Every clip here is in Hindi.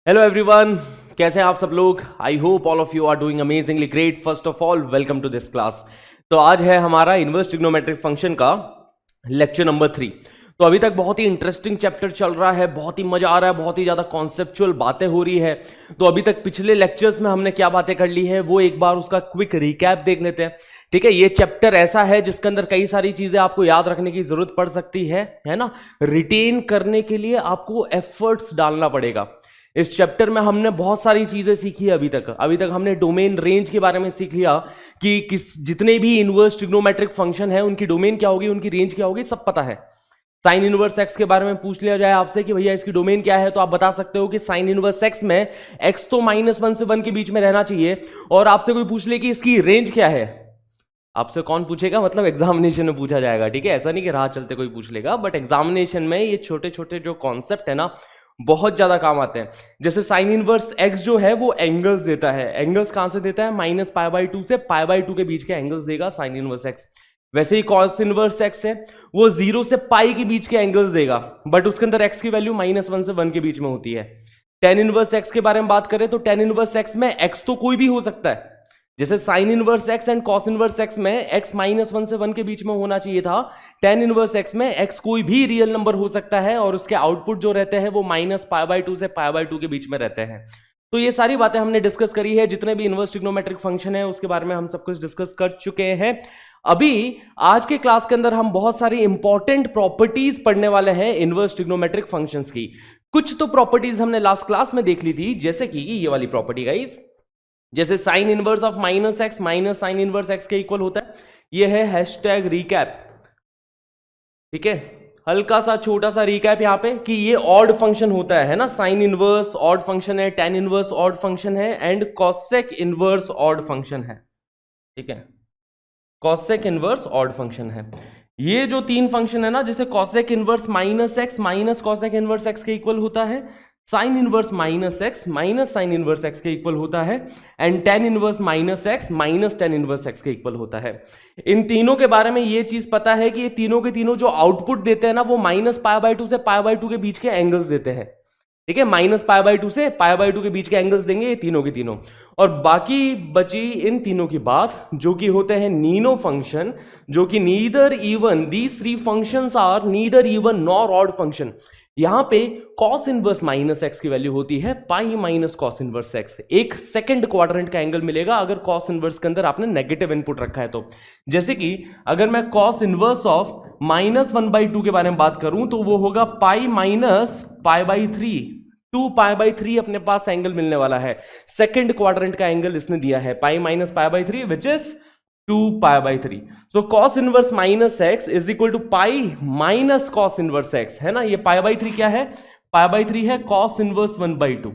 हेलो एवरीवन, कैसे हैं आप सब लोग। I hope all of you are doing amazingly great. First of all welcome to this class. तो आज है हमारा इनवर्स ट्रिग्नोमेट्रिक फंक्शन का लेक्चर नंबर 3। तो अभी तक बहुत ही इंटरेस्टिंग चैप्टर चल रहा है, बहुत ही मजा आ रहा है, बहुत ही ज्यादा कॉन्सेप्चुअल बातें हो रही है। तो अभी तक पिछले लेक्चर्स में हमने क्या बातें कर ली है वो एक बार उसका क्विक रिकैप देख लेते हैं। ठीक है, ये चैप्टर ऐसा है जिसके अंदर कई सारी चीजें आपको याद रखने की जरूरत पड़ सकती है ना। रिटेन करने के लिए आपको एफर्ट्स डालना पड़ेगा। इस चैप्टर में हमने बहुत सारी चीजें सीखी है। अभी तक हमने डोमेन रेंज के बारे में सीख लिया कि जितने भी इनवर्स ट्रिग्नोमेट्रिक फंक्शन है उनकी डोमेन क्या होगी, उनकी रेंज क्या होगी, सब पता है। साइन इनवर्स एक्स के बारे में पूछ लिया जाए आपसे कि भैया इसकी डोमेन क्या है, तो आप बता सकते हो कि साइन इनवर्स एक्स में एक्स तो -1 से 1 के बीच में रहना चाहिए। और आपसे कोई पूछ ले कि इसकी रेंज क्या है, आपसे कौन पूछेगा, मतलब एग्जामिनेशन में पूछा जाएगा। ठीक है, ऐसा नहीं कि राह चलते कोई पूछ लेगा, बट एग्जामिनेशन में ये छोटे छोटे जो कॉन्सेप्ट है ना बहुत ज्यादा काम आते हैं। जैसे साइन इनवर्स एक्स जो है वो एंगल्स देता है। एंगल्स कहां से देता है? -π/2 से π/2 के बीच के एंगल्स देगा साइन इनवर्स एक्स। वैसे ही कॉस इनवर्स एक्स है वो 0 से पाई के बीच के एंगल्स देगा, बट उसके अंदर एक्स की वैल्यू -1 से 1 के बीच में होती है। टेन इनवर्स एक्स के बारे में बात करें तो टेन इनवर्स एक्स में एक्स तो कोई भी हो सकता है। जैसे sign inverse x and cos inverse x में एक्स -1 से 1 के बीच में होना चाहिए था, टेन इनवर्स एक्स में एक्स कोई भी रियल नंबर हो सकता है और उसके आउटपुट जो रहते हैं वो -π/2 से π/2 के बीच में रहते हैं। तो ये सारी बातें हमने डिस्कस करी है। जितने भी इनवर्स ट्रिग्नोमेट्रिक फंक्शन है उसके बारे में हम सब कुछ डिस्कस कर चुके हैं। अभी आज के क्लास के अंदर हम बहुत सारी इंपॉर्टेंट प्रॉपर्टीज पढ़ने वाले हैं इनवर्स ट्रिग्नोमेट्रिक फंक्शंस की। कुछ तो प्रॉपर्टीज हमने लास्ट क्लास में देख ली थी, जैसे कि ये वाली प्रॉपर्टी गाइस, जैसे sign inverse of -x minus sign inverse x के इक्वल होता है। ये है हैशटैग रिकैप। ठीक है, हल्का सा छोटा सा रिकैप यहां पे कि ये ऑड फंक्शन होता है ना। साइन इनवर्स ऑड फंक्शन है, टेन इनवर्स ऑड फंक्शन है and cosec inverse odd function है। ठीक है, कॉसेक इनवर्स ऑड फंक्शन है। ये जो तीन फंक्शन है ना, जैसे cosec inverse -x minus cosec inverse x के इक्वल होता है, sine inverse -x minus sign inverse x के इक्वल होता है and tan inverse -x minus tan inverse x के इक्वल होता है। इन तीनों के बारे में ये चीज पता है कि ये तीनों के तीनों जो आउटपुट देते हैं ना वो -π/2 से π/2 के बीच के एंगल्स देते हैं। ठीक है, -π/2 से π/2 के बीच के एंगल्स देंगे ये तीनों के तीनों। और बाकी बची इन तीनों की बात जो कि होते हैं नीनो फंक्शन, जो कि neither even, these three functions are neither even nor odd function. यहां पे cos इनवर्स -x की वैल्यू होती है pi minus cos inverse x। एक सेकंड क्वाड्रेंट का एंगल मिलेगा अगर cos इनवर्स के अंदर आपने नेगेटिव इनपुट रखा है तो। जैसे कि अगर मैं cos इनवर्स ऑफ -1/2 के बारे में बात करूं तो वो होगा पाई माइनस π/3। 2π/3 अपने पास एंगल मिलने वाला है। सेकंड क्वाड्रेंट का एंगल इसने दिया है pi minus π/3 which is 2π/3। So cos inverse -x is equal to pi minus cos inverse x, है ना। ये π/3 क्या है? π/3 है cos इनवर्स 1/2।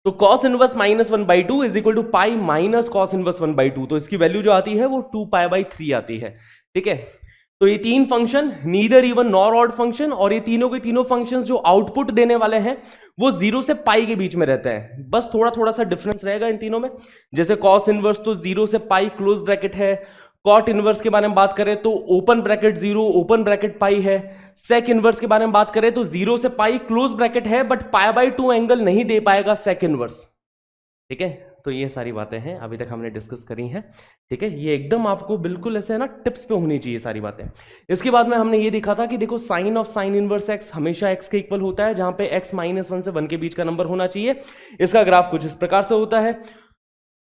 तो cos inverse -1/2 is equal to pi minus cos inverse 1/2। तो इसकी वैल्यू जो आती है वो 2π/3 आती है। ठीक है, तो ये तीन function neither even nor odd function, और ये तीनों के तीनों फंक्शंस जो आउटपुट देने वाले हैं वो 0 से पाई के बीच में रहते हैं। बस थोड़ा थोड़ा सा डिफरेंस रहेगा इन तीनों में। जैसे cos इनवर्स तो 0 से पाई क्लोज ब्रैकेट है, कॉट इनवर्स के बारे में बात करें तो open bracket 0 open bracket pi है। सेक इनवर्स के बारे में बात करें तो 0 से पाई क्लोज ब्रैकेट है बट π/2 एंगल नहीं दे पाएगा सेक इनवर्स। ठीक है, तो ये सारी बातें हैं अभी तक हमने डिस्कस करी हैं। ठीक है, ये एकदम आपको बिल्कुल ऐसे है ना टिप्स पे होनी चाहिए सारी बातें। इसके बाद में हमने ये देखा था कि देखो sine of sine inverse x हमेशा एक्स के इक्वल होता है, जहां पे एक्स -1 से 1 के बीच का नंबर होना चाहिए। इसका ग्राफ कुछ इस प्रकार से होता है।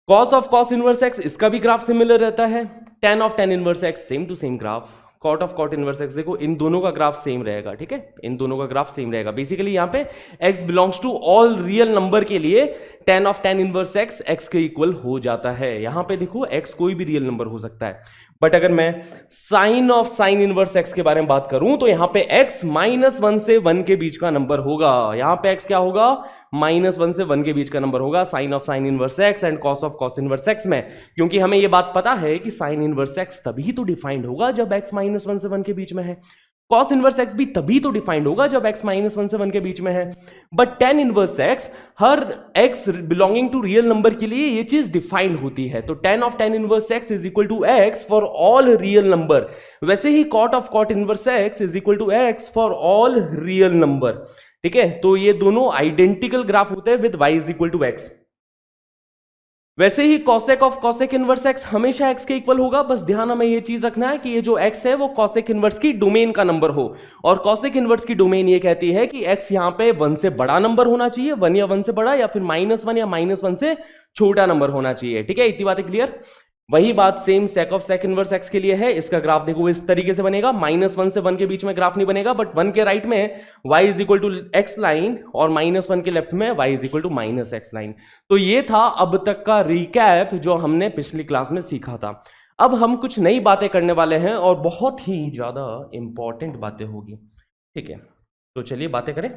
Cos of cos inverse x, इसका भी ग्राफ सिमिलर रहता है। Tan of tan inverse x, same to same graph. Cot of cot inverse x, देखो इन दोनों का ग्राफ सेम रहेगा। ठीक है, इन दोनों का ग्राफ सेम रहेगा। बेसिकली यहाँ पे x belongs to all real number के लिए tan of tan inverse x x के इक्वल हो जाता है। यहां पे देखो x कोई भी रियल नंबर हो सकता है, बट अगर मैं sine of sine inverse x के बारे में बात करूं तो यहां पे x -1 से 1 के बीच का नंबर होगा। यहां पे x क्या होगा? -1 से 1 के बीच का नंबर होगा sine of sine inverse x and cos of cos inverse x में। क्योंकि हमें यह बात पता है कि साइन इनवर्स x तभी तो डिफाइंड होगा जब x -1 से 1 के बीच में है। cos इनवर्स x भी तभी तो डिफाइंड होगा जब x -1 से 1 के बीच में है। बट tan इनवर्स x हर x belonging to real number के लिए ये चीज डिफाइंड होती है। तो tan of tan inverse x is equal to x for all real number. वैसे ही cot of cot inverse x is equal to x for all real number. ठीक है, तो ये दोनों आइडेंटिकल ग्राफ होते हैं with y is equal to x. वैसे ही cosec of cosec inverse x हमेशा एक्स के इक्वल होगा, बस ध्यान हमें ये चीज रखना है कि ये जो एक्स है वो कॉसेक इनवर्स की डोमेन का नंबर हो, और कॉसेक इनवर्स की डोमेन ये कहती है कि एक्स यहां पे 1 से बड़ा नंबर होना चाहिए, 1 या 1 से बड़ा, या फिर -1 या -1 से छोटा नंबर होना चाहिए। ठीक है, इतनी बातें क्लियर। वही बात same sec of sec inverse x के लिए है। इसका ग्राफ देखो इस तरीके से बनेगा, -1 से 1 के बीच में ग्राफ नहीं बनेगा, बट 1 के राइट में y is equal to x line और -1 के लेफ्ट में y is equal to -x line. तो ये था अब तक का रिकैप जो हमने पिछली क्लास में सीखा था। अब हम कुछ नई बातें करने वाले हैं और बहुत ही ज्यादा इंपॉर्टेंट बातें होगी। ठीक है, तो चलिए बातें करें।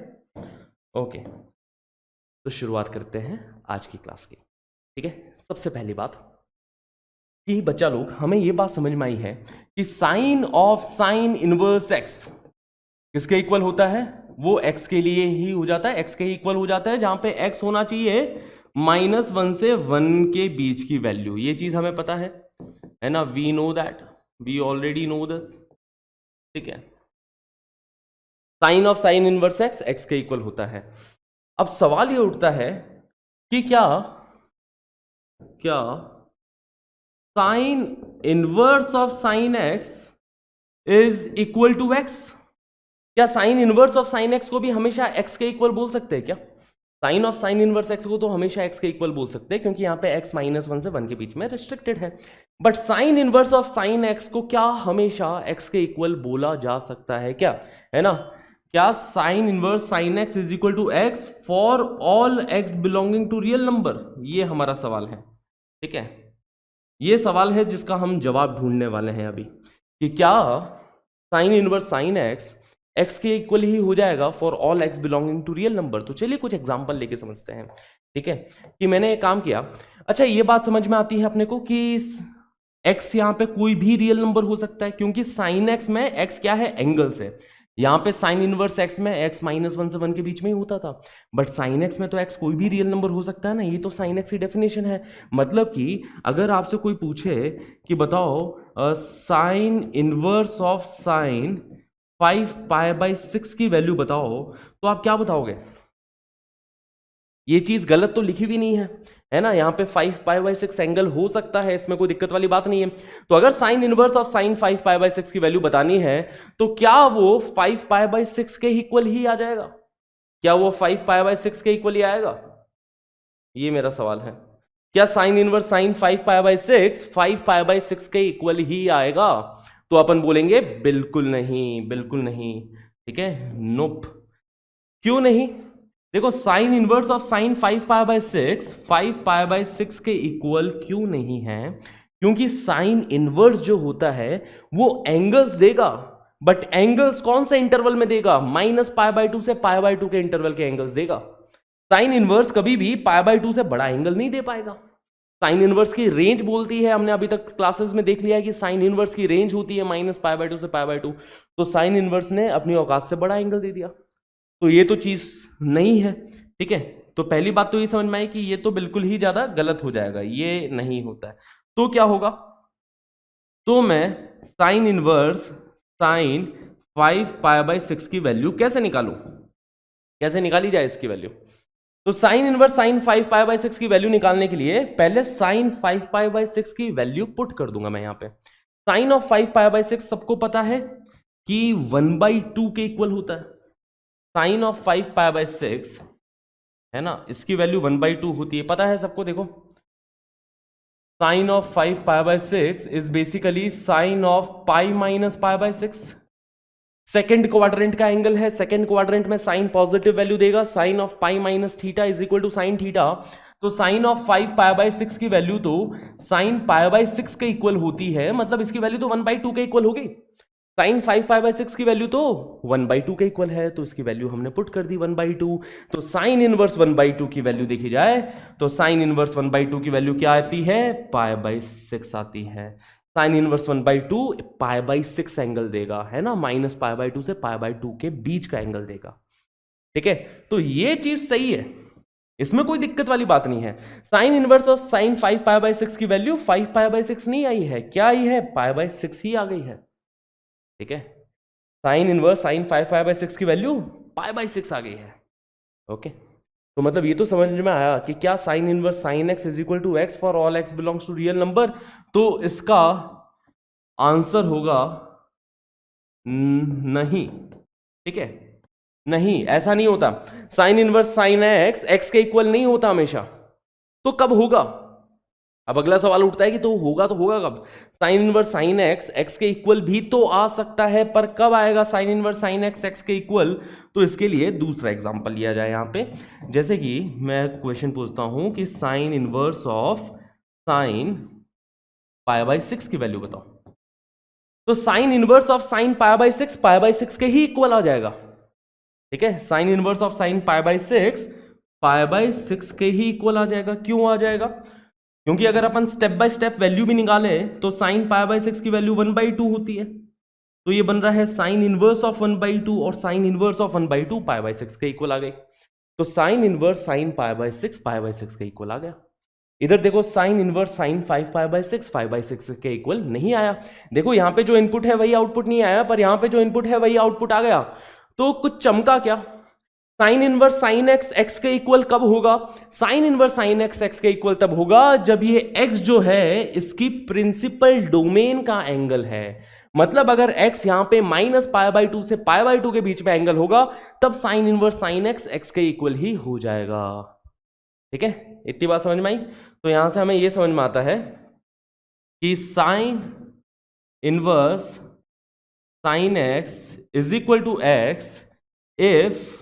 ओके, तो शुरुआत करते हैं आज की क्लास की। ठीक है, सबसे पहली बात कि बच्चा लोग, हमें यह बात समझ में आई है कि sine of sine inverse x किसके इक्वल होता है? वो एक्स के लिए ही हो जाता है, एक्स के ही इक्वल हो जाता है, जहां पे एक्स होना चाहिए -1 से 1 के बीच की वैल्यू। ये चीज हमें पता है ना, we know that, we already know this. ठीक है, sine of sine inverse x x के इक्वल होता है। अब सवाल ये उठता है कि क्या sine inverse of sine x is equal to x? क्या sine inverse of sine x को भी हमेशा एक्स के इक्वल बोल सकते हैं क्या? Sine of sine inverse x को तो हमेशा एक्स के इक्वल बोल सकते हैं, क्योंकि यहां पे एक्स -1 से 1 के बीच में रिस्ट्रिक्टेड है। But sine inverse of sine x को क्या हमेशा एक्स के इक्वल बोला जा सकता है क्या? है ना, क्या sine inverse sine x is equal to x for all x belonging to real number? ये हमारा सवाल है। ठीक है, ये सवाल है जिसका हम जवाब ढूंढने वाले हैं अभी, कि क्या sine inverse sine x x के इक्वल ही हो जाएगा for all x belonging to real number. तो चलिए कुछ एग्जांपल लेके समझते हैं। ठीक है, कि मैंने एक काम किया। अच्छा, ये बात समझ में आती है अपने को कि एक्स यहाँ पे कोई भी रियल नंबर हो सकता है, क्योंकि साइन एक्स में एक्स क्या है? एंगल्स है। यहाँ पे साइन इनवर्स एक्स में एक्स -1 से 1 के बीच में ही होता था, बट साइन एक्स में तो एक्स कोई भी रियल नंबर हो सकता है ना। ये तो साइन एक्स की डेफिनेशन है। मतलब कि अगर आपसे कोई पूछे कि बताओ साइन इनवर्स ऑफ साइन 5π/6 की वैल्यू बताओ, तो आप क्या बताओगे? ये चीज गलत तो लिखी भी नहीं है ना, यहाँ पे 5π/6 एंगल हो सकता है, इसमें कोई दिक्कत वाली बात नहीं है। तो अगर साइन इनवर्स ऑफ साइन 5π/6 की वैल्यू बतानी है, तो क्या वो 5π/6 के इक्वल ही आ जाएगा? क्या वो 5π/6 के इक्वल ही आएगा? ये मेरा सवाल है। क्या साइन इनवर्स साइन 5π/6 के इक्वल ही आएगा? तो अपन बोलेंगे बिल्कुल नहीं, बिल्कुल नहीं। ठीक है, नोप। क्यों नहीं? देखो, साइन इनवर्स ऑफ साइन 5π/6 के इक्वल क्यों नहीं है? क्योंकि साइन इनवर्स जो होता है वो एंगल्स देगा, बट एंगल्स कौन से इंटरवल में देगा? -π/2 से π/2 के इंटरवल के एंगल्स देगा। साइन इनवर्स कभी भी π/2 से बड़ा एंगल नहीं दे पाएगा। साइन इनवर्स की रेंज बोलती है, हमने अभी तक क्लासेस में देख लिया है कि साइन इनवर्स की रेंज होती है -π/2 से π/2। तो साइन इनवर्स ने अपनी औकात से बड़ा एंगल दे दिया, तो ये तो चीज नहीं है। ठीक है, तो पहली बात तो ये समझ में आई कि ये तो बिल्कुल ही ज्यादा गलत हो जाएगा, ये नहीं होता है। तो क्या होगा? तो मैं साइन इनवर्स साइन 5π/6 की वैल्यू कैसे निकालूं? कैसे निकाली जाए इसकी वैल्यू? तो साइन इनवर्स साइन 5π/6 की वैल्यू निकालने के लिए पहले साइन 5π/6 की वैल्यू पुट कर दूंगा मैं यहां पे। साइन ऑफ 5π/6 सबको पता है कि 1/2 के इक्वल होता है। साइन ऑफ 5π/6 है ना, इसकी वैल्यू 1/2 होती है, पता है सबको। देखो, sine of 5π/6 is basically sine of π-π/6। Second quadrant का एंगल है, सेकेंड क्वाड्रेंट में साइन पॉजिटिव वैल्यू देगा। Sine of π-θ is equal to sine theta. तो साइन ऑफ 5π/6 की वैल्यू तो साइन π/6 के इक्वल होती है, मतलब इसकी वैल्यू तो 1/2 के इक्वल होगी। साइन 5π/6 की वैल्यू तो 1/2 के इक्वल है, तो इसकी वैल्यू हमने पुट कर दी 1/2। तो साइन इनवर्स 1/2 की वैल्यू देखी जाए तो साइन इनवर्स 1/2 की वैल्यू क्या आती है? π/6 आती है। साइन इनवर्स 1/2 π/6 एंगल देगा, है ना, -π/2 से π/2 के बीच का एंगल देगा। ठीक है, तो ये चीज सही है, इसमें कोई दिक्कत वाली बात नहीं है। साइन इनवर्स ऑफ साइन 5π/6 की वैल्यू 5π/6 नहीं आई है, क्या आई है? π/6 ही आ गई है। ठीक है, साइन इनवर्स साइन 5π/6 की वैल्यू π/6 आ गई है। ओके, तो मतलब ये तो समझ में आया कि क्या sine inverse sine x is equal to x for all x belongs to real number. तो इसका आंसर होगा नहीं। ठीक है, नहीं, ऐसा नहीं होता। Sign inverse sine x x के इक्वल नहीं होता हमेशा। तो कब होगा? अब अगला सवाल उठता है कि तो होगा कब? Sign inverse sine x x के इक्वल भी तो आ सकता है, पर कब आएगा sign inverse sine x x के इक्वल? तो इसके लिए दूसरा एग्जांपल लिया जाए यहां पे। जैसे कि मैं क्वेश्चन पूछता हूं कि sine inverse of sine pi by 6 की वैल्यू बताओ। तो sine inverse of sine pi by 6 के ही इक्वल आ जाएगा। ठीक है, sine inverse of sine pi by 6 के ही इक्वल आ जाएगा। क्यों आ जाएगा? क्योंकि अगर अपन स्टेप बाय स्टेप वैल्यू भी निकाले तो साइन पाई बाई 6 की वैल्यू 1/2 होती है। तो ये बन रहा है साइन इनवर्स ऑफ 1/2 और sign inverse of 1/2 pi by 6 के इक्वल आ गई। तो sine inverse sign pi by 6 के इक्वल आ गया। इधर देखो sign inverse sign 5 pi by 6 के इक्वल नहीं आया। देखो यहां पे जो इनपुट है वही आउटपुट नहीं आया, पर यहां पे जो इनपुट है वही आउटपुट आ गया। तो कुछ चमका क्या? Sine inverse sine x x के इक्वल कब होगा? Sign inverse sine x x के इक्वल तब होगा जब ये एक्स जो है इसकी प्रिंसिपल डोमेन का एंगल है। मतलब अगर एक्स यहां पे -π/2 से π/2 के बीच में एंगल होगा तब sign inverse sine x x के इक्वल ही हो जाएगा। ठीक है, इतनी बात समझ में आई? तो यहां से हमें यह समझ में आता है कि sine inverse sine x is equal to X if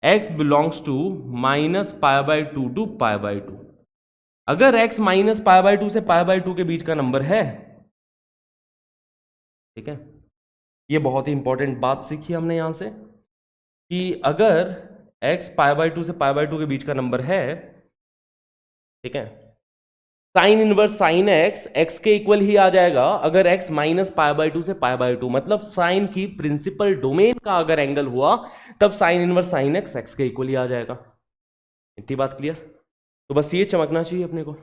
x belongs to -π/2 to π/2। अगर x -π/2 से π/2 के बीच का नंबर है, ठीक है, ये बहुत ही इंपॉर्टेंट बात सीखी हमने यहां से कि अगर x π/2 से π/2 के बीच का नंबर है, ठीक है, sine inverse sine x x के इक्वल ही आ जाएगा अगर x -π/2 से π/2, मतलब साइन की प्रिंसिपल डोमेन का अगर एंगल हुआ तब sign inverse sine x x के इक्वल ही आ जाएगा। इतनी बात क्लियर? तो बस ये चमकना चाहिए अपने को।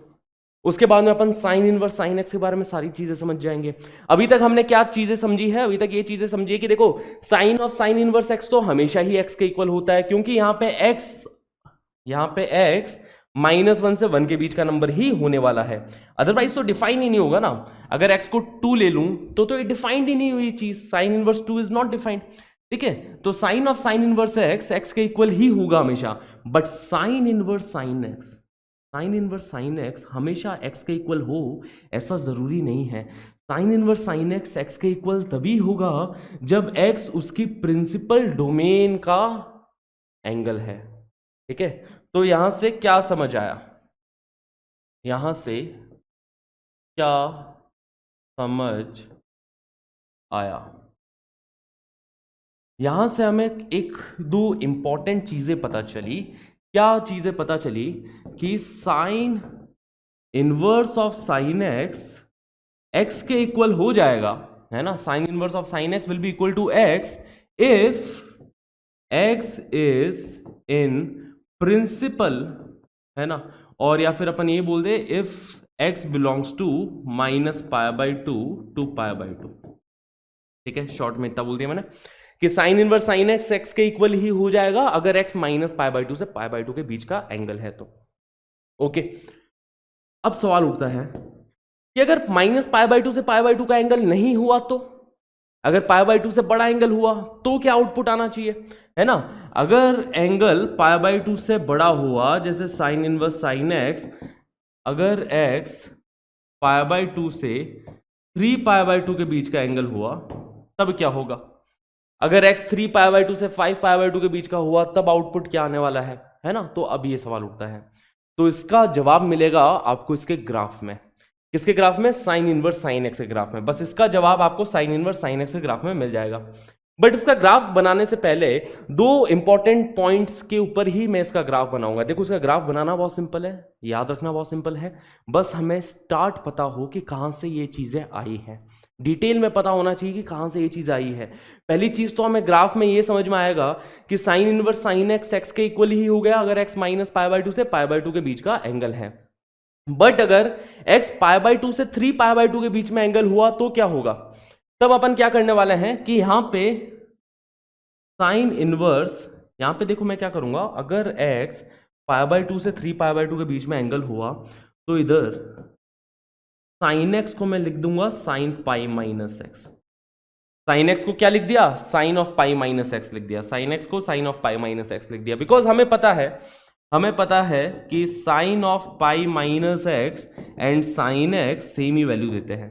उसके बाद में अपन साइन इनवर्स साइन एक्स के बारे में सारी चीजें समझ जाएंगे। अभी तक हमने क्या चीजें समझी है? अभी तक ये चीजें समझिए कि देखो sine of sine inverse x तो हमेशा ही एक्स के इक्वल होता है, क्योंकि यहां पे एक्स -1 से 1 के बीच का नंबर ही होने वाला है। अदरवाइज तो डिफाइन ही नहीं होगा ना। अगर एक्स को 2 ले लूं तो ये डिफाइंड ही नहीं हुई चीज। Sine inverse 2 is not defined. ठीक है, तो sine of sine inverse x x के इक्वल ही होगा हमेशा। But sine inverse sine x हमेशा एक्स के इक्वल हो ऐसा जरूरी नहीं है। Sine inverse sine x x के इक्वल तभी होगा जब एक्स उसकी प्रिंसिपल डोमेन का एंगल है। ठीक है, तो यहां से क्या समझ आया? यहां से क्या समझ आया? यहां से हमें एक दो इंपॉर्टेंट चीजें पता चली। क्या चीजें पता चली? कि sine inverse of sine x x के इक्वल हो जाएगा, है ना। Sine inverse of sine x will be equal to X if X is in principal, है ना, और या फिर अपन ये बोल दे if X belongs to -π/2 to π/2। ठीक है, शॉर्ट में इतना बोल दिया मैंने कि sine inverse sine x x के इक्वल ही हो जाएगा अगर एक्स -π/2 से π/2 के बीच का एंगल है तो। ओके, अब सवाल उठता है कि अगर -π/2 से π/2 का एंगल नहीं हुआ तो, अगर π/2 से बड़ा एंगल हुआ तो क्या आउटपुट आना चाहिए, है ना। अगर एंगल π/2 से बड़ा हुआ, जैसे साइन इनवर्स साइन एक्स, अगर एक्स π/2 से 3π/2 के बीच का एंगल हुआ तब क्या होगा? अगर x 3π/2 से 5π/2 के बीच का हुआ तब आउटपुट क्या आने वाला है ना। तो अब ये सवाल उठता है, तो इसका जवाब मिलेगा आपको इसके ग्राफ में। किसके ग्राफ में? साइन इनवर्स साइन एक्स के ग्राफ में। बस इसका जवाब आपको साइन इनवर्स साइन एक्स के ग्राफ में मिल जाएगा। बट इसका ग्राफ बनाने से पहले दो इंपॉर्टेंट पॉइंट्स के ऊपर ही मैं इसका ग्राफ बनाऊंगा। देखो, इसका ग्राफ बनाना बहुत सिंपल है, याद रखना बहुत सिंपल है। बस हमें स्टार्ट पता हो कि कहां से ये चीजें आई हैं। डिटेल में पता होना चाहिए कि कहां से ये चीज आई है। पहली चीज तो हमें ग्राफ में ये समझ में आएगा कि sine inverse sine x x के इक्वल ही हो गया अगर एक्स -π/2 से π/2 के बीच का एंगल है। बट अगर x π/2 से 3π/2 के बीच में एंगल हुआ तो क्या होगा? तब अपन क्या करने वाले हैं कि यहां पे साइन इनवर्स यहां पे देखो मैं क्या करूंगा, अगर x π/2 से 3π/2 के बीच में एंगल हुआ तो इधर sin x को मैं लिख दूंगा sin pi minus x. Sine x को क्या लिख दिया, sine of pi minus x लिख दिया, साइन एक्स को sine of pi minus x लिख दिया, बिकॉज हमें पता है कि sine of pi minus x and sine x same ही वैल्यू देते हैं।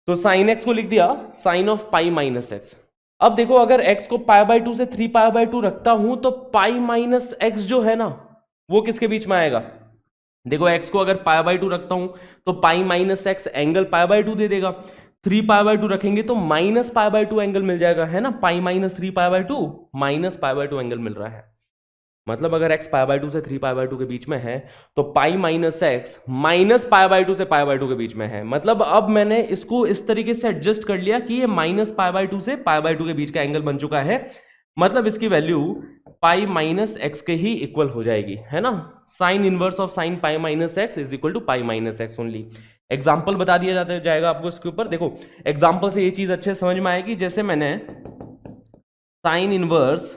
तो साइन एक्स को लिख दिया sine of pi minus x. अब देखो अगर x को π/2 से 3π/2 रखता हूं तो पाई माइनस एक्स जो है ना वो किसके बीच में आएगा, देखो x को अगर π/2 रखता हूं तो पाई माइनस एक्स एंगल π/2 दे देगा, 3π/2 रखेंगे तो माइनस π/2 एंगल मिल जाएगा, है ना, पाई माइनस 3π/2 माइनस π/2 एंगल मिल रहा है। मतलब अगर x π/2 से 3π/2 के बीच में है तो पाई माइनस एक्स माइनस π/2 से π/2 के बीच में है। मतलब अब मैंने इसको इस तरीके से एडजस्ट कर लिया कि ये माइनस π/2 से π/2 के बीच का एंगल बन चुका है, मतलब इसकी वैल्यू पाई माइनस एक्स के ही इक्वल हो जाएगी, है ना। Sine inverse of sine pi minus x is equal to pi minus x only. Example बता दिया जाएगा आपको इसके ऊपर। देखो एग्जाम्पल से ये चीज अच्छे समझ में आएगी, जैसे मैंने साइन इनवर्स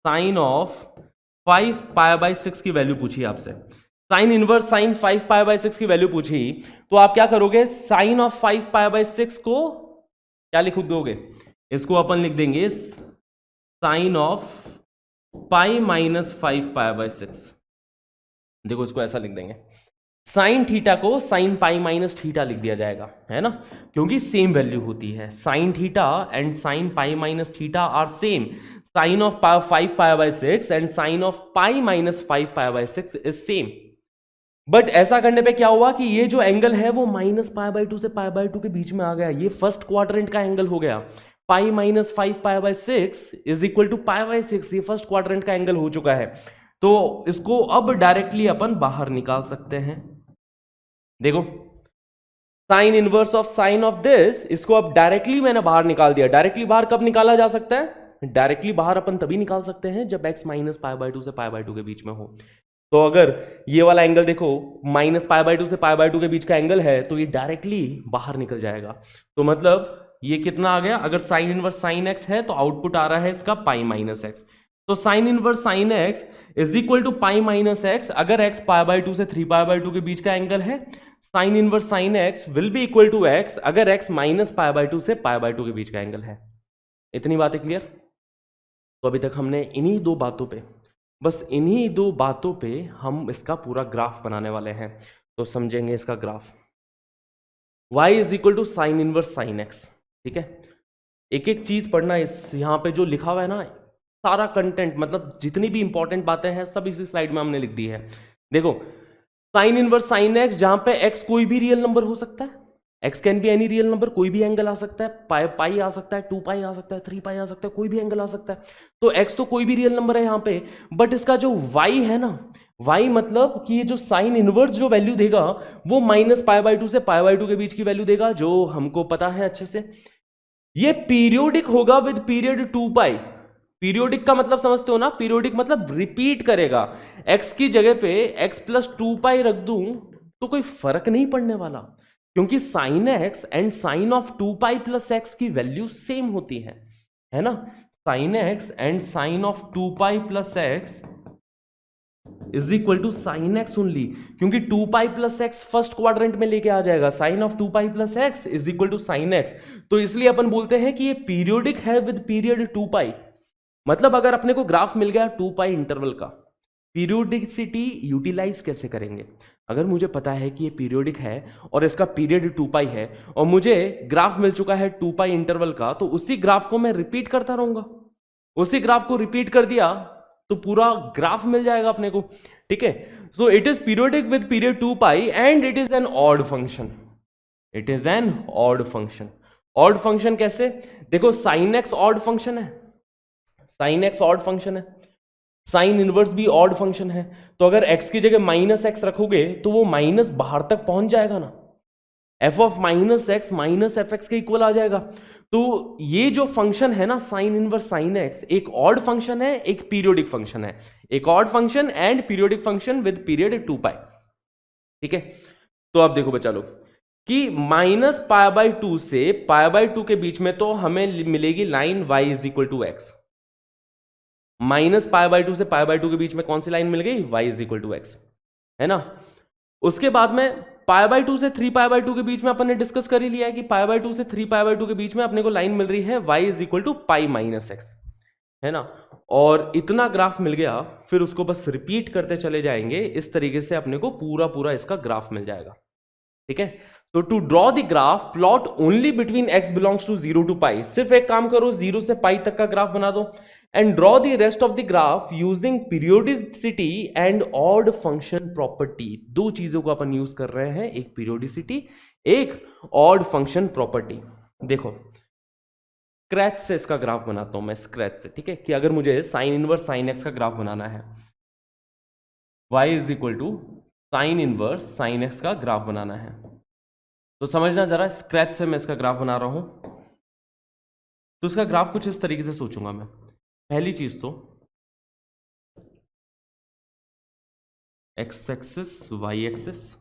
साइन ऑफ 5π/6 की वैल्यू पूछी आपसे, साइन इनवर्स साइन 5π/6 की वैल्यू पूछी, तो आप क्या करोगे, साइन ऑफ 5π/6 को क्या लिख दोगे, इसको अपन लिख देंगे साइन ऑफ पाई माइनस 5π/6। देखो इसको ऐसा लिख देंगे, साइन थीटा को साइन पाई माइनस थीटा लिख दिया जाएगा, है ना, क्योंकि सेम वैल्यू होती है। Sine theta and sine pi minus theta are same, sine of 5π/6 and sine of pi minus 5π/6 is same. But ऐसा करने पे क्या हुआ कि ये जो एंगल है वो माइनस π/2 से π/2 के बीच में आ गया, ये फर्स्ट क्वाड्रेंट का एंगल हो गया। Pi minus 5π/6 is equal to π/6, ये फर्स्ट क्वाड्रेंट का एंगल हो चुका है। तो इसको अब डायरेक्टली अपन बाहर निकाल सकते हैं। देखो sign inverse of sine of this, इसको अब डायरेक्टली मैंने बाहर निकाल दिया। डायरेक्टली बाहर कब निकाला जा सकता है, डायरेक्टली बाहर अपन तभी निकाल सकते हैं जब x माइनस π/2 से π/2 के बीच में हो। तो अगर ये वाला एंगल देखो माइनस π/2 से π/2 के बीच का एंगल है तो ये डायरेक्टली बाहर निकल जाएगा। तो मतलब ये कितना आ गया, अगर साइन इनवर्स साइन एक्स है तो आउटपुट आ रहा है इसका पाई माइनस एक्स। तो sine inverse sine x is equal to pi minus x, अगर x π/2 से 3π/2 के बीच का एंगल है, sine inverse sine x will be equal to x अगर x माइनस π/2 से π/2 के बीच का एंगल है। इतनी बातें क्लियर। तो अभी तक हमने इन्हीं दो बातों पे, बस इन्हीं दो बातों पे हम इसका पूरा ग्राफ बनाने वाले हैं। तो समझेंगे इसका graph, y is equal to sine inverse sine x. ठीक है, एक एक चीज पढ़ना, इस यहाँ पे जो लिखा हुआ है ना सारा कंटेंट, मतलब जितनी भी इंपॉर्टेंट बातें हैं सब इसी स्लाइड में हमने लिख दी है। देखो साइन इनवर्स साइन एक्स, जहां पे x कोई भी रियल नंबर हो सकता है, x can be any real number, कोई भी एंगल आ सकता है, पाई आ सकता है, 2π आ सकता है, 3π आ सकता है, कोई भी एंगल आ सकता है। तो x तो कोई भी रियल नंबर है यहाँ पे, बट इसका जो y है ना, y मतलब कि ये जो साइन इनवर्स जो वैल्यू देगा वो माइनस π/2 से π/2 के बीच की वैल्यू देगा, जो हमको पता है अच्छे से। ये पीरियोडिक होगा विद पीरियड 2π। पीरियोडिक का मतलब समझते हो ना, पीरियोडिक मतलब रिपीट करेगा। x की जगह पे x प्लस 2π रख दूं तो कोई फर्क नहीं पड़ने वाला, क्योंकि sine X and sine of 2π plus X की वैल्यू सेम होती है ना। Sine X and sine of 2π plus X is equal to sine X only, क्योंकि 2π प्लस एक्स फर्स्ट क्वाड्रेंट में लेके आ जाएगा। Sine of 2π plus X is equal to sine X, तो इसलिए अपन बोलते हैं कि ये पीरियोडिक है विद पीरियड 2π। मतलब अगर अपने को ग्राफ मिल गया 2π इंटरवल का, पीरियोडिसिटी यूटिलाइज कैसे करेंगे। अगर मुझे पता है कि ये पीरियोडिक है और इसका पीरियड 2π है और मुझे ग्राफ मिल चुका है 2π इंटरवल का, तो उसी ग्राफ को मैं रिपीट करता रहूंगा। उसी ग्राफ को रिपीट कर दिया तो पूरा ग्राफ मिल जाएगा अपने को। ठीक है, so it is periodic with period 2π and it is an odd function. It is an odd function. Odd function कैसे, देखो साइन एक्स ऑड फंक्शन है, साइन एक्स ऑड फंक्शन है, साइन इनवर्स भी ऑड फंक्शन है। तो अगर x की जगह माइनस एक्स रखोगे तो वो माइनस बाहर तक पहुंच जाएगा ना, f of minus x minus f x के इक्वल आ जाएगा। तो ये जो फंक्शन है ना साइन इनवर्स साइन एक्स, एक ऑड फंक्शन है, एक पीरियोडिक फंक्शन है। एक odd function and periodic function with period 2π। ठीक है, तो अब देखो बच्चा लोग कि माइनस π/2 से π/2 के बीच में तो हमें मिलेगी line y is equal to x. Minus pi by 2 से पाई बाय 2 के बीच में कौन सी लाइन मिल गई, y is equal to x, है ना। उसके बाद में पाई बाय 2 से 3 पाई बाय 2 के बीच में अपन ने डिस्कस कर ही लिया है कि पाई बाय 2 से 3 पाई बाय 2 के बीच में अपने को लाइन मिल रही है y is equal to pi minus x, है ना। और इतना ग्राफ मिल गया, फिर उसको बस रिपीट करते चले जाएंगे, इस तरीके से अपने को पूरा पूरा इसका ग्राफ मिल जाएगा, ठीक है। तो to draw the graph plot only between x belongs to 0 to pi, सिर्फ एक काम करो 0 से पाई तक का ग्राफ बना दो, and draw the rest of the graph using periodicity and odd function property. दो चीजों को अपन यूज कर रहे हैं, एक पीरियोडिसिटी, एक ऑड फंक्शन प्रॉपर्टी। देखो स्क्रैच से इसका ग्राफ बनाता हूं मैं, स्क्रैच से, ठीक है, कि अगर मुझे साइन इनवर्स साइन एक्स का ग्राफ बनाना है, y is equal to sine inverse sine x का ग्राफ बनाना है, तो समझना जरा, स्क्रैच से मैं इसका ग्राफ बना रहा हूं। तो इसका ग्राफ कुछ इस तरीके से सोचूंगा मैं। पहली चीज तो एक्स एक्सिस वाई एक्सिस,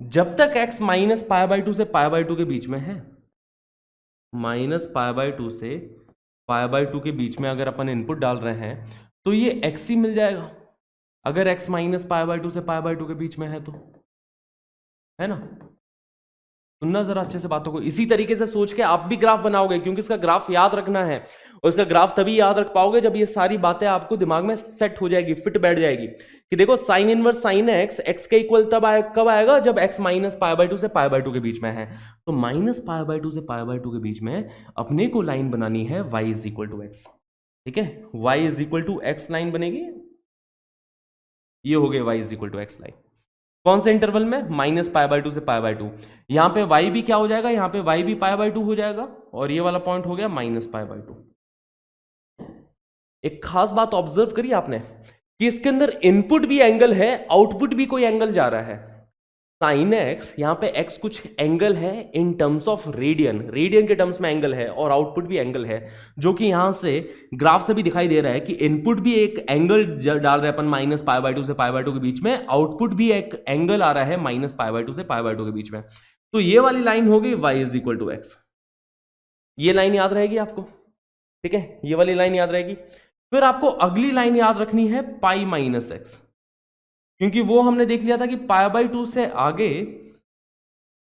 जब तक x माइनस पाई बाय 2 से पाई बाय 2 के बीच में है, माइनस पाई बाय 2 से पाई बाय 2 के बीच में अगर अपन इनपुट डाल रहे हैं तो ये x ही मिल जाएगा, अगर x माइनस पाई बाय 2 से पाई बाय 2 के बीच में है तो, है ना। सुनना जरा अच्छे से बातों को, इसी तरीके से सोच के आप भी ग्राफ बनाओगे, क्योंकि इसका ग्राफ याद रखना है, और इसका ग्राफ तभी याद रख पाओगे जब ये सारी बातें आपको दिमाग में सेट हो जाएगी, फिट बैठ जाएगी, कि देखो sign inverse sine x, x के इक्वल तब कब आएगा जब एक्स माइनस पाई बाय 2 से पाई बाय 2 के बीच में है, तो माइनस पाई बाय 2 से पाई बाय 2 के बीच में अपने को लाइन बनानी है y is equal to x, ठीक है, y is equal to x line बनेगी, ये हो गई y is equal to x line. कौन से इंटरवल में, माइनस पाई बाय 2 से पाई बाय 2, यहां पे y भी क्या हो जाएगा, यहां पे y भी पाई बाय 2 हो जाएगा, और ये वाला पॉइंट हो गया माइनस पाई बाय 2। एक खास बात ऑब्जर्व करिए आपने कि इसके अंदर इनपुट भी एंगल है, आउटपुट भी कोई एंगल जा रहा है। साइन एक्स, यहां पे x कुछ एंगल है in terms of radian, radian के टर्म्स में एंगल है, और आउटपुट भी एंगल है, जो कि यहां से ग्राफ से भी दिखाई दे रहा है कि इनपुट भी एक एंगल डाल रहे हैं अपन माइनस पाई बाय 2 से पाई बाय 2 के बीच में, आउटपुट भी एक एंगल आ रहा है माइनस पाई बाय 2 से पाई बाय 2 के बीच में। तो ये वाली लाइन होगी y is equal to x, ये लाइन याद रहेगी आपको, ठीक है, ये वाली लाइन याद रहेगी। फिर आपको अगली लाइन याद रखनी है पाई माइनस एक्स, क्योंकि वो हमने देख लिया था कि पाई बाय 2 से आगे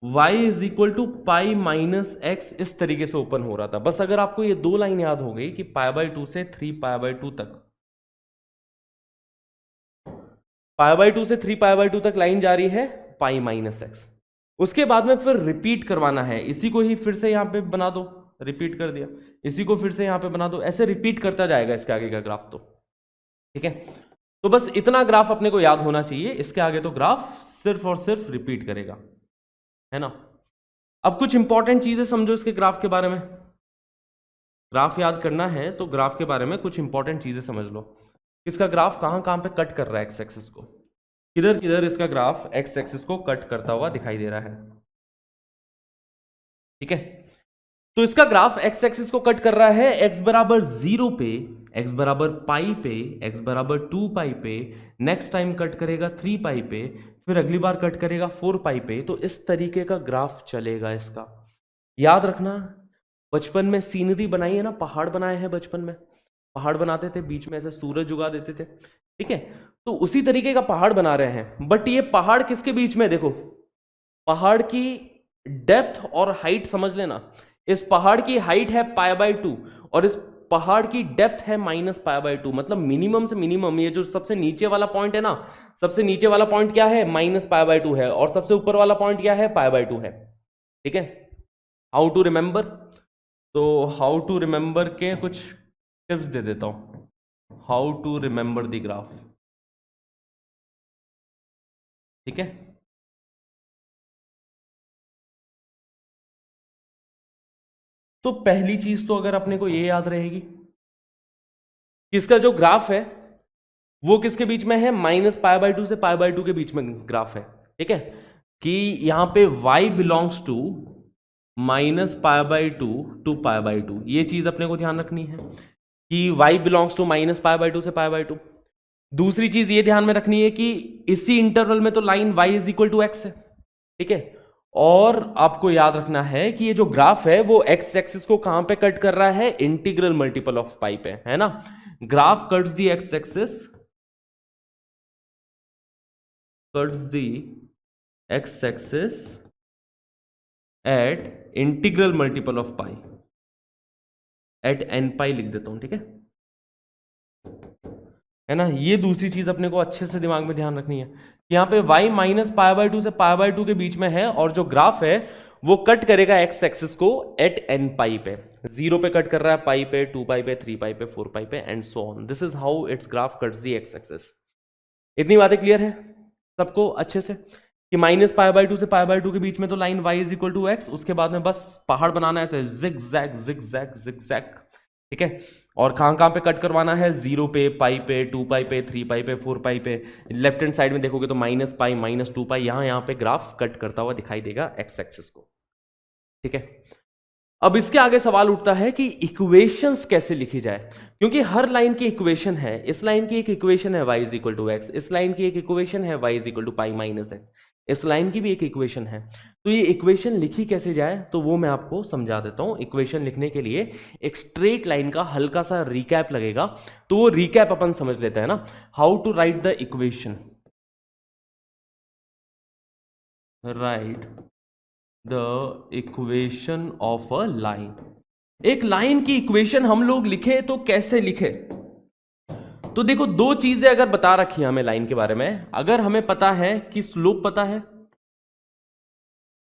y is equal to pi minus x इस तरीके से ओपन हो रहा था। बस अगर आपको ये दो लाइन याद हो गई कि पाई बाय 2 से 3 पाई बाय 2 तक, पाई बाय 2 से 3 पाई बाय 2 तक लाइन जा रही है पाई माइनस एक्स, उसके बाद में फिर रिपीट करवाना है, इसी को ही फिर से यहां पे बना दो, रिपीट कर दिया, इसी को फिर से यहां पे बना दो, ऐसे रिपीट करता जाएगा इसके आगे का ग्राफ, तो ठीक है। तो बस इतना ग्राफ अपने को याद होना चाहिए, इसके आगे तो ग्राफ सिर्फ और सिर्फ रिपीट करेगा, है ना। अब कुछ इंपॉर्टेंट चीजें समझो इसके ग्राफ के बारे में, ग्राफ याद करना है तो ग्राफ के बारे में कुछ इंपॉर्टेंट चीजें समझ लो। इसका ग्राफ कहां कहां पे कट कर रहा है एक्स एक्सिस को, किधर किधर इसका ग्राफ एक्स एक्सिस को कट करता हुआ दिखाई दे रहा है, ठीक है। तो इसका ग्राफ एक्स एक्सिस को कट कर रहा है x बराबर 0 पे, x बराबर पाई पे, x बराबर 2 पाई पे, नेक्स्ट टाइम कट करेगा 3 पाई पे, फिर अगली बार कट करेगा 4 पाई पे। तो इस तरीके का ग्राफ चलेगा इसका, याद रखना। बचपन में सीनरी बनाई है ना, पहाड़ बनाए हैं बचपन में, पहाड़ बनाते थे, बीच में ऐसे सूरज उगा देते थे, ठीक है, तो उसी तरीके का पहाड़ बना रहे हैं। बट ये पहाड़ किसके बीच में, देखो पहाड़ की डेप्थ और हाइट समझ लेना, इस पहाड़ की हाइट है पाई बाय 2 और इस पहाड़ की डेप्थ है माइनस पाई बाय 2, मतलब मिनिमम से मिनिमम, ये जो सबसे नीचे वाला पॉइंट है ना, सबसे नीचे वाला पॉइंट क्या है, माइनस पाई बाय 2 है, और सबसे ऊपर वाला पॉइंट क्या है, पाई बाय 2 है, ठीक है। हाउ टू रिमेंबर, तो हाउ टू रिमेंबर के कुछ टिप्स दे देता हूं, how to remember the graph, ठीक है। तो पहली चीज तो अगर अपने को ये याद रहेगी कि इसका जो ग्राफ है वो किसके बीच में है, माइनस पाई बाय 2 से पाई बाय 2 के बीच में ग्राफ है, ठीक है, कि यहां पे y belongs to minus pi by 2 to pi by 2, ये चीज अपने को ध्यान रखनी है कि y belongs to minus pi by 2 से पाई बाय 2। दूसरी चीज ये ध्यान में रखनी है कि इसी इंटरवल में तो line y is equal to x है, ठीक है, और आपको याद रखना है कि ये जो ग्राफ है वो एक्स एक्सिस को कहां पे कट कर रहा है, इंटीग्रल मल्टीपल ऑफ पाई पे, है ना। Graph cuts the x axis, cuts the x axis at integral multiple of pi, at n pi लिख देता हूं, ठीक है ना। ये दूसरी चीज अपने को अच्छे से दिमाग में ध्यान रखनी है कि यहाँ पे y माइनस पाई बाय 2 से पाई बाय 2 के बीच में है, और जो ग्राफ है वो कट करेगा एक्स एक्सिस को एट एन पाई पे, 0 पे कट कर रहा है, पाई पे, 2 पाई पे, 3 पाई पे, 4 पाई पे and so on. This is how it's graph cuts the x axis. इतनी बातें क्लियर है सबको अच्छे से कि माइनस पाई बाय 2 से पाई बाय 2 के बीच में तो line y is equal to x, उसके बाद में बस पहाड़ बनाना है, zigzag zigzag zigzag, ठीक है। और कहां पे कट करवाना है, 0 पे, पाई पे, 2 पाई पे, 3 पाई पे, 4 पाई पे। लेफ्ट हैंड साइड में देखोगे तो माइनस पाई, माइनस 2 पाई, यहां पे ग्राफ कट करता हुआ दिखाई देगा एक्स एक्सिस को, ठीक है। अब इसके आगे सवाल उठता है कि इक्वेशंस कैसे लिखी जाए, क्योंकि हर लाइन की इक्वेशन है। इस लाइन की एक इक्वेशन है y is equal to x, इस लाइन की एक इक्वेशन है y is equal to pi minus x, इस लाइन की भी एक इक्वेशन है। तो ये इक्वेशन लिखी कैसे जाए, तो वो मैं आपको समझा देता हूं। इक्वेशन लिखने के लिए एक स्ट्रेट लाइन का हल्का सा रिकैप लगेगा, तो वो रिकैप अपन समझ लेते हैं ना। How to write the equation, write the equation of a line. एक लाइन की इक्वेशन हम लोग लिखे तो कैसे लिखे, तो देखो दो चीजें अगर बता रखी है हमें लाइन के बारे में। अगर हमें पता है कि स्लोप पता है,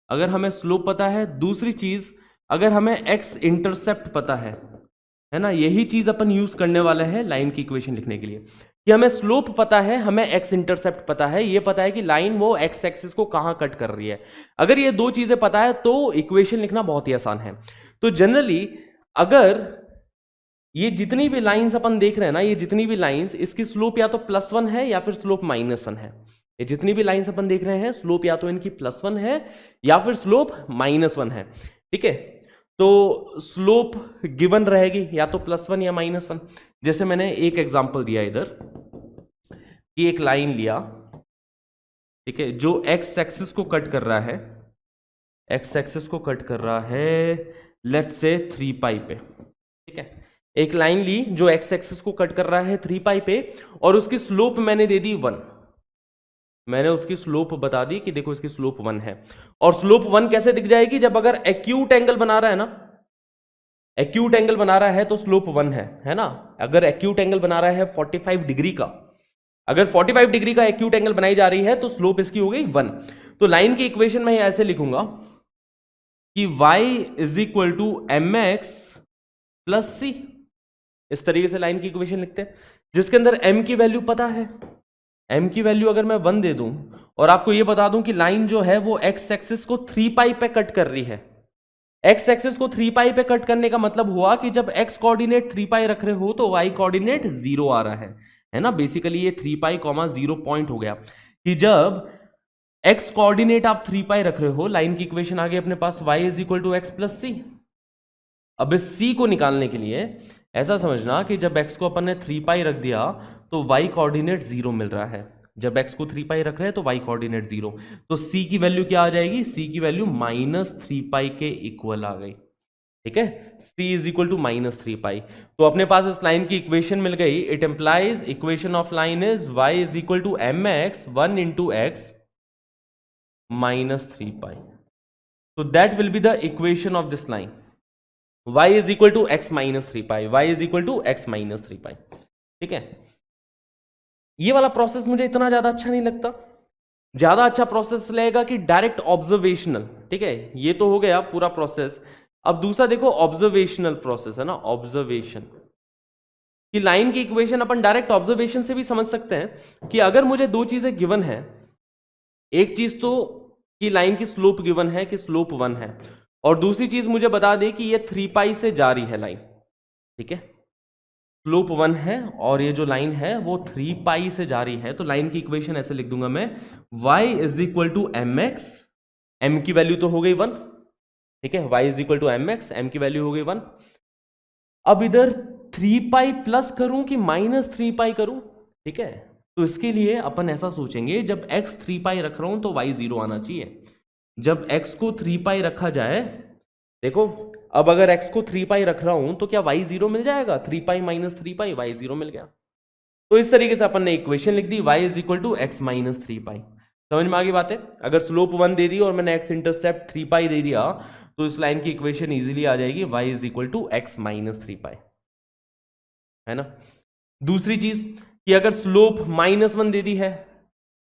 अगर हमें स्लोप पता है, दूसरी चीज अगर हमें एक्स इंटरसेप्ट पता है ना, यही चीज अपन यूज करने वाले हैं लाइन की इक्वेशन लिखने के लिए, कि हमें स्लोप पता है, हमें एक्स इंटरसेप्ट पता है, ये पता है कि लाइन वो एक्स एक्सिस को कहां कट कर रही है। अगर ये दो चीजें पता है तो इक्वेशन लिखना बहुत ही आसान है। तो जनरली अगर ये जितनी भी लाइंस अपन देख रहे हैं ना, ये जितनी भी लाइंस, इसकी स्लोप या तो +1 है या फिर स्लोप -1 है। ये जितनी भी लाइंस अपन देख रहे हैं, स्लोप या तो इनकी +1 है या फिर स्लोप -1 है, ठीक है। तो स्लोप गिवन रहेगी या तो +1 या -1। जैसे मैंने एक एग्जांपल दिया इधर कि एक लाइन लिया, ठीक है, जो एक्स एक्सिस को कट कर रहा है, एक्स एक्सिस को कट कर रहा है लेट्स से 3 पाई पे, ठीक है। एक लाइन ली जो एक्स एक्सिस को कट कर रहा है 3 पाई पे, और उसकी स्लोप मैंने दे दी 1। मैंने उसकी स्लोप बता दी कि देखो इसकी स्लोप 1 है। और स्लोप 1 कैसे दिख जाएगी, जब अगर एक्यूट एंगल बना रहा है ना, एक्यूट एंगल बना रहा है तो स्लोप 1 है ना। अगर एक्यूट एंगल बना रहा है 45 डिग्री का, अगर 45 डिग्री का एक्यूट एंगल बनाई जा रही है तो स्लोप इसकी हो गई 1। तो लाइन की इक्वेशन मैं ऐसे लिखूंगा कि y is equal to mx plus c। इस तरीके से लाइन की इक्वेशन लिखते हैं, जिसके अंदर m की वैल्यू पता है। m की वैल्यू अगर मैं 1 दे दूं और आपको यह बता दूं कि लाइन जो है वो x एक्सिस को 3 पाई पे कट कर रही है। x एक्सिस को 3 पाई पे कट करने का मतलब हुआ कि जब x कोऑर्डिनेट 3 पाई रख रहे हो तो y कोऑर्डिनेट 0 आ रहा है ना। बेसिकली ये 3 पाई, 0 पॉइंट हो गया कि जब x कोऑर्डिनेट आप 3 पाई रख रहे हो, लाइन की इक्वेशन आ गई अपने पास y is equal to x plus c. अब इस c को निकालने के लिए ऐसा समझना कि जब x को अपन ने 3 पाई रख दिया तो y कोऑर्डिनेट 0 मिल रहा है। जब x को 3 पाई रख रहे हैं तो y कोऑर्डिनेट 0, तो c की वैल्यू क्या आ जाएगी, c की वैल्यू -3 पाई के इक्वल आ गई, ठीक है। c is equal to -3 pi. तो अपने पास इस लाइन की इक्वेशन मिल गई। It implies equation of line is y is equal to mx 1 into x -3 pi. So that will be the equation of this line. Y is equal to x minus 3 pi. Y is equal to x minus 3 pi. ठीक है। ये वाला प्रोसेस मुझे इतना ज्यादा अच्छा नहीं लगता। ज्यादा अच्छा प्रोसेस लगेगा कि डायरेक्ट ऑब्जर्वेशनल, ठीक है। ये तो हो गया पूरा प्रोसेस। अब दूसरा देखो ऑब्जर्वेशनल प्रोसेस है ना, ऑब्जर्वेशन कि लाइन की इक्वेशन अपन डायरेक्ट ऑब्जर्वेशन से भी समझ सकते हैं कि अगर मुझे दो चीजें गिवन है, एक चीज तो कि लाइन की स्लोप गिवन है कि स्लोप 1 है, और दूसरी चीज मुझे बता दे कि ये 3 पाई से जा रही है लाइन, ठीक है। स्लोप 1 है और ये जो लाइन है वो 3 पाई से जा रही है। तो लाइन की इक्वेशन ऐसे लिख दूंगा मैं, y is equal to mx, m की वैल्यू तो हो गई 1, ठीक है। y is equal to mx, m की वैल्यू हो गई 1। अब इधर 3 पाई प्लस करूं कि -3 पाई करूं, ठीक है। तो इसके लिए अपन ऐसा सोचेंगे, जब x 3 पाई रख रहा हूं तो y 0 आना चाहिए। जब x को 3 पाई रखा जाए, देखो अब अगर x को 3 पाई रख रहा हूं तो क्या y 0 मिल जाएगा? 3 पाई माइनस 3 पाई, y 0 मिल गया। तो इस तरीके से अपन ने इक्वेशन लिख दी, y is equal to x minus 3 pi. समझ में आ गई बातें? अगर स्लोप 1 दे दी और मैंने x इंटरसेप्ट 3 पाई दे दिया तो इस लाइन की इक्वेशन इजीली आ जाएगी, y is equal to x minus 3 pi, है ना। दूसरी चीज कि अगर स्लोप -1 दे दी है,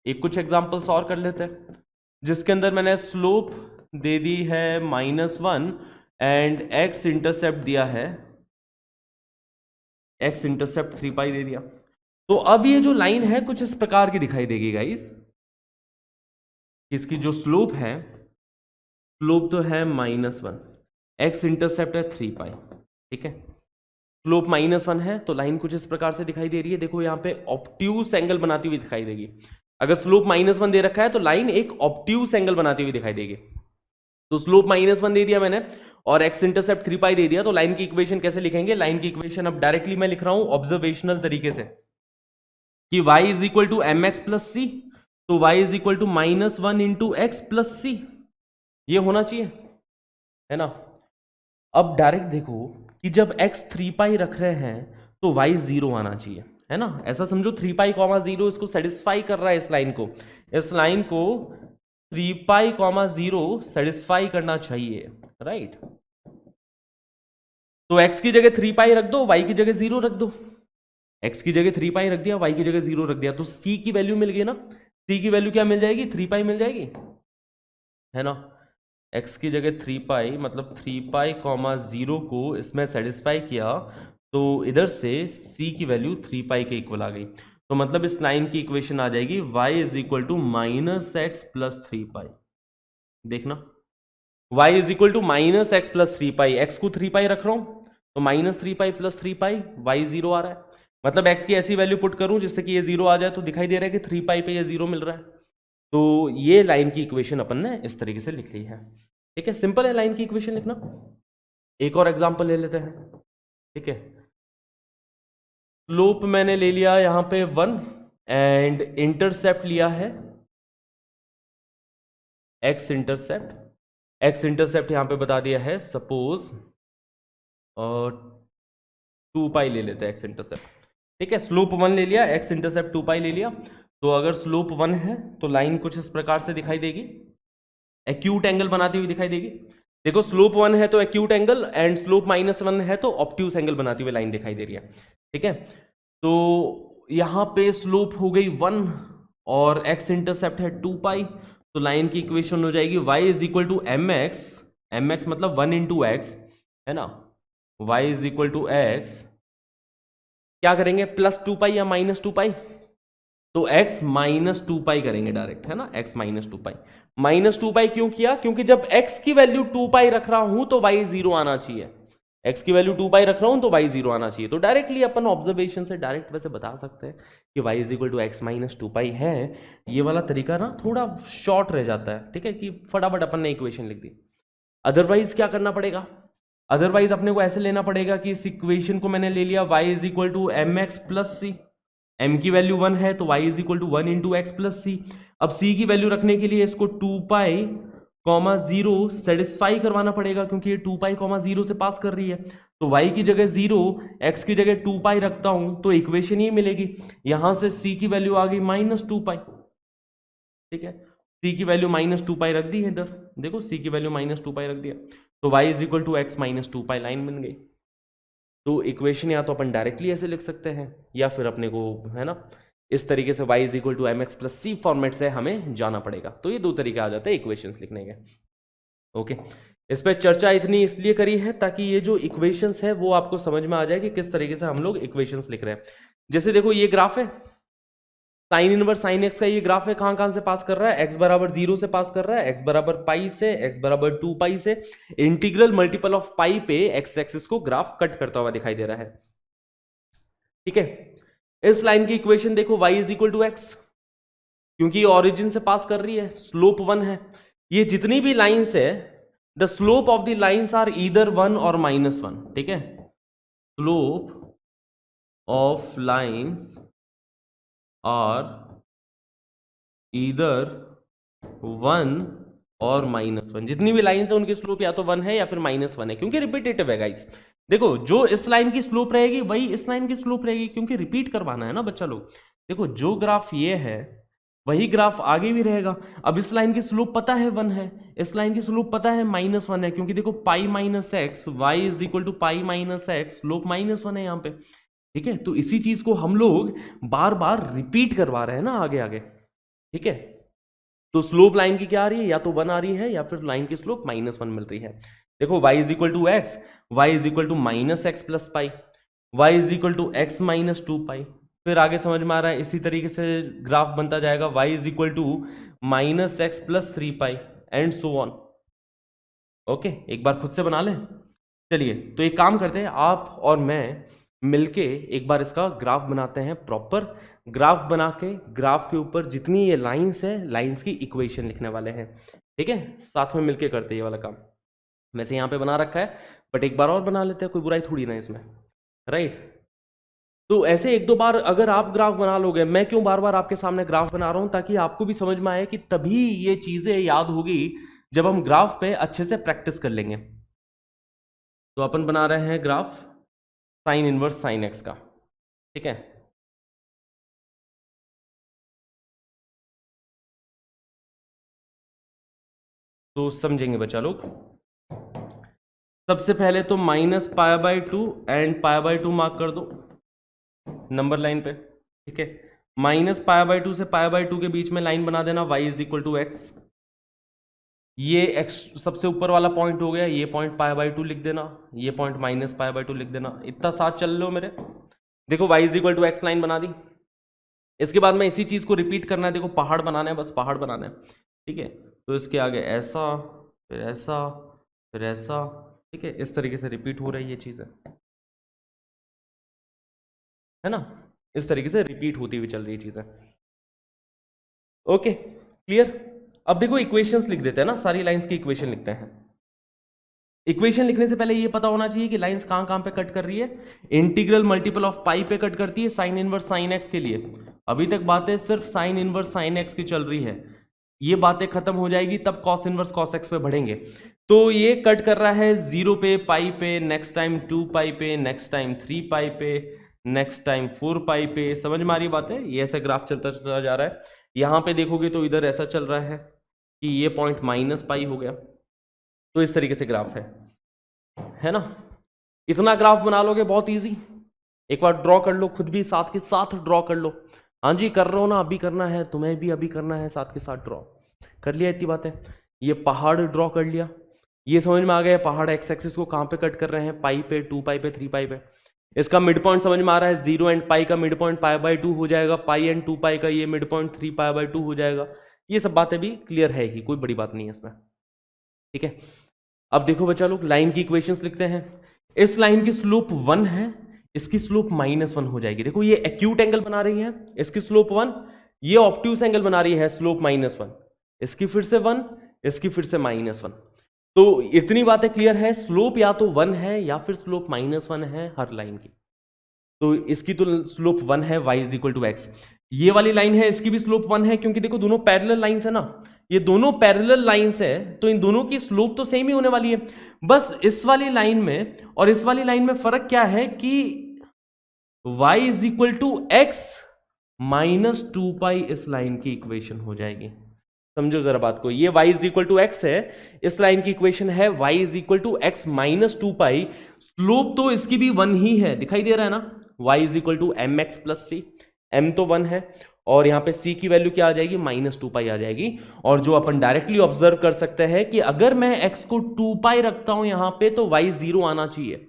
एक कुछ एग्जांपल्स और कर लेते हैं जिसके अंदर मैंने स्लोप दे दी है -1 एंड x इंटरसेप्ट दिया है, x इंटरसेप्ट 3 पाई दे दिया। तो अब ये जो लाइन है कुछ इस प्रकार की दिखाई देगी गाइस। इसकी जो स्लोप है, स्लोप तो है -1, x इंटरसेप्ट है 3 पाई, ठीक है। स्लोप -1 है तो लाइन कुछ इस प्रकार से दिखाई दे रही है। देखो यहां पे ऑब्ट्यूस एंगल बनाती हुई दिखाई देगी। अगर स्लोप -1 दे रखा है तो लाइन एक ऑब्ट्यूस एंगल बनाती हुई दिखाई देगी। तो स्लोप -1 दे दिया मैंने और x इंटरसेप्ट 3 पाई दे दिया, तो लाइन की इक्वेशन कैसे लिखेंगे? लाइन की इक्वेशन अब डायरेक्टली मैं लिख रहा हूं ऑब्जर्वेशनल तरीके से कि y is equal to m x plus c, तो y is equal to -1 into x plus c, ये होना चाहिए, है ना। अब डायरेक्ट देखो कि जब x 3 पाई रख रहे हैं तो y 0 आना चाहिए, है ना। ऐसा समझो 3 पाई कॉमा 0 इसको सेटिस्फाई कर रहा है, इस लाइन को 3 पाई कॉमा 0 सेटिस्फाई करना चाहिए, राइट। तो x की जगह 3 पाई रख दो, y की जगह 0 रख दो। x की जगह 3 पाई रख दिया, y की जगह 0 रख दिया, तो c की वैल्यू मिल गई ना। c की वैल्यू क्या मिल जाएगी? 3 पाई मिल जाएगी, है ना। x की जगह 3 पाई मतलब 3 पाई कॉमा 0 को इसमें सेटिस्फाई किया तो इधर से c की वैल्यू 3 पाई के इक्वल आ गई। तो मतलब इस लाइन की इक्वेशन आ जाएगी y is equal to minus x plus 3 pi. देखना y is equal to minus x plus 3 pi, x को 3 पाई रख रहा हूं तो -3 पाई प्लस 3 पाई, y 0 आ रहा है। मतलब x की ऐसी वैल्यू पुट करूं जिससे कि ये 0 आ जाए, तो दिखाई दे रहा है कि 3 पाई पे ये 0 मिल रहा है। तो ये लाइन की इक्वेशन अपन ने इस तरीके से लिख ली है, ठीक है। सिंपल है लाइन की इक्वेशन लिखना। एक और एग्जांपल ले लेते हैं, ठीक है। स्लोप मैंने ले लिया यहां पे 1 एंड इंटरसेप्ट लिया है x इंटरसेप्ट यहां पे बता दिया है सपोज 2 पाई ले लेते हैं x इंटरसेप्ट, ठीक है। स्लोप 1 ले लिया, x इंटरसेप्ट 2 पाई ले लिया। तो अगर स्लोप 1 है तो लाइन कुछ इस प्रकार से दिखाई देगी, एक्यूट एंगल बनाती हुई दिखाई देगी। देखो स्लोप 1 है तो एक्यूट एंगल एंड स्लोप -1 है तो ऑब्ट्यूस एंगल बनाती हुई लाइन दिखाई दे रही है, ठीक है। तो यहां पे स्लोप हो गई 1 और x इंटरसेप्ट है 2 पाई, तो लाइन की इक्वेशन हो जाएगी y is equal to m x मतलब 1 इंटू एक्स, है ना। y is equal to x, क्या करेंगे +2 पाई या -2 पाई, तो x -2 पाई करेंगे डायरेक्ट, है ना। x -2 पाई, -2 पाई क्यों किया? क्योंकि जब x की वैल्यू 2 पाई रख रहा हूं तो y 0 आना चाहिए, x की वैल्यू 2 पाई रख रहा हूं तो y 0 आना चाहिए। तो डायरेक्टली अपन ऑब्जर्वेशन से डायरेक्ट वैसे बता सकते हैं कि y is equal to x -2 pi है। ये वाला तरीका ना थोड़ा शॉर्ट रह जाता है, ठीक है, कि फटाफट अपन ने इक्वेशन लिख दी। अदरवाइज क्या करना पड़ेगा? अदरवाइज अपने को ऐसे लेना पड़ेगा कि इस इक्वेशन को मैंने ले लिया y is equal to m x plus c, m की वैल्यू 1 है तो y is equal to 1 into x plus c. अब c की वैल्यू रखने के लिए इसको 2 पाई कॉमा 0 सेटिस्फाई करवाना पड़ेगा क्योंकि ये 2 पाई कॉमा 0 से पास कर रही है। तो y की जगह 0, x की जगह 2 पाई रखता हूं तो इक्वेशन ये मिलेगी। यहां से c की वैल्यू आ गई -2 पाई, ठीक है। c की वैल्यू -2 पाई रख दी है इधर, देखो c की वैल्यू -2 पाई रख दिया, तो y is equal to x -2 pi line बन गई। तो इक्वेशन या तो अपन डायरेक्टली ऐसे लिख सकते हैं या फिर अपने को, है ना, इस तरीके से y is equal to m x plus c format से हमें जाना पड़ेगा। तो ये दो तरीके आ जाते हैं इक्वेशंस लिखने के, ओके। इस पर चर्चा इतनी इसलिए करी है ताकि ये जो इक्वेशंस है वो आपको समझ में आ जाए कि किस तरीके से हम लोग इक्वेशंस लिख रहे हैं। जैसे देखो ये ग्राफ है, साइन इनवर्स साइन एक्स का ये ग्राफ है, कहां कहां से पास कर रहा है? x बराबर 0 से पास कर रहा है, x बराबर पाई से, x बराबर 2 पाई से। इंटीग्रल मल्टीपल ऑफ पाई पे x एक्सिस को ग्राफ कट करता हुआ दिखाई दे रहा है, ठीक है। इस लाइन की इक्वेशन देखो y is equal to x, क्योंकि ऑरिजिन से पास कर रही है, स्लोप 1 है। ये जितनी भी लाइंस है the slope of the lines are either 1 और -1, ठीक है। Slope of lines are either 1 और -1। जितनी भी लाइन है उनकी स्लोप या तो 1 है या फिर -1 है, क्योंकि रिपीटेटिव है गाइस। देखो जो इस लाइन की स्लोप रहेगी वही इस लाइन की स्लोप रहेगी, क्योंकि रिपीट करवाना है ना बच्चा लोग। देखो जो ग्राफ ये है वही ग्राफ आगे भी रहेगा। अब इस लाइन की स्लोप पता है 1 है, इस लाइन की स्लोप पता है -1 है, क्योंकि देखो pi minus x, y is equal to pi minus x, slope -1 है यहाँ पे। ठीक है, तो इसी चीज को हम लोग बार बार रिपीट करवा रहे हैं ना आगे आगे। ठीक है, तो स्लोप लाइन की क्या आ रही है, या तो 1 आ रही है या फिर लाइन की स्लोप -1 मिल रही है। देखो y is equal to x, y is equal to minus x plus pi, y is equal to x minus 2 pi. फिर आगे समझ में आ रहा है, इसी तरीके से ग्राफ बनता जाएगा, y is equal to minus x plus 3 pi and so on. Okay, एक बार खुद से बना लें। चलिए तो एक काम करते हैं, आप और मैं मिलके एक बार इसका ग्राफ बनाते हैं। प्रॉपर ग्राफ बना के ग्राफ के ऊपर जितनी ये लाइंस है, लाइंस की इक्वेशन लिखने वाले हैं। ठीक है, साथ में मिलके करते हैं ये वाला काम। वैसे यहाँ पे बना रखा है, बट एक बार और बना लेते हैं, कोई बुराई थोड़ी ना इसमें, राइट। तो ऐसे एक दो बार अगर आप ग्राफ बना लोगे, मैं क्यों बार बार आपके सामने ग्राफ बना रहा हूं, ताकि आपको भी समझ में आए कि तभी ये चीजें याद होगी जब हम ग्राफ पे अच्छे से प्रैक्टिस कर लेंगे। तो अपन बना रहे हैं graph sign inverse sine x का। ठीक है, तो समझेंगे बच्चा लोग। सबसे पहले तो -π/2 एंड π/2 मार्क कर दो नंबर लाइन पे। ठीक है, -π/2 से π/2 के बीच में लाइन बना देना, y is equal to x. ये x सबसे ऊपर वाला पॉइंट हो गया, ये पॉइंट π/2 लिख देना, ये पॉइंट -π/2 लिख देना। इतना साथ चल लो मेरे। देखो y is equal to x line बना दी। इसके बाद में इसी चीज को रिपीट करना है। देखो पहाड़ बनाना है, बस पहाड़ बनाना है। ठीक है, तो इसके आगे ऐसा, फिर ऐसा, फिर ऐसा। ठीक है, इस तरीके से रिपीट हो रही है ये चीजें, है ना, इस तरीके से रिपीट होती हुई चल रही चीजें। Okay, clear. अब देखो इक्वेशंस लिख देते हैं ना, सारी लाइंस की इक्वेशन लिखते हैं। इक्वेशन लिखने से पहले ये पता होना चाहिए कि लाइंस कहां कहां पे कट कर रही है। इंटीग्रल मल्टीपल ऑफ पाई पे कट करती है साइन इनवर्स साइन एक्स के लिए। अभी तक बातें सिर्फ साइन इनवर्स साइन एक्स की चल रही है, ये बातें खत्म हो जाएगी तब कॉस इनवर्स कॉस एक्स पे बढ़ेंगे। तो ये कट कर रहा है 0 पे, पाई पे, नेक्स्ट टाइम 2 पाई पे, नेक्स्ट टाइम 3 पाई पे, नेक्स्ट टाइम 4 पाई पे। समझ में आ रही बात है, ये ऐसा ग्राफ चलता चला जा रहा है। यहां पे देखोगे तो इधर ऐसा चल रहा है कि ये पॉइंट -π हो गया। तो इस तरीके से ग्राफ है ना। इतना ग्राफ बना लोगे बहुत इजी। एक बार ड्रॉ कर लो, खुद भी साथ के साथ ड्रॉ कर लो। हाँ जी, कर रहे हो ना, अभी करना है तुम्हें भी, अभी करना है, साथ के साथ ड्रॉ कर लिया। इतनी बात है, ये पहाड़ ड्रॉ कर लिया। ये समझ में आ गया पहाड़ एक्स एक्सिस को कहां पे कट कर रहे हैं, पाई पे, 2 पाई पे, 3 पाई पे। इसका मिड पॉइंट समझ में आ रहा है, 0 एंड पाई का मिड पॉइंट π/2 हो जाएगा, पाई एंड 2 पाई का ये मिड पॉइंट 3 π/2 हो जाएगा। ये सब बातें भी क्लियर है ही, कोई बड़ी बात नहीं है इसमें। ठीक है, अब देखो बच्चा लोग लाइन की इक्वेशंस लिखते हैं। इस लाइन की स्लोप 1 है, इसकी स्लोप -1 हो जाएगी। देखो ये एक्यूट एंगल बना रही है, इसकी स्लोप 1, ये ऑब्ट्यूस एंगल बना रही है, स्लोप -1, इसकी फिर से 1, इसकी फिर से -1। तो इतनी बातें क्लियर है, स्लोप या तो 1 है या फिर स्लोप -1 है हर लाइन की। तो इसकी तो स्लोप 1 है, y is equal to x. ये वाली लाइन है, इसकी भी स्लोप 1 है, क्योंकि देखो दोनों पैरेलल लाइंस है ना, ये दोनों पैरेलल लाइंस है, तो इन दोनों की स्लोप तो सेम ही होने वाली है। बस इस वाली लाइन में और इस वाली लाइन में फर्क क्या है कि y is equal to x -2 pi इस लाइन की इक्वेशन हो जाएगी। समझो जरा बात को, ये y is equal to x है, इस लाइन की इक्वेशन है y is equal to x -2 pi. Slope तो इसकी भी 1 ही है, दिखाई दे रहा है ना, y is equal to m x plus c. m तो 1 है और यहां पे c की वैल्यू क्या आ जाएगी, -2 पाई आ जाएगी। और जो अपन डायरेक्टली ऑब्जर्व कर सकते हैं कि अगर मैं x को 2 पाई रखता हूं यहां पे, तो y 0 आना चाहिए।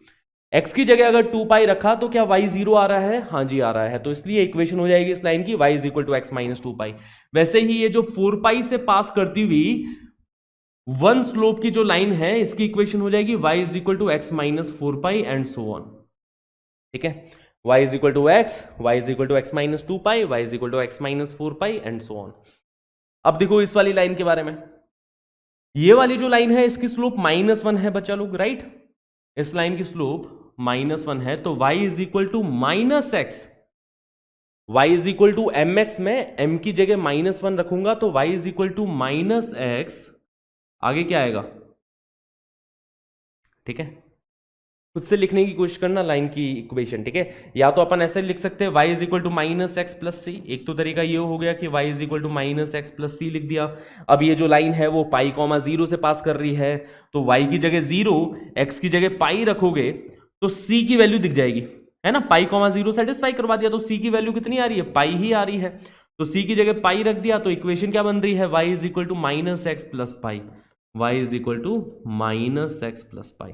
x की जगह अगर 2 पाई रखा तो क्या y 0 आ रहा है, हाँ जी आ रहा है। तो इसलिए इक्वेशन हो जाएगी इस लाइन की y is equal to x -2 pi. वैसे ही ये जो 4 पाई से पास करती हुई 1 स्लोप की जो लाइन है, इसकी इक्वेशन हो जाएगी y is equal to x -4 pi and so on. ठीक है, y is equal to x, y is equal to x -2 pi, y is equal to x -4 pi and so on. अब देखो इस वाली लाइन के बारे में, ये वाली जो लाइन है इसकी स्लोप -1 है बच्चा लोग, राइट। इस लाइन की स्लोप -1 है, तो y is equal to -x, y is equal to mx में m की जगह -1 रखूंगा, तो y is equal to -x आगे क्या आएगा, ठीक है। खुद से लिखने की कोशिश करना लाइन की इक्वेशन, ठीक है। या तो अपन ऐसे लिख सकते हैं y is equal to minus x plus c, एक तो तरीका ये हो गया कि y is equal to minus x plus c लिख दिया। अब ये जो लाइन है वो पाई कॉमा जीरो से पास कर रही है, तो y की जगह जीरो, x की जगह पाई रखोगे तो c की वैल्यू दिख जाएगी, है ना। पाई कॉमा जीरो सेटिस्फाई करवा दिया तो c की वैल्यू कितनी आ रही है, पाई ही आ रही है। तो c की जगह पाई रख दिया तो इक्वेशन क्या बन रही है, y is equal to minus x plus pi, y is equal to minus x plus pi,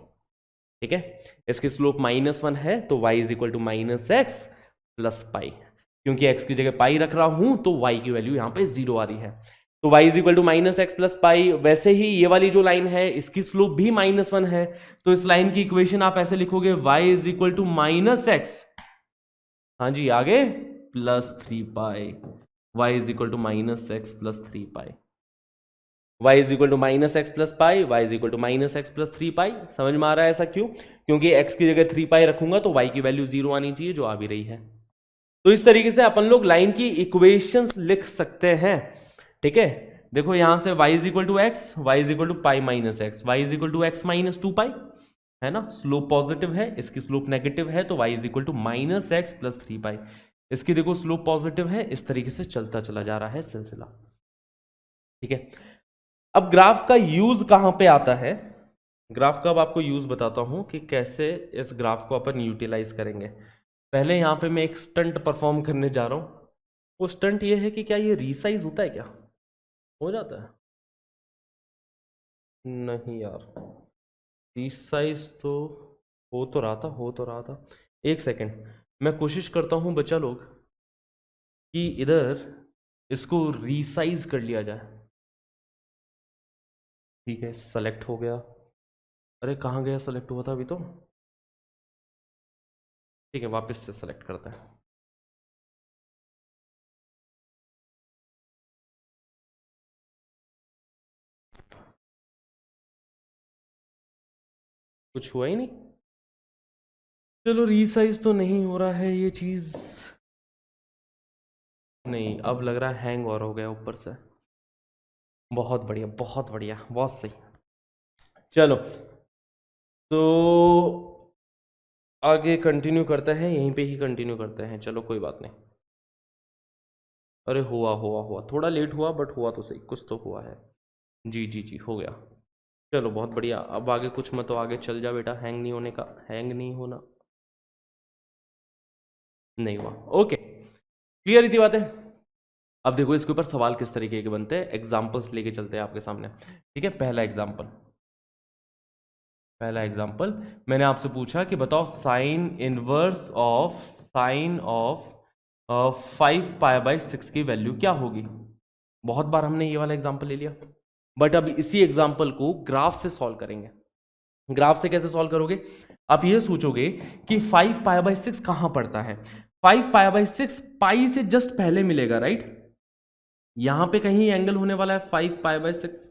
ठीक है। इसकी स्लोप -1 है तो y is equal to minus x plus pi, क्योंकि x की जगह पाई रख रहा हूं तो y की वैल्यू यहां पे जीरो आ रही है, तो y is equal to minus x plus pi. वैसे ही ये वाली जो लाइन है इसकी स्लोप भी -1 है, तो इस लाइन की इक्वेशन आप ऐसे लिखोगे y is equal to minus x, हाँ जी आगे, plus 3 pi, y is equal to minus x plus 3 pi, y is equal to minus x plus pi, y is equal to minus x plus 3 pi. समझ में आ रहा है ऐसा क्यों, क्योंकि x की जगह 3 पाई रखूंगा तो y की वैल्यू जीरो आनी चाहिए, जो आ भी रही है। तो इस तरीके से अपन लोग लाइन की इक्वेशंस लिख सकते हैं, ठीक है। देखो यहां से y is equal to x, y is equal to pi minus x, y is equal to x minus 2 pi, है ना। स्लोप पॉजिटिव है, इसकी स्लोप नेगेटिव है तो y is equal to minus x plus 3 pi. इसकी देखो स्लोप पॉजिटिव है, इस तरीके से चलता चला जा रहा है सिलसिला, ठीक है। अब ग्राफ का यूज कहां पे आता है, ग्राफ का अब आपको यूज बताता हूं कि कैसे इस ग्राफ को अपन यूटिलाइज करेंगे। पहले यहां पे मैं एक स्टंट परफॉर्म करने जा रहा हूं। वो स्टंट ये है कि क्या ये रीसाइज होता है, क्या हो जाता है, नहीं यार, रीसाइज तो हो तो रहा था। एक सेकेंड, मैं कोशिश करता हूं बच्चा लोग कि इधर इसको रीसाइज कर लिया जाए, ठीक है। सेलेक्ट हो गया, अरे कहाँ गया, सेलेक्ट हुआ था अभी तो, ठीक है वापस से सेलेक्ट करते हैं। कुछ हुआ ही नहीं, चलो रीसाइज तो नहीं हो रहा है ये चीज, नहीं अब लग रहा है हैंग और हो गया ऊपर से। बहुत बढ़िया बहुत बढ़िया, बहुत सही। चलो तो आगे कंटिन्यू करते हैं, यहीं पे ही कंटिन्यू करते हैं, चलो कोई बात नहीं। अरे हुआ थोड़ा लेट हुआ बट हुआ तो सही, कुछ तो हुआ है। जी जी जी हो गया, चलो बहुत बढ़िया। अब आगे कुछ मत, तो आगे चल जा बेटा, हैंग नहीं होने का, हैंग नहीं होना, नहीं हुआ, ओके क्लियर इतनी बात है। अब देखो इसके ऊपर सवाल किस तरीके के बनते हैं, एग्जाम्पल्स लेके चलते हैं आपके सामने, ठीक है। पहला एग्जाम्पल मैंने आपसे पूछा कि बताओ साइन ऑफ 5 पाई/6 की वैल्यू क्या होगी। बहुत बार हमने ये वाला एग्जाम्पल ले लिया, बट अब इसी एग्जाम्पल को ग्राफ से सॉल्व करेंगे। ग्राफ से कैसे सॉल्व करोगे, आप ये सोचोगे कि 5 पाई/6 कहां पड़ता है। 5 पाई/6 पाई से जस्ट पहले मिलेगा, राइट। यहां पे कहीं एंगल होने वाला है 5 पाई/6,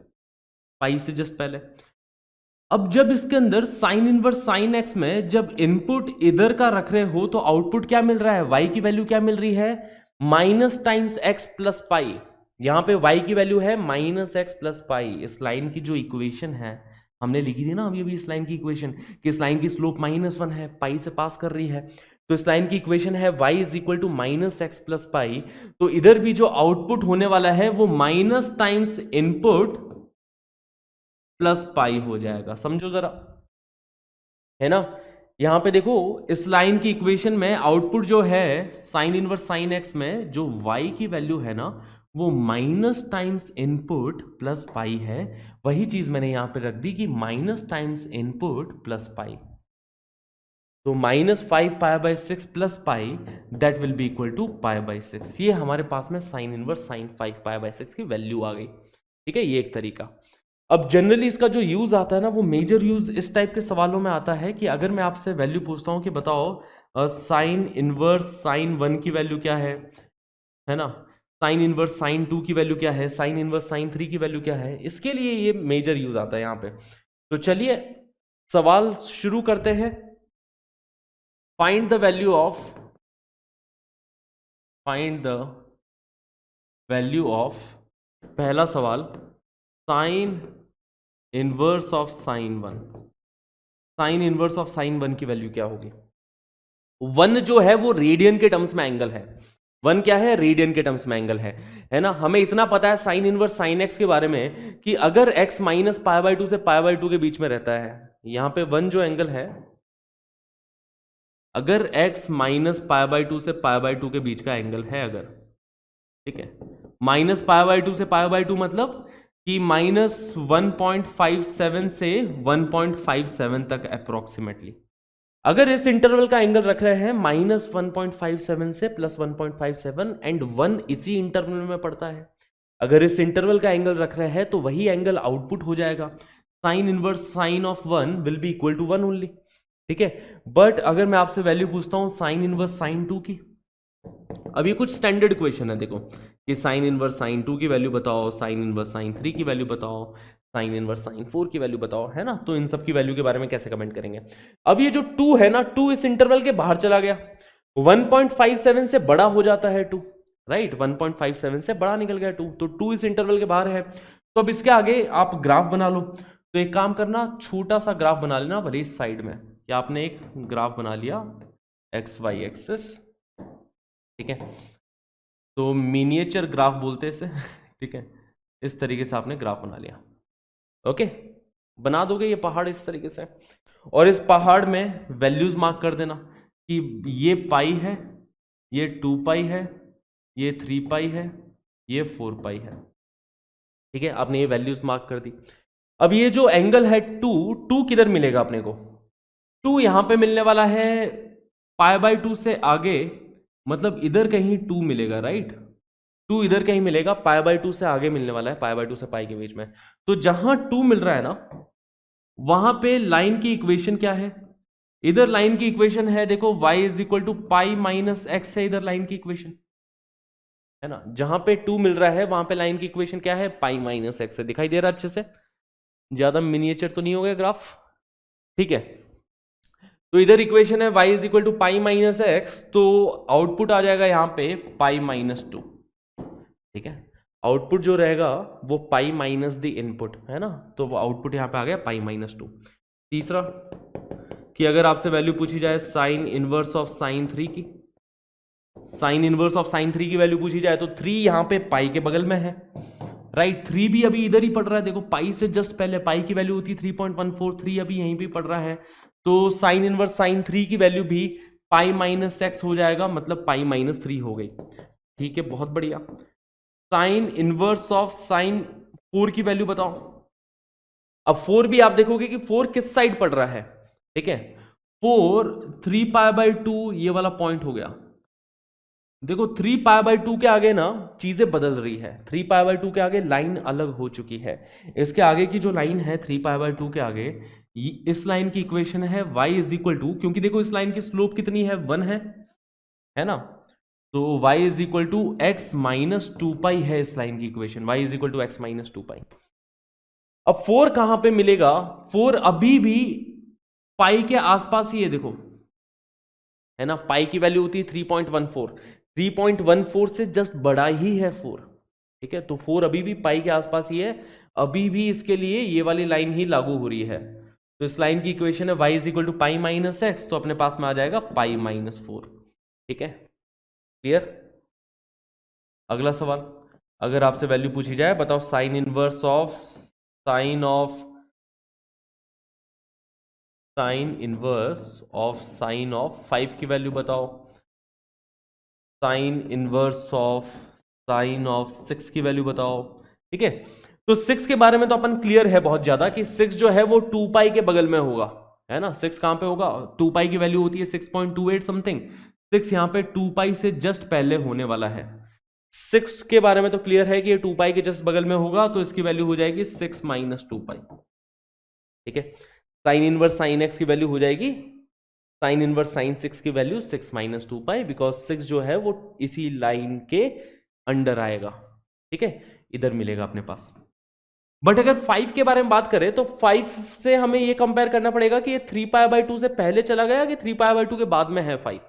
पाई से जस्ट पहले। अब जब इसके अंदर साइन इनवर्स साइन एक्स में जब इनपुट इधर का रख रहे हो तो आउटपुट क्या मिल रहा है, वाई की वैल्यू क्या मिल रही है, माइनस टाइम्स एक्स प्लस पाई। यहां पे y की वैल्यू है माइनस एक्स प्लस पाई। इस लाइन की जो इक्वेशन है हमने लिखी थी ना अभी अभी, इस लाइन की इक्वेशन कि इस लाइन की स्लोप -1 है, पाई से पास कर रही है, तो इस लाइन की इक्वेशन है y is equal to minus x plus pi. तो इधर भी जो आउटपुट होने वाला है वो minus times input plus pi हो जाएगा, समझो जरा, है ना। यहां पे देखो इस लाइन की इक्वेशन में आउटपुट जो है साइन इनवर्स साइन एक्स में जो y की वैल्यू है ना वो minus times input plus pi है। वही चीज मैंने यहां पे रख दी कि minus times input plus pi, तो -5 पाई/6 plus pi that will be equal to पाई/6। ये हमारे पास में साइन इनवर्स साइन 5 पाई/6 की वैल्यू आ गई, ठीक है। ये एक तरीका। अब जनरली इसका जो यूज आता है ना वो मेजर यूज इस टाइप के सवालों में आता है कि अगर मैं आपसे वैल्यू पूछता हूं कि बताओ साइन इनवर्स साइन 1 की वैल्यू क्या है ना, साइन इनवर्स साइन 2 की वैल्यू क्या है, साइन इनवर्स साइन 3 की वैल्यू क्या है, इसके लिए ये मेजर यूज आता है यहाँ पे। तो चलिए सवाल शुरू करते हैं। Find the value of find the value of, पहला सवाल, sign inverse of sine one, sign inverse of sine one की वैल्यू क्या होगी? वन जो है वो रेडियन के टर्म्स में एंगल है, वन क्या है? रेडियन के टर्म्स में एंगल है ना। हमें इतना पता है साइन इनवर्स साइन एक्स के बारे में कि अगर x minus pi by two से पाई बाई टू के बीच में रहता है, यहां पे वन जो एंगल है, अगर x minus pi by two से पाई बाई टू के बीच का एंगल है अगर, ठीक है, माइनस पाई बाई टू से पाई बाई टू मतलब कि माइनस 1.57 से 1.57 तक अप्रोक्सीमेटली, अगर इस इंटरवल का एंगल रख रहे हैं माइनस 1.57 से प्लस 1.57 एंड 1 इसी इंटरवल में पड़ता है, अगर इस इंटरवल का एंगल रख रहे हैं तो वही एंगल आउटपुट हो जाएगा, sine inverse sine of one will be equal to one only, ठीक है। बट अगर मैं आपसे वैल्यू पूछता हूं साइन इनवर्स साइन टू की, अब ये कुछ स्टैंडर्ड क्वेश्चन है देखो, कि साइन इनवर्स साइन टू की वैल्यू बताओ, साइन इनवर्स साइन थ्री की वैल्यू बताओ, साइन इनवर्स साइन फोर की वैल्यू बताओ, है ना। तो इन सब की वैल्यू के बारे में कैसे कमेंट करेंगे? अब ये जो टू है ना, टू इस इंटरवल के बाहर चला गया, 1.57 से बड़ा हो जाता है टू, राइट, 1.57 से बड़ा निकल गया टू, तो टू इस इंटरवल के बाहर है। तो अब इसके आगे आप ग्राफ बना लो, तो एक काम करना, छोटा सा ग्राफ बना लेना भले इस साइड में, कि आपने एक ग्राफ बना लिया एक्स वाई एक्सिस, ठीक है, तो मिनिएचर ग्राफ बोलते हैं इसे, ठीक है, इस तरीके से आपने ग्राफ बना लिया, ओके, बना दोगे ये पहाड़ इस तरीके से, और इस पहाड़ में वैल्यूज मार्क कर देना कि ये पाई है, ये 2 पाई है, ये 3 पाई है, ये 4 पाई है, ठीक है, आपने ये वैल्यूज मार्क कर दी। अब ये जो एंगल है टू, टू किधर मिलेगा अपने को? टू यहां पे मिलने वाला है पाई बाई टू से आगे, मतलब इधर कहीं टू मिलेगा, राइट, टू इधर कहीं मिलेगा, पाई बाई टू से आगे मिलने वाला है, पाई बाई टू से पाई के बीच में। तो जहां टू मिल रहा है ना, वहां पे लाइन की इक्वेशन क्या है? इधर लाइन की इक्वेशन है देखो, y is equal to pi minus x है, इधर लाइन की इक्वेशन है ना, जहां पे टू मिल रहा है वहां पे लाइन की इक्वेशन क्या है? पाई माइनस एक्स है। दिखाई दे रहा है अच्छे से? ज्यादा मिनिएचर तो नहीं हो गया ग्राफ, ठीक है। तो इधर इक्वेशन है y is equal to pi minus x, तो आउटपुट आ जाएगा यहां पे पाई माइनस टू, ठीक है, आउटपुट जो रहेगा वो पाई माइनस द इनपुट, है ना, तो वो आउटपुट यहां पे आ गया पाई माइनस टू। तीसरा, कि अगर आपसे वैल्यू पूछी जाए sine inverse of sine three की, sine inverse of sine three की वैल्यू पूछी जाए, तो थ्री यहां पे पाई के बगल में है, राइट, थ्री भी अभी इधर ही पड़ रहा है, देखो पाई से जस्ट पहले पाई की वैल्यू होती है 3.143, अभी यहीं पे पड़ रहा है, तो साइन इनवर्स साइन थ्री की वैल्यू भी पाई माइनस एक्स हो जाएगा, मतलब पाई माइनस थ्री हो गई, ठीक है, बहुत बढ़िया। Sign inverse of sine four की वैल्यू बताओ। अब फोर भी आप देखोगे कि फोर किस साइड पड़ रहा है, ठीक है, फोर 3 पाई बाई टू, ये वाला पॉइंट हो गया, देखो 3 पाई बाई टू के आगे ना चीजें बदल रही है, 3 पाई बाई टू के आगे लाइन अलग हो चुकी है, इसके आगे की जो लाइन है 3 पाई बाई टू के आगे, इस लाइन की इक्वेशन है y इज इक्वल टू, क्योंकि देखो इस लाइन की स्लोप कितनी है? 1 है ना, तो y is equal to x minus two pi है इस लाइन की equation, y is equal to x minus two pi. अब 4 कहां पे मिलेगा? 4 अभी भी पाई के आसपास ही है, देखो, है ना, पाई की वैल्यू होती है 3.14, 3.14 से जस्ट बड़ा ही है 4, ठीक है, तो 4 अभी भी पाई के आसपास ही है, अभी भी इसके लिए ये वाली लाइन ही लागू हो रही है, तो इस लाइन की इक्वेशन है y is equal to pi minus x, तो अपने पास में आ जाएगा पाई माइनस फोर, ठीक है, क्लियर। अगला सवाल, अगर आपसे वैल्यू पूछी जाए, बताओ sign inverse of sine of sine inverse of sine of 5 की वैल्यू बताओ, sign inverse of sine of 6 की वैल्यू बताओ, ठीक है। तो 6 के बारे में तो अपन क्लियर है बहुत ज्यादा, कि 6 जो है वो 2 पाई के बगल में होगा, है ना, 6 कहां पे होगा? 2 पाई की वैल्यू होती है 6.28 समथिंग, 6 यहां पे 2 पाई से जस्ट पहले होने वाला है, 6 के बारे में तो क्लियर है कि ये 2 पाई के जस्ट बगल में होगा, तो इसकी वैल्यू हो जाएगी 6 माइनस 2 पाई, ठीक है। साइन इनवर्स साइन एक्स की वैल्यू हो जाएगी, साइन इनवर्स साइन 6 की वैल्यू 6 माइनस 2 पाई, बिकॉज 6 जो है वो इसी लाइन के अंडर आएगा, ठीक है, इधर मिलेगा अपने पास। बट अगर 5 के बारे में बात करें, तो 5 से हमें ये कंपेयर करना पड़ेगा कि ये 3 पाई बाई टू से पहले चला गया कि 3 पाई बाई टू के बाद में है 5,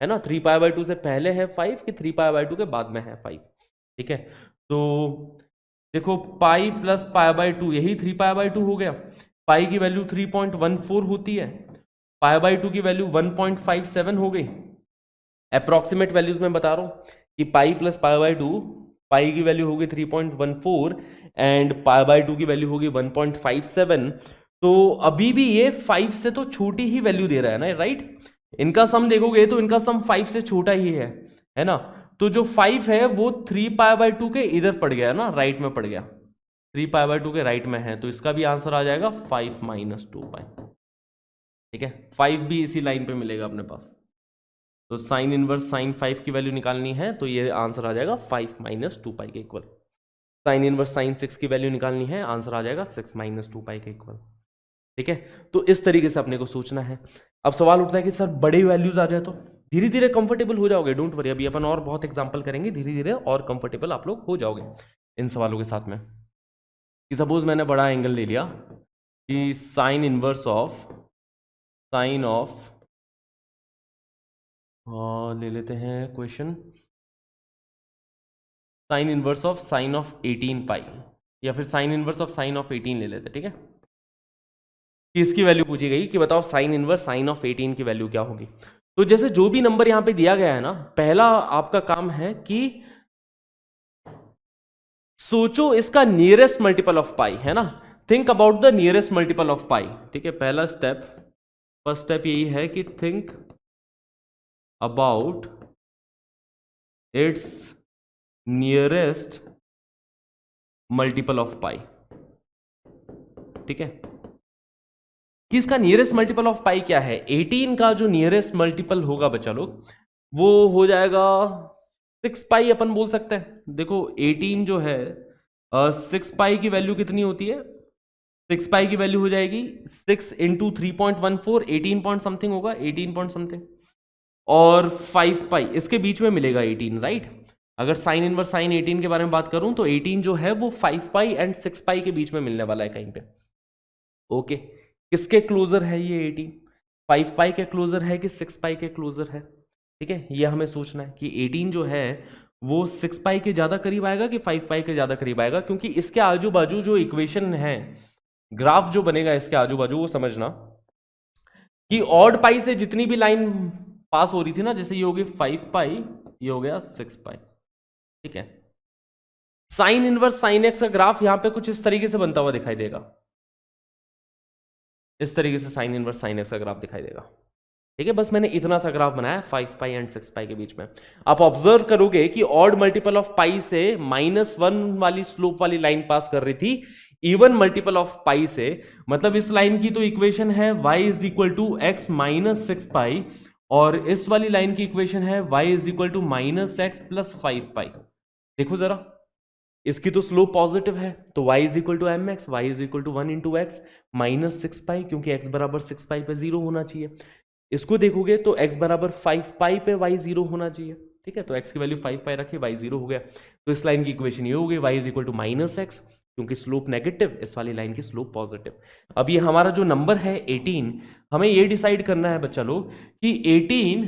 है ना, 3 पाई बाई टू से पहले है 5 कि 3 पाई बाई टू के बाद में है 5, ठीक है। तो देखो पाई प्लस पाई बाय 2, यही 3π/2 हो गया। पाई की वैल्यू 3.14 होती है, π/2 की वैल्यू 1.57 हो गई। अप्रोक्सीमेट वैल्यूज में बता रहा हूं कि पाई प्लस π/2, पाई की वैल्यू होगी 3.14 एंड π/2 की वैल्यू होगी 1.57। तो अभी भी ये 5 से तो छोटी ही वैल्यू दे रहा है ना, राइट। इनका सम देखोगे तो इनका सम 5 से छोटा ही है ना। तो जो 5 है वो 3π/2 के इधर पड़ गया ना, राइट में पड़ गया, 3π/2 के राइट में है। तो इसका भी आंसर आ जाएगा 5 - 2π। ठीक है, 5 भी इसी लाइन पे मिलेगा अपने पास। तो साइन इनवर्स साइन 5 की वैल्यू निकालनी है तो ये आंसर आ जाएगा 5 - 2π के इक्वल। साइन इनवर्स साइन 6 की वैल्यू निकालनी है, आंसर आ जाएगा 6 - 2π के इक्वल। ठीक है, तो इस तरीके से अपने को सोचना है। अब सवाल उठता है कि सर बड़े वैल्यूज आ जाए तो, धीरे धीरे कंफर्टेबल हो जाओगे, डोंट वरी। अभी अपन और बहुत एग्जांपल करेंगे, धीरे धीरे और कंफर्टेबल आप लोग हो जाओगे इन सवालों के साथ में। कि सपोज मैंने बड़ा एंगल ले लिया कि sine inverse of sine of, ले लेते हैं question, sine inverse of sine of 18π, या फिर sine inverse of sine of 18 ले लेते। ठीक है, कि इसकी वैल्यू पूछी गई कि बताओ साइन इनवर्स साइन ऑफ 18 की वैल्यू क्या होगी। तो जैसे जो भी नंबर यहां पे दिया गया है ना, पहला आपका काम है कि सोचो इसका नियरेस्ट मल्टीपल ऑफ पाई, है ना। Think about the nearest multiple of pi. ठीक है, पहला स्टेप, फर्स्ट स्टेप यही है कि think about its nearest multiple of pi. ठीक है, कि इसका नियरेस्ट मल्टीपल ऑफ पाई क्या है। 18 का जो नियरेस्ट मल्टीपल होगा बच्चा लोग, वो हो जाएगा 6π, अपन बोल सकते हैं। देखो 18 जो है 6π की वैल्यू कितनी होती है, 6π की वैल्यू हो जाएगी 6 × 3.14, 18 पॉइंट समथिंग होगा, 18 पॉइंट समथिंग, और 5π इसके बीच में मिलेगा 18, राइट। अगर साइन इनवर्स साइन 18 के बारे में बात करूं तो 18 जो है वो 5π एंड 6π के बीच में मिलने वाला है कहीं पे। ओके, किसके क्लोजर है ये 18, 5π के क्लोजर है कि 6π के क्लोजर है। ठीक है, ये हमें सोचना है कि 18 जो है वो 6π के ज्यादा करीब आएगा कि 5π के ज्यादा करीब आएगा, क्योंकि इसके आजू बाजू जो इक्वेशन है, ग्राफ जो बनेगा इसके आजू बाजू, वो समझना कि ऑड पाई से जितनी भी लाइन पास हो रही थी ना, जैसे ये हो गई 5π, ये हो गया 6π। ठीक है, साइन इनवर्स साइन एक्स का ग्राफ यहां पे कुछ इस तरीके से बनता हुआ दिखाई देगा, इस तरीके से साइन इनवर्स साइन एक्स का ग्राफ दिखाई देगा। ठीक है, बस मैंने इतना सा ग्राफ बनाया 5π एंड 6π के बीच में। आप ऑब्जर्व करोगे कि ऑड मल्टीपल ऑफ पाई से -1 वाली स्लोप वाली लाइन पास कर रही थी, इवन मल्टीपल ऑफ पाई से, मतलब इस लाइन की तो इक्वेशन है y = x - 6π, और इस वाली लाइन की इक्वेशन है y = -x + 5π। देखो जरा, इसकी तो स्लोप पॉजिटिव है, तो y = mx, y = 1 × x - 6π, क्योंकि x बराबर 6π पे 0 होना चाहिए। इसको देखोगे तो x बराबर 5π पे y 0 होना चाहिए। ठीक है, तो x की वैल्यू 5π रखी, y 0 हो गया। तो इस लाइन की इक्वेशन ये हो गई, y = -x, क्योंकि स्लोप नेगेटिव, इस वाली लाइन की स्लोप पॉजिटिव। अब ये हमारा जो नंबर है 18, हमें ये डिसाइड करना है बच्चा लोग कि 18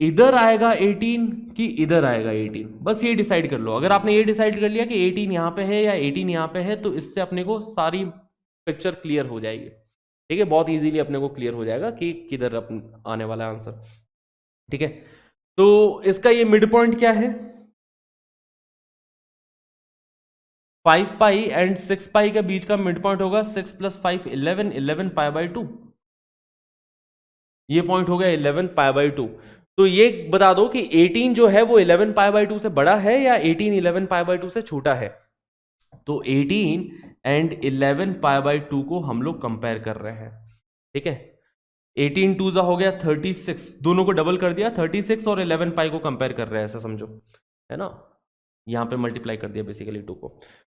इधर आएगा 18 कि इधर आएगा 18, बस ये डिसाइड कर लो। अगर आपने ये डिसाइड कर लिया कि 18 यहाँ पे है या 18 यहाँ पे है, तो इससे अपने को सारी पिक्चर क्लियर हो जाएगी। ठीक है, बहुत इजीली अपने को क्लियर हो जाएगा कि किधर आने वाला है आंसर। ठीक है, तो इसका ये मिड पॉइंट क्या है, 5π एंड 6π के बीच का मिड पॉइंट होगा 6 + 5 11, 11π/2, ये पॉइंट हो गया 11π/2। तो ये बता दो कि 18 जो है वो 11π/2 से बड़ा है या 18 11π/2 से छोटा है। तो 18 एंड 11π/2 को हम लोग कंपेयर कर रहे हैं। ठीक है, 18 2 हो गया 36, दोनों को डबल कर दिया, 36 और 11π को कंपेयर कर रहे हैं, ऐसा समझो, है ना। यहां पे मल्टीप्लाई कर दिया बेसिकली 2 को।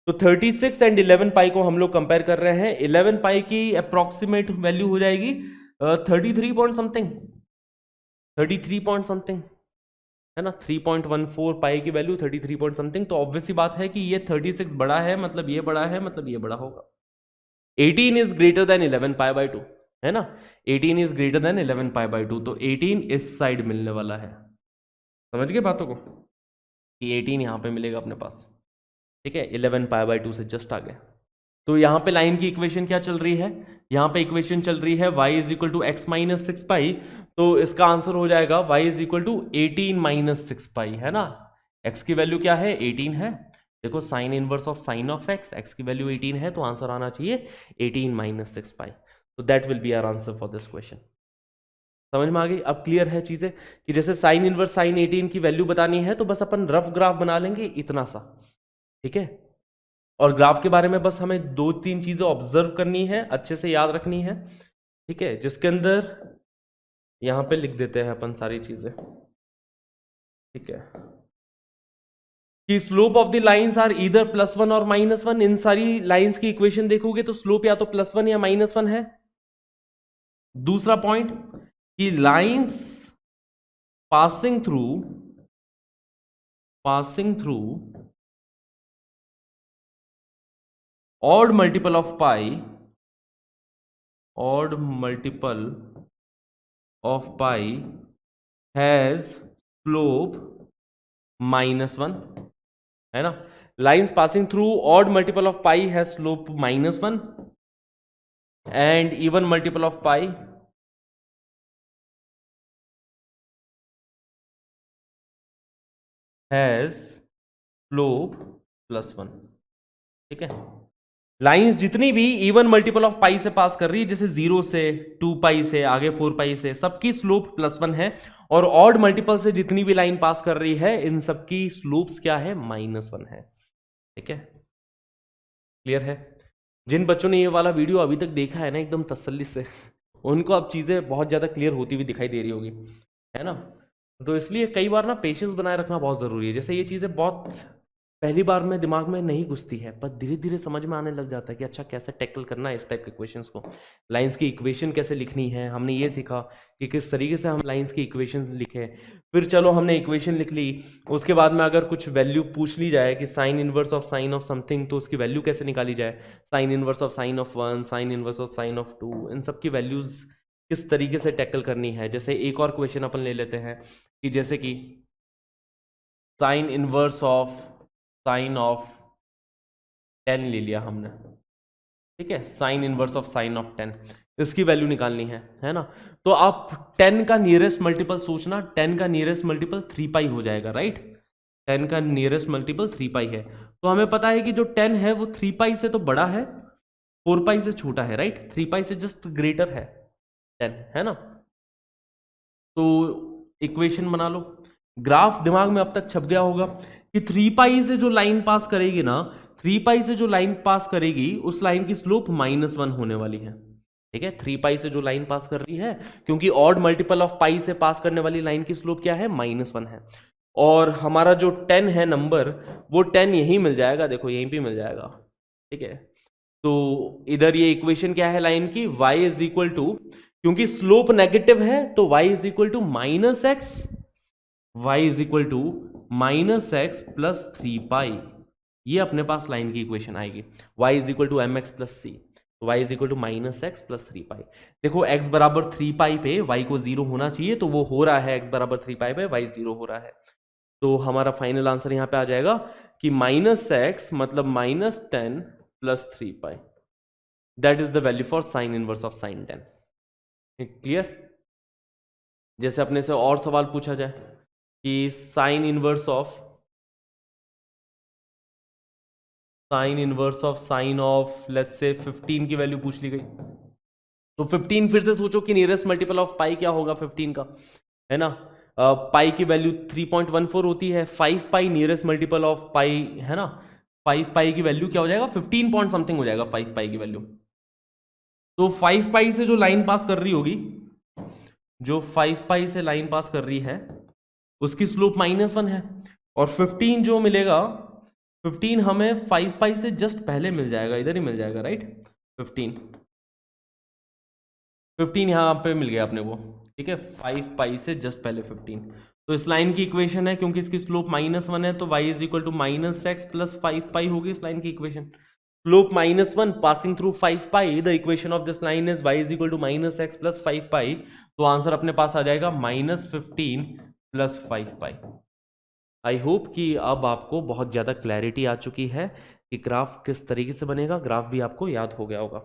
तो 36 एंड 11π को हम लोग कंपेयर कर रहे हैं। 11π की अप्रोक्सीमेट वैल्यू हो जाएगी 33 पॉइंट समथिंग, 33 पॉइंट समथिंग, है ना। 3.14 पाई की वैल्यू 33 पॉइंट समथिंग। तो ऑब्वियस ही बात है कि ये 36 बड़ा है, मतलब ये बड़ा है, मतलब ये बड़ा होगा। 18 इज ग्रेटर देन 11π/2, है ना। 18 इज ग्रेटर देन 11π/2, तो 18 इस साइड मिलने वाला है। समझ गए बातों को कि 18 यहां पे मिलेगा अपने पास। ठीक है, 11 पाई बाय 2 से जस्ट आ गया। तो यहाँ पे लाइन की इक्वेशन क्या चल रही है, यहाँ पे इक्वेशन चल रही है y is equal to x minus 6 pi, तो इसका आंसर हो जाएगा y is equal to 18 minus 6 pi, है ना। x की वैल्यू क्या है, 18 है। देखो sign inverse of sine of x की वैल्यू 18 है, तो आंसर आना चाहिए 18 माइनस 6 पाई। तो that will be our answer for this question. समझ में आ गई। अब क्लियर है चीजें कि जैसे साइन इनवर्स साइन 18 की वैल्यू बतानी है तो बस अपन रफ ग्राफ बना लेंगे इतना सा, ठीक है। और ग्राफ के बारे में बस हमें 2-3 चीजें ऑब्जर्व करनी है, अच्छे से याद रखनी है, ठीक है, जिसके अंदर यहां पे लिख देते हैं अपन सारी चीजें, ठीक है, कि slope of the lines are either +1 और -1। इन सारी लाइंस की इक्वेशन देखोगे तो स्लोप या तो +1 या -1 है। दूसरा पॉइंट कि lines passing through odd multiple of pi has slope -1, है ना। lines passing through odd multiple of pi has slope -1 and even multiple of pi has slope +1, ठीक है। लाइंस जितनी भी इवन मल्टीपल ऑफ पाई से पास कर रही है, जैसे 0 से 2 पाई से आगे 4 पाई से, सबकी स्लोप +1 है। और ऑड मल्टीपल से जितनी भी लाइन पास कर रही है, इन सबकी स्लोप्स क्या है, -1 है, ठीक है। क्लियर है। जिन बच्चों ने ये वाला वीडियो अभी तक देखा है ना एकदम तसल्ली से, उनको अब चीजें बहुत ज्यादा क्लियर होती हुई दिखाई दे रही होगी, है ना। तो इसलिए कई बार ना पेशेंस बनाए रखना बहुत जरूरी है। जैसे ये चीजें बहुत पहली बार में दिमाग में नहीं घुसती है, पर धीरे धीरे समझ में आने लग जाता है कि अच्छा कैसे टैकल करना है इस टाइप के क्वेश्चंस को, लाइंस की इक्वेशन कैसे लिखनी है। हमने ये सीखा कि किस तरीके से हम लाइंस की इक्वेशन लिखें। फिर चलो हमने इक्वेशन लिख ली, उसके बाद में अगर कुछ वैल्यू पूछ ली जाए कि sine inverse of sine of something, तो उसकी वैल्यू कैसे निकाली जाए, sine inverse of sine of 1, sign inverse of sine of 2, इन सब की वैल्यूज किस तरीके से टैकल करनी है। जैसे एक और क्वेश्चन अपन ले लेते हैं कि जैसे कि sine inverse of sine of 10 ले लिया हमने, ठीक है, sine inverse of sine of 10, इसकी वैल्यू निकालनी है ना। तो आप 10 का नियरेस्ट मल्टीपल सोचना, 10 का नियरेस्ट मल्टीपल 3 पाई हो जाएगा, राइट। 10 का नियरेस्ट मल्टीपल 3 पाई है, तो हमें पता है कि जो 10 है वो 3 पाई से तो बड़ा है, 4 पाई से छोटा है, राइट। 3 पाई से जस्ट ग्रेटर है 10, है ना। तो इक्वेशन बना लो। ग्राफ दिमाग में अब तक छप गया होगा कि 3 पाई से जो लाइन पास करेगी ना, 3 पाई से जो लाइन पास करेगी उस लाइन की स्लोप -1 होने वाली है, ठीक है। 3 पाई से जो लाइन पास कर रही है, क्योंकि ऑड मल्टीपल ऑफ पाई से पास करने वाली लाइन की स्लोप क्या है, -1 है। और हमारा जो 10 है नंबर, वो 10 यहीं मिल जाएगा, देखो यहीं पे मिल जाएगा, ठीक है। तो इधर ये इक्वेशन क्या है लाइन की, y इज इक्वल टू, क्योंकि स्लोप नेगेटिव है तो y is equal to -x, y is equal to -x plus 3 pi, ये अपने पास लाइन की इक्वेशन आएगी। y is equal to mx plus c, y is equal to -x plus 3 pi. देखो x बराबर 3 पाई पे y को 0 होना चाहिए, तो वो हो रहा है, x बराबर 3 पाई पे y 0 हो रहा है। तो हमारा फाइनल आंसर यहां पे आ जाएगा कि -x मतलब -10 plus 3 pi, that is the value for sign inverse of sign 10। Clear. जैसे अपने से और सवाल पूछा जाए कि sine inverse of sine of let's say 15 की वैल्यू पूछ ली गई, तो 15 फिर से सोचो कि नियरेस्ट मल्टीपल ऑफ पाई क्या होगा 15 का, है ना। पाई की वैल्यू 3.14 होती है, 5 पाई नियरेस्ट मल्टीपल ऑफ पाई, है ना। 5 पाई की वैल्यू क्या हो जाएगा, 15 पॉइंट समथिंग हो जाएगा 5 पाई की वैल्यू। तो 5 पाई से जो लाइन पास कर रही होगी, जो 5 पाई से लाइन पास कर रही है, उसकी स्लोप -1 है। और 15 जो मिलेगा, 15 हमें 5 पाई से जस्ट पहले मिल जाएगा, इधर ही मिल जाएगा, राइट। 15 यहां पे मिल गया अपने को, ठीक है, 5 पाई से जस्ट पहले 15। तो इस लाइन की इक्वेशन है, क्योंकि इसकी स्लोप -1 है, तो y is equal to -x plus 5 pi होगी इस लाइन की equation. Slope -1 passing through 5 pi, the equation of this line is y is equal to -x plus 5 pi. तो आंसर अपने पास आ जाएगा -15 प्लस 5 पाई। आई होप कि अब आपको बहुत ज़्यादा क्लैरिटी आ चुकी है कि ग्राफ किस तरीके से बनेगा, ग्राफ भी आपको याद हो गया होगा।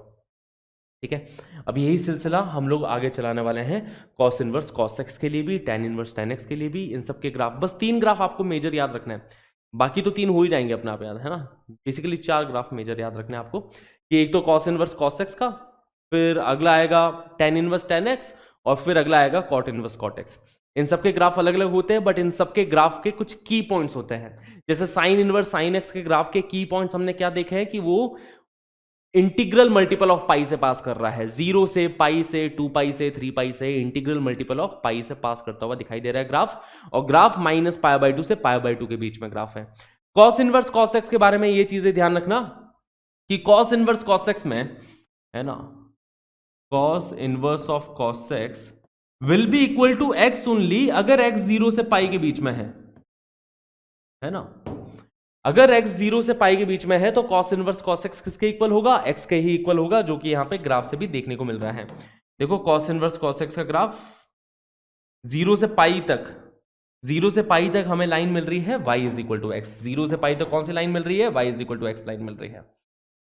ठीक है, अब यही सिलसिला हम लोग आगे चलाने वाले हैं कॉस इनवर्स कॉस एक्स के लिए भी, टेन इनवर्स टेन एक्स के लिए भी। इन सब के ग्राफ, बस 3 ग्राफ आपको मेजर याद रखना है, बाकी तो 3 हो ही जाएंगे अपने आप याद, है ना। बेसिकली 4 ग्राफ मेजर याद रखने हैं आपको, कि एक तो कॉस इनवर्स कॉस एक्स का, फिर अगला आएगा टेन इनवर्स टेन एक्स, और फिर अगला आएगा कॉट इनवर्स कॉट एक्स। इन सबके ग्राफ अलग अलग होते हैं, बट इन सबके ग्राफ के कुछ की पॉइंट्स होते हैं। जैसे साइन इनवर्स साइन एक्स के ग्राफ के की पॉइंट्स हमने क्या देखे हैं कि वो इंटीग्रल मल्टीपल ऑफ पाई से पास कर रहा है, 0 से पाई से 2 पाई से 3 पाई से इंटीग्रल मल्टीपल ऑफ पाई से पास करता हुआ दिखाई दे रहा है ग्राफ, और ग्राफ माइनस पाई/2 से पाई/2 के बीच में ग्राफ है। कॉस इनवर्स कॉस एक्स के बारे में ये चीजें ध्यान रखना कि कॉस इनवर्स कॉस एक्स में, है ना, cos inverse of cos x will be equal to x only अगर एक्स 0 से पाई के बीच में है ना। अगर x 0 से पाई के बीच में है तो cos इनवर्स cos x किसके इक्वल होगा, x के ही इक्वल होगा, जो कि यहां पे ग्राफ से भी देखने को मिल रहा है। देखो cos इनवर्स cos x का ग्राफ 0 से पाई तक, 0 से पाई तक हमें लाइन मिल रही है y is equal to x. 0 से पाई तक कौन सी लाइन मिल रही है, y is equal to x line मिल रही है।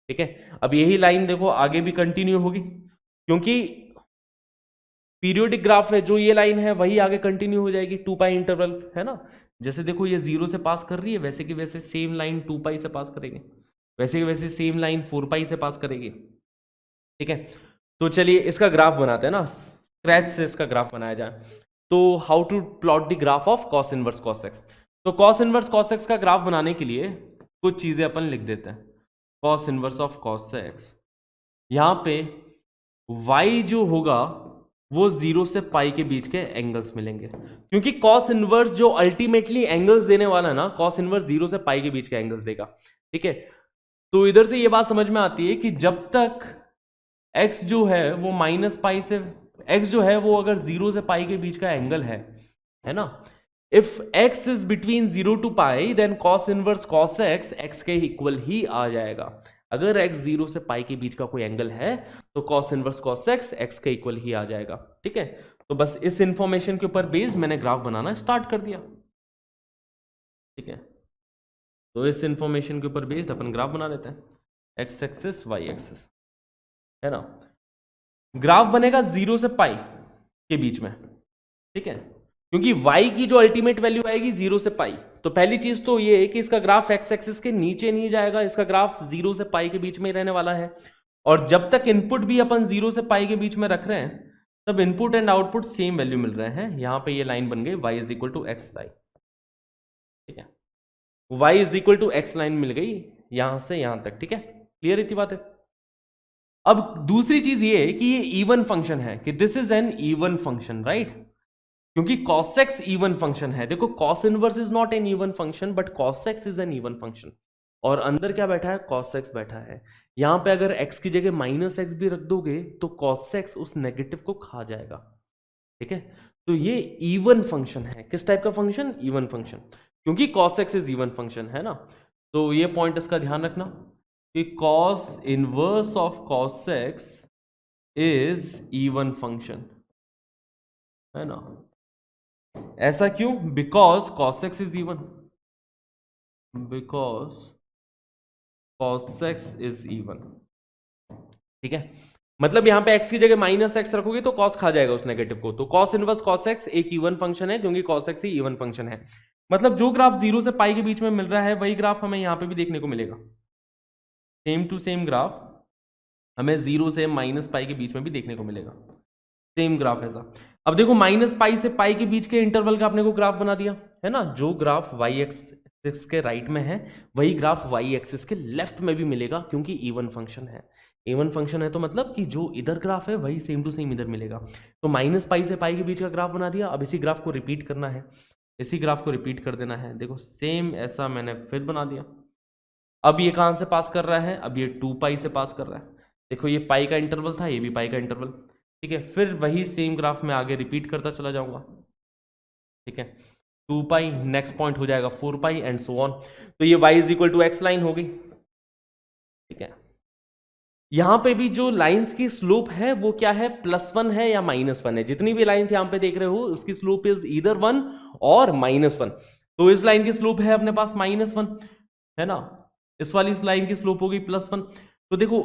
ठीक है, अब यही लाइन देखो आगे भी कंटिन्यू होगी, क्योंकि पीरियोडिक ग्राफ है, जो ये लाइन है वही आगे कंटिन्यू हो जाएगी 2 पाई इंटरवल, है ना। जैसे देखो ये 0 से पास कर रही है, वैसे कि वैसे सेम लाइन 2 पाई से पास करेंगे, वैसे कि वैसे सेम लाइन 4 पाई से पास करेगी। ठीक है, तो चलिए इसका ग्राफ बनाते हैं ना, स्क्रैच से इसका ग्राफ बनाया जाए। तो how to plot the graph of cos inverse cos x. तो कॉस इनवर्स कॉस एक्स का ग्राफ बनाने के लिए कुछ चीजें अपन लिख देते हैं। Cos inverse of cos x, यहां पे y जो होगा वो 0 से पाई के बीच के एंगल्स मिलेंगे, क्योंकि कॉस इनवर्स जो अल्टीमेटली एंगल्स देने वाला है ना, कॉस इनवर्स 0 से पाई के बीच के एंगल्स देगा। ठीक है, तो इधर से ये बात समझ में आती है कि जब तक x जो है वो माइनस पाई से, x जो है वो अगर 0 से पाई के बीच का एंगल है ना, if x is between 0 to pi then cos inverse cos x के इक्वल ही आ जाएगा। अगर x 0 से पाई के बीच का कोई एंगल है तो कॉस इनवर्स कॉस x के इक्वल ही आ जाएगा। ठीक है, तो बस इस इंफॉर्मेशन के ऊपर बेस्ड मैंने ग्राफ बनाना स्टार्ट कर दिया। ठीक है, तो इस इंफॉर्मेशन के ऊपर बेस्ड अपन ग्राफ बना लेते हैं, x एक्सिस y एक्सिस, है ना। ग्राफ बनेगा 0 से पाई के बीच में। ठीक है, क्योंकि y की जो अल्टीमेट वैल्यू आएगी 0 से पाई, तो पहली चीज तो ये है कि इसका ग्राफ x एक्सिस के नीचे नहीं जाएगा, इसका ग्राफ 0 से पाई के बीच में ही रहने वाला है। और जब तक इनपुट भी अपन 0 से पाई के बीच में रख रहे हैं तब input and output same value मिल रहे हैं। यहां पे ये लाइन बन गई y is equal to x line. ठीक है, y is equal to x line मिल गई यहां से यहां तक। ठीक है, क्लियर इतनी बात है। अब दूसरी चीज ये है कि ये इवन फंक्शन है, कि this is an even function, right, क्योंकि cos x इवन फंक्शन है। देखो cos inverse is not an even function but cos x is an even function, और अंदर क्या बैठा है, cos x बैठा है। यहां पे अगर x की जगह माइनस एक्स भी रख दोगे तो cos x उस नेगेटिव को खा जाएगा। ठीक है, तो ये इवन फंक्शन है। किस टाइप का फंक्शन, इवन फंक्शन, क्योंकि cos x is even function, है ना। तो ये पॉइंट इसका ध्यान रखना कि cos inverse of cos x is even function, है ना। ऐसा क्यों, because cos x is even, because cos x is even. ठीक है, मतलब यहां पे x की जगह माइनस एक्स रखोगे तो cos खा जाएगा उस नेगेटिव को। तो cos इनवर्स cos x एक इवन फंक्शन है, क्योंकि cos x ही इवन फंक्शन है। मतलब जो ग्राफ 0 से पाई के बीच में मिल रहा है वही ग्राफ हमें यहां पे भी देखने को मिलेगा। सेम टू सेम ग्राफ हमें 0 से माइनस पाई के बीच में भी देखने को मिलेगा, सेम ग्राफ ऐसा। अब देखो माइनस पाई से पाई के बीच के इंटरवल का अपने को ग्राफ बना दिया, है ना। जो ग्राफ y एक्सिस के राइट में है वही ग्राफ y एक्सिस के लेफ्ट में भी मिलेगा, क्योंकि इवन फंक्शन है। इवन फंक्शन है तो मतलब कि जो इधर ग्राफ है वही सेम टू सेम इधर मिलेगा। तो माइनस पाई से पाई के बीच का ग्राफ बना दिया। अब इसी ग्राफ को रिपीट करना है, इसी ग्राफ को रिपीट कर देना है। देखो सेम ऐसा मैंने फिर बना दिया। अब ये कहां से पास कर रहा है, अब ये 2 पाई से पास कर रहा है। देखो ये पाई का इंटरवल था, ये भी पाई का इंटरवल। ठीक है, फिर वही सेम ग्राफ में आगे रिपीट करता चला जाऊंगा। ठीक है, 2 पाई, नेक्स्ट पॉइंट हो जाएगा 4 पाई एंड सो ऑन। तो ये y is equal to x line हो गई। ठीक है, यहां पे भी जो लाइंस की स्लोप है वो क्या है, +1 है या -1 है। जितनी भी लाइंस यहां पे देख रहे हो उसकी स्लोप इज ईदर 1 और -1। तो इस लाइन की स्लोप है अपने पास -1, है ना। इस वाली इस लाइन की स्लोप होगी +1। तो देखो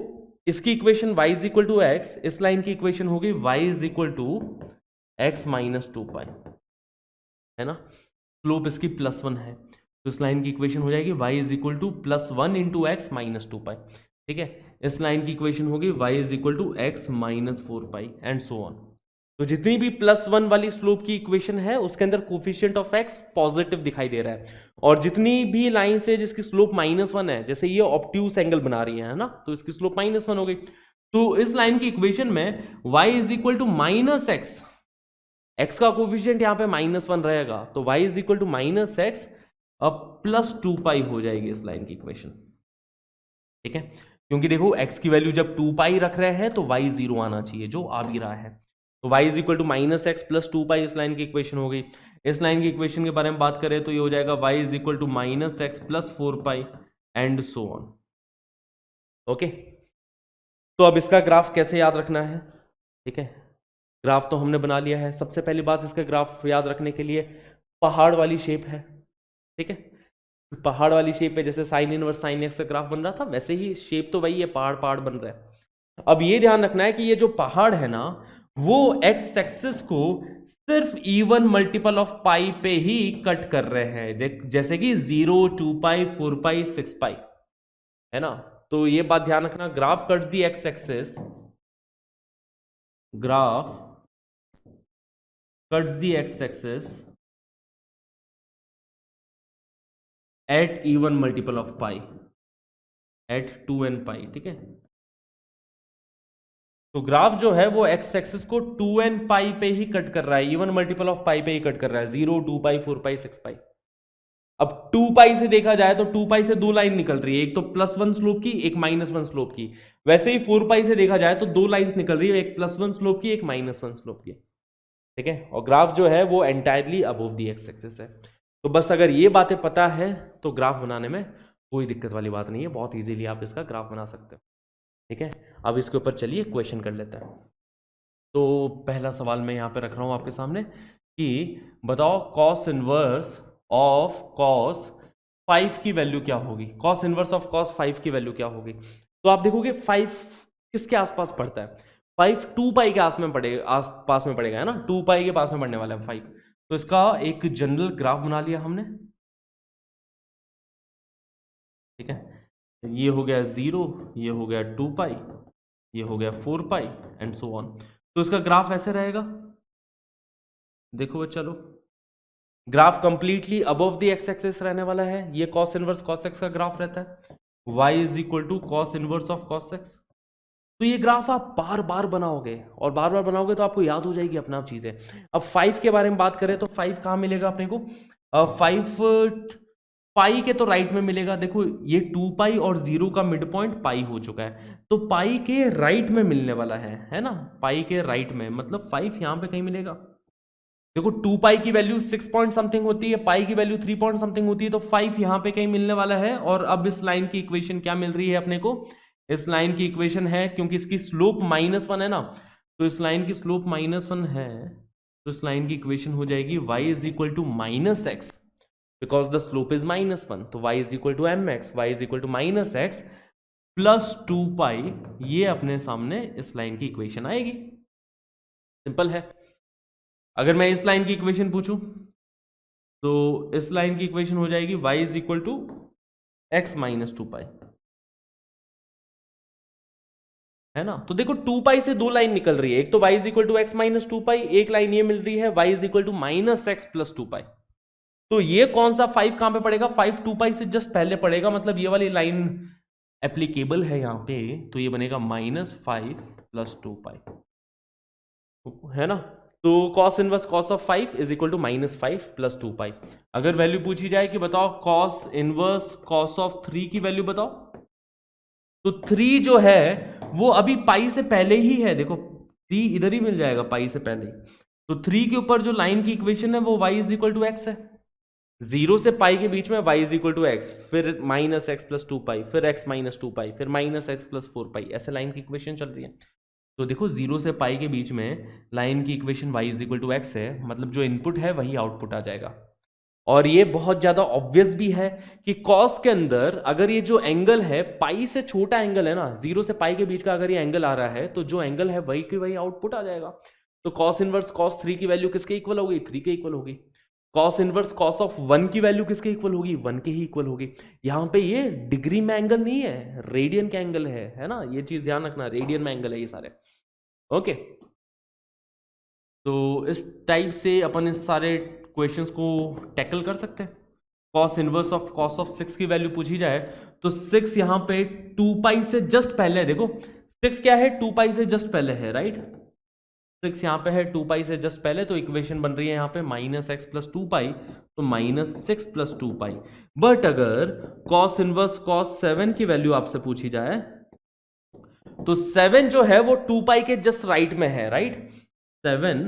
इसकी equation y is equal to x, इस लाइन की इक्वेशन होगी y is equal to x minus 2 pi, है ना। स्लोप इसकी +1 है, तो इस लाइन की इक्वेशन हो जाएगी y is equal to +1 into x minus 2 pi, ठीक है। इस लाइन की इक्वेशन होगी y is equal to x minus 4 pi and so on. तो जितनी भी +1 वाली स्लोप की इक्वेशन है उसके अंदर कोफिशिएंट ऑफ x पॉजिटिव दिखाई दे रहा है, और जितनी भी लाइन से जिसकी स्लोप -1 है, जैसे ये ऑब्ट्यूस एंगल बना रही है ना, तो इसकी स्लोप -1 हो गई। तो इस लाइन की इक्वेशन में y is equal to -x, x का कोफिशिएंट यहाँ पे -1 रहेगा, तो y is equal to -x अब +2 पाई हो जाएगी इस लाइन की इक्वेशन, ठीक है। क्योंकि देखो x की वैल्यू जब 2 पाई रख रहे हैं तो y 0 आना चाहिए, जो आ भी रहा है। तो y is equal to -x plus 2 pi इस लाइन की इक्वेशन हो गई। इस लाइन की इक्वेशन के बारे में बात करें तो ये हो जाएगा y is equal to -x plus 4 pi and so on. Okay, तो अब इसका ग्राफ कैसे याद रखना है, ठीक है। ग्राफ तो हमने बना लिया है। सबसे पहली बात इसका ग्राफ याद रखने के लिए पहाड़ वाली शेप है, ठीक है। पहाड़ वाली शेप है, जैसे साइन इनवर्स साइन एक्स का ग्राफ बन रहा था वैसे ही शेप तो वही है, पहाड़ पहाड़ बन रहा है। अब ये ध्यान रखना है कि ये जो पहाड़ है ना वो एक्स एक्सिस को सिर्फ इवन मल्टीपल ऑफ पाई पे ही कट कर रहे हैं, जैसे कि 0, 2 पाई, 4 पाई, 6 पाई, है ना। तो ये बात ध्यान रखना, graph cuts the x axis, graph cuts the x axis at even multiple of pi at 2n pi, ठीक है। तो ग्राफ जो है वो एक्स एक्सिस को 2n पाई पे ही कट कर रहा है, इवन मल्टीपल ऑफ पाई पे ही कट कर रहा है, 0, 2 पाई, 4 पाई, 6 पाई। अब 2 पाई से देखा जाए तो 2 पाई से दो लाइन निकल रही है, एक तो +1 स्लोप की, एक -1 स्लोप की। वैसे ही 4 पाई से देखा जाए तो दो लाइंस निकल रही है, एक +1 स्लोप की, एक -1 स्लोप की, ठीक है। और ग्राफ जो है वो एंटायरली अबव दी एक्स एक्सिस है। तो बस अगर ये बातें पता है तो ग्राफ बनाने में कोई दिक्कत वाली बात नहीं है, बहुत इजीली आप इसका ग्राफ बना सकते हो, ठीक है। अब इसके ऊपर चलिए क्वेश्चन कर लेते हैं। तो पहला सवाल मैं यहाँ पे रख रहा हूँ आपके सामने कि बताओ कॉस इनवर्स ऑफ कॉस 5 की वैल्यू क्या होगी। कॉस इनवर्स ऑफ कॉस 5 की वैल्यू क्या होगी। तो आप देखोगे 5 किसके आसपास पड़ता है, 5 2 पाई के आसपास में पड़ेगा, है ना, 2 पाई के पास में पड़ने वाला है 5। तो इसका एक जनरल ग्राफ बना लिया हमने, ठीक है। ये हो गया 0, ये हो गया 2 पाई, ये हो गया 4 पाई एंड सो ऑन। तो इसका ग्राफ ऐसे रहेगा, देखो चलो, graph completely above the x axis रहने वाला है। ये कॉस इनवर्स कॉस एक्स का ग्राफ रहता है, y is equal to cos inverse of cos x. तो ये ग्राफ आप बार बार बनाओगे और बार बार बनाओगे तो आपको याद हो जाएगी अपना आप चीजें। अब 5 के बारे में बात करें तो 5 कहाँ मिलेगा अपने को, 5 पाई के तो राइट में मिलेगा। देखो ये 2 पाई और 0 का मिड पॉइंट पाई हो चुका है, तो पाई के राइट में मिलने वाला है ना, पाई के राइट में, मतलब 5 यहां पे कहीं मिलेगा। देखो 2 पाई की वैल्यू 6 पॉइंट समथिंग होती है, पाई की वैल्यू 3 पॉइंट समथिंग होती है, तो 5 यहां पे कहीं मिलने वाला है। और अब इस लाइन की इक्वेशन क्या मिल रही है अपने को, इस लाइन की इक्वेशन है, क्योंकि इसकी स्लोप -1 है ना, तो इस लाइन की स्लोप -1 है, तो इस लाइन की इक्वेशन हो जाएगी y is equal to -x, because the slope is -1, तो y is equal to mx, y is equal to -x plus 2 pi, ये अपने सामने इस लाइन की इक्वेशन आएगी। सिंपल है। अगर मैं इस लाइन की इक्वेशन पूछूं तो इस लाइन की इक्वेशन हो जाएगी y is equal to x minus 2 pi, है ना। तो देखो 2 पाई से दो लाइन निकल रही है, एक तो y is equal to x minus 2 pi, एक लाइन ये मिल रही है y is equal to -x plus 2 pi. तो ये कौन सा 5 कहां पे पड़ेगा, 5 2 पाई से जस्ट पहले पड़ेगा, मतलब ये वाली लाइन एप्लीकेबल है यहां पे, तो ये बनेगा -5 प्लस 2 पाई, है ना। तो cos inverse cos of 5 is equal to -5 plus 2 pi. अगर वैल्यू पूछी जाए कि बताओ cos इनवर्स cos ऑफ 3 की वैल्यू बताओ, तो 3 जो है वो अभी पाई से पहले ही है, देखो 3 इधर ही मिल जाएगा पाई से पहले ही। तो 3 के ऊपर जो लाइन की इक्वेशन है वो y is equal to x है, 0 से पाई के बीच में y is equal to x, फिर -x प्लस 2 पाई, फिर x माइनस 2 पाई, फिर -x प्लस 4 पाई, ऐसे लाइन की इक्वेशन चल रही है। तो देखो 0 से पाई के बीच में लाइन की equation y is equal to x है, मतलब जो इनपुट है वही आउटपुट आ जाएगा। और ये बहुत ज्यादा ऑब्वियस भी है कि कॉस के अंदर अगर ये जो एंगल है पाई से छोटा एंगल है ना, 0 से पाई के बीच का अगर ये एंगल आ रहा है तो जो एंगल है वही की वही आउटपुट आ जाएगा। तो कॉस इनवर्स कॉस 3 की वैल्यू किसके इक्वल होगी? 3 के इक्वल होगी। कॉस इनवर्स कॉस ऑफ 1 की वैल्यू किसके इक्वल होगी? 1 के ही इक्वल होगी। यहां पे ये डिग्री में एंगल नहीं है, रेडियन का एंगल है ना, ये चीज ध्यान रखना, रेडियन में एंगल है ये सारे। ओके, तो इस टाइप से अपन इस सारे क्वेश्चंस को टैकल कर सकते हैं। Cos inverse of cos of 6 की वैल्यू पूछी जाए तो 6 यहां पे 2 पाई से जस्ट पहले है। देखो 6 क्या है? 2 पाई से जस्ट पहले है, राइट। 6 यहां पे है 2 पाई से जस्ट पहले, तो इक्वेशन बन रही है यहां पे -x + 2 पाई, तो -6 + 2 पाई। बट अगर कॉस इनवर्स कॉस 7 की वैल्यू आपसे पूछी जाए तो 7 जो है वो 2 पाई के जस्ट राइट में है, राइट। 7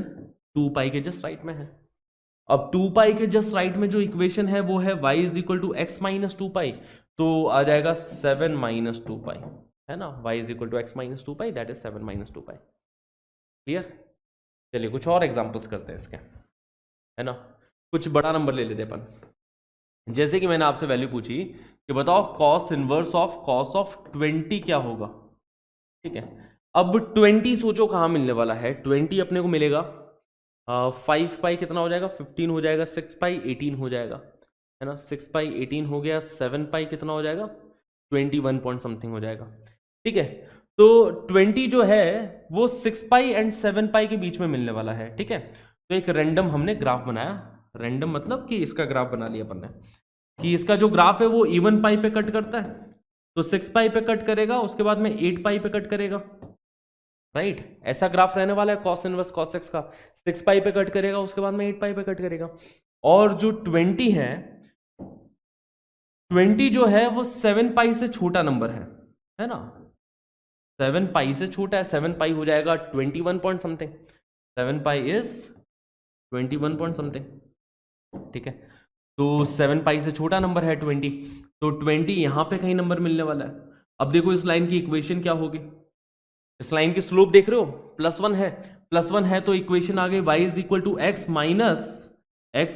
2 पाई के जस्ट राइट में है। अब 2 पाई के जस्ट राइट में जो इक्वेशन है वो है y = x - 2 पाई, तो आ जाएगा 7 - 2 पाई, है ना। y = x - 2 pi, that is 7 - 2 pi. Clear? चलिए कुछ और एग्जांपल्स करते हैं इसके, है ना। कुछ बड़ा नंबर ले लेते अपन। जैसे कि मैंने आपसे वैल्यू पूछी कि बताओ cos inverse of cos of 20 क्या होगा, ठीक है। अब 20 सोचो कहाँ मिलने वाला है। 20 अपने को मिलेगा 5 पाई कितना हो जाएगा? 15 हो जाएगा। 6 पाई 18 हो जाएगा, है ना। 6 पाई 18 हो गया। 7 पाई कितना हो जाएगा? 21 पॉइंट समथिंग हो जाएगा, ठीक है। तो 20 जो है वो 6 पाई एंड 7 पाई के बीच में मिलने वाला है, ठीक है। तो एक रैंडम हमने ग्राफ बनाया। रैंडम मतलब कि इसका ग्राफ बना लिया अपन ने कि इसका जो ग्राफ है वो इवन पाई पे कट करता है, तो 6 पाई पे कट करेगा, उसके बाद में 8 पाई पे कट करेगा, राइट। ऐसा ग्राफ रहने वाला है कॉस इनवर्स कॉस एक्स का। 6 पाई पे कट करेगा, उसके बाद में 8 पाई पे कट करेगा। और जो 20 है, 20 जो है वो 7 पाई से छोटा नंबर है ना। 7 पाई से छोटा है। 7 पाई हो जाएगा 21 point something. 7 pi is 21 point something, ठीक है। तो 7 पाई से छोटा नंबर है 20, तो 20 यहां पे कहीं नंबर मिलने वाला है। अब देखो इस लाइन की इक्वेशन क्या होगी। इस लाइन की स्लोप देख रहे हो, +1 है। +1 है तो इक्वेशन आ गई y = x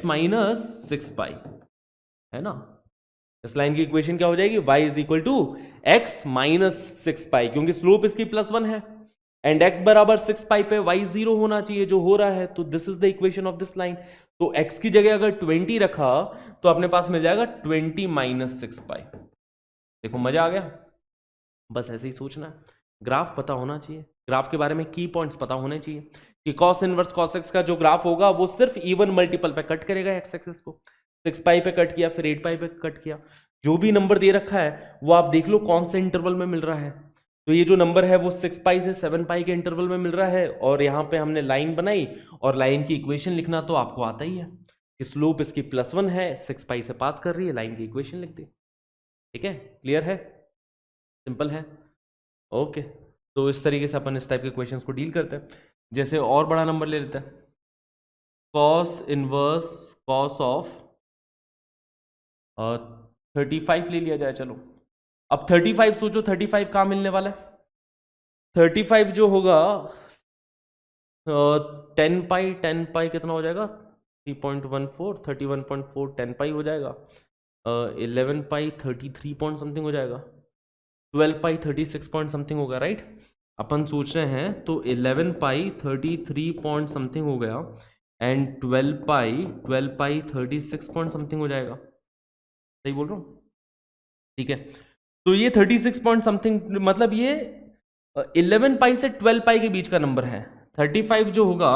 माइनस 6 पाई, है ना। इस लाइन की इक्वेशन क्या हो जाएगी? y = x माइनस 6 पाई, क्योंकि स्लोप इसकी +1 है एंड x बराबर 6 पाई पे y 0 होना चाहिए, जो हो रहा है। तो this is the equation of this line. तो x की जगह अगर 20 रखा तो अपने पास मिल जाएगा 20 - 6 पाई। देखो मजा आ गया। बस ऐसे ही सोचना है, ग्राफ पता होना चाहिए, ग्राफ के बारे में की पॉइंट्स पता होने चाहिए कि कॉस इनवर्स कॉस एक्स का जो ग्राफ होगा वो सिर्फ इवन मल्टीपल पे कट करेगा एक्स एक्सिस को। 6 पाई पे कट किया, फिर 8 पाई पे कट किया। जो भी नंबर दे रखा है वो आप देख लो कौन से इंटरवल में मिल रहा है। तो ये जो नंबर है वो 6 पाई से 7 पाई के इंटरवल में मिल रहा है, और यहाँ पे हमने लाइन बनाई और लाइन की इक्वेशन लिखना तो आपको आता ही है कि स्लोप इसकी +1 है, 6 पाई से पास कर रही है, लाइन की इक्वेशन लिख दी, ठीक है। क्लियर है? सिंपल है। ओके, तो इस तरीके से अपन इस टाइप के क्वेश्चंस को डील करते हैं। जैसे और बड़ा नंबर ले लेते हैं, कॉस इनवर्स कॉस ऑफ 35 ले लिया जाए। चलो अब 35 सोचो, 35 कहाँ मिलने वाला है? 35 जो होगा 10 पाई, 10 पाई कितना हो जाएगा? 3.14, 31.4 10 पाई हो जाएगा। 11 पाई 33 पॉइंट समथिंग हो जाएगा। 12 पाई 36 पॉइंट समथिंग होगा, राइट। अपन सोच रहे हैं तो 11 पाई 33 पॉइंट समथिंग हो गया एंड 12 पाई 36 पॉइंट समथिंग हो जाएगा। सही बोल रहा हूँ? ठीक है, तो ये 36 पॉइंट समथिंग मतलब ये 11 पाई से 12 पाई के बीच का नंबर है। 35 जो होगा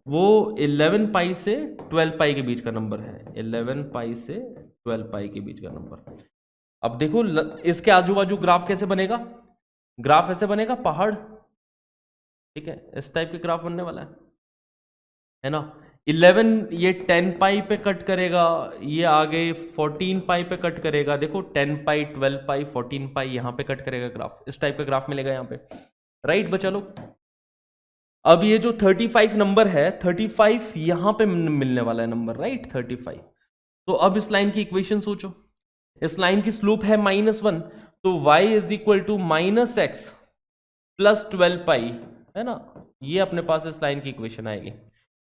वो 11 पाई से 12 पाई के बीच का नंबर है। 11 पाई से 12 पाई के बीच का नंबर। अब देखो इसके आजू बाजू ग्राफ कैसे बनेगा? ग्राफ ऐसे बनेगा, पहाड़, ठीक है। इस टाइप के ग्राफ बनने वाला है ना। 11 ये 10 पाई पे कट करेगा, ये आगे 14 पाई पे कट करेगा। देखो 10 पाई 12 पाई 14 पाई यहां पे कट करेगा ग्राफ, इस टाइप का ग्राफ मिलेगा यहां पे, राइट बच्चा लोग। अब ये जो 35 नंबर है, 35 यहां पे मिलने वाला है नंबर, राइट 35। तो अब इस लाइन की इक्वेशन सोचो, इस लाइन की स्लोप है -1, तो y = -x + 12 पाई, है ना। ये अपने पास इस लाइन की इक्वेशन आएगी।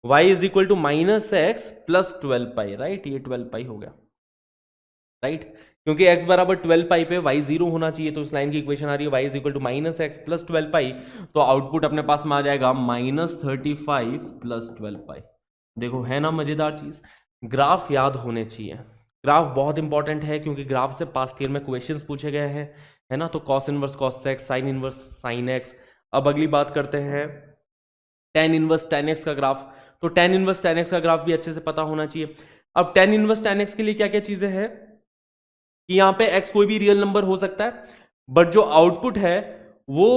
y is equal to minus x plus 12 pi, right, ये 12 पाई हो गया, राइट, क्योंकि x बराबर 12 पाई पे y जीरो होना चाहिए, तो इस लाइन की इक्वेशन आ रही है y is equal to minus x plus 12 pi, तो आउटपुट अपने पास में आ जाएगा -35 प्लस 12 पाई। देखो है ना मजेदार चीज, ग्राफ याद होने चाहिए, ग्राफ बहुत इंपॉर्टेंट है क्योंकि ग्राफ से पास्ट ईयर में क्वेश्चंस पूछे गए हैं, है ना, तो cos inverse cos x, sign inverse sine x. अब अगली बात करते हैं टेन इनवर्स टेन एक्स का ग्राफ, तो टेन इनवर्स टेन एक्स का ग्राफ भी अच्छे से पता होना चाहिए। अब टेन इनवर्स टेन एक्स के लिए क्या क्या चीजें हैं कि यहां पे x कोई भी रियल नंबर हो सकता है, बट जो आउटपुट है वो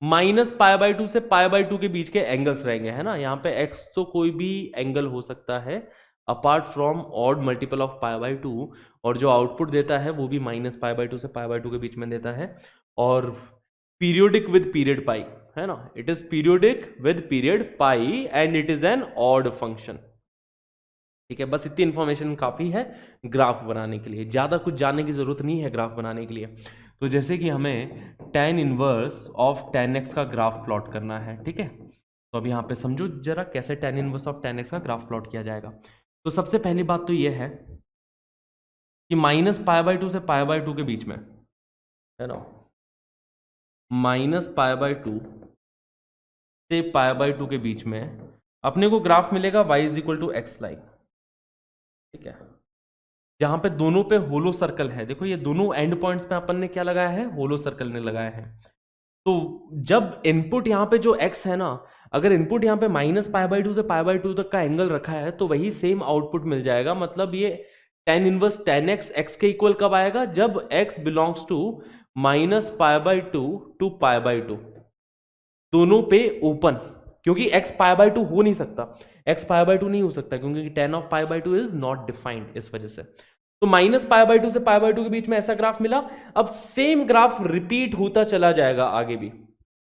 -π/2 से π/2 के बीच के एंगल्स रहेंगे, है ना, यहां पे x तो कोई भी एंगल हो सकता है apart from odd multiple of π/2, और जो आउटपुट देता है वो भी -π/2 से π/2 के बीच में देता है, और पीरियोडिक विद पीरियड पाई, है ना, it is periodic with period pi and it is an odd function. ठीक है, बस इतनी इंफॉर्मेशन काफी है ग्राफ बनाने के लिए, ज्यादा कुछ जानने की जरूरत नहीं है ग्राफ बनाने के लिए। तो जैसे कि हमें tan inverse of tan x का ग्राफ प्लॉट करना है, ठीक है, तो अब यहाँ पे समझो जरा कैसे tan inverse of tan x का ग्राफ प्लॉट किया जाएगा। तो सबसे पहली बात तो ये है कि -π/2 से π/2 के बीच में, है ना, -π/2 से π/2 के बीच में अपने को ग्राफ मिलेगा y is equal to x line, ठीक है, जहां पे दोनों पे होलो सर्कल है। देखो ये दोनों एंड पॉइंट्स पे अपन ने क्या लगाया है, होलो सर्कल ने लगाया है। तो जब इनपुट यहाँ पे जो x है ना, अगर इनपुट यहाँ पे -π/2 से π/2 तक का एंगल रखा है तो वही सेम आउटपुट मिल जाएगा। मतलब ये tan inverse tan x x के इक्वल कब आएगा, जब x बिलोंग्स टू -π/2 टू π/2, दोनों पे ओपन, क्योंकि x π/2 हो नहीं सकता, x π/2 नहीं हो सकता क्योंकि tan of π/2 is not defined, इस वजह से। तो -π/2 से π/2 के बीच में ऐसा ग्राफ मिला। अब सेम ग्राफ रिपीट होता चला जाएगा आगे भी।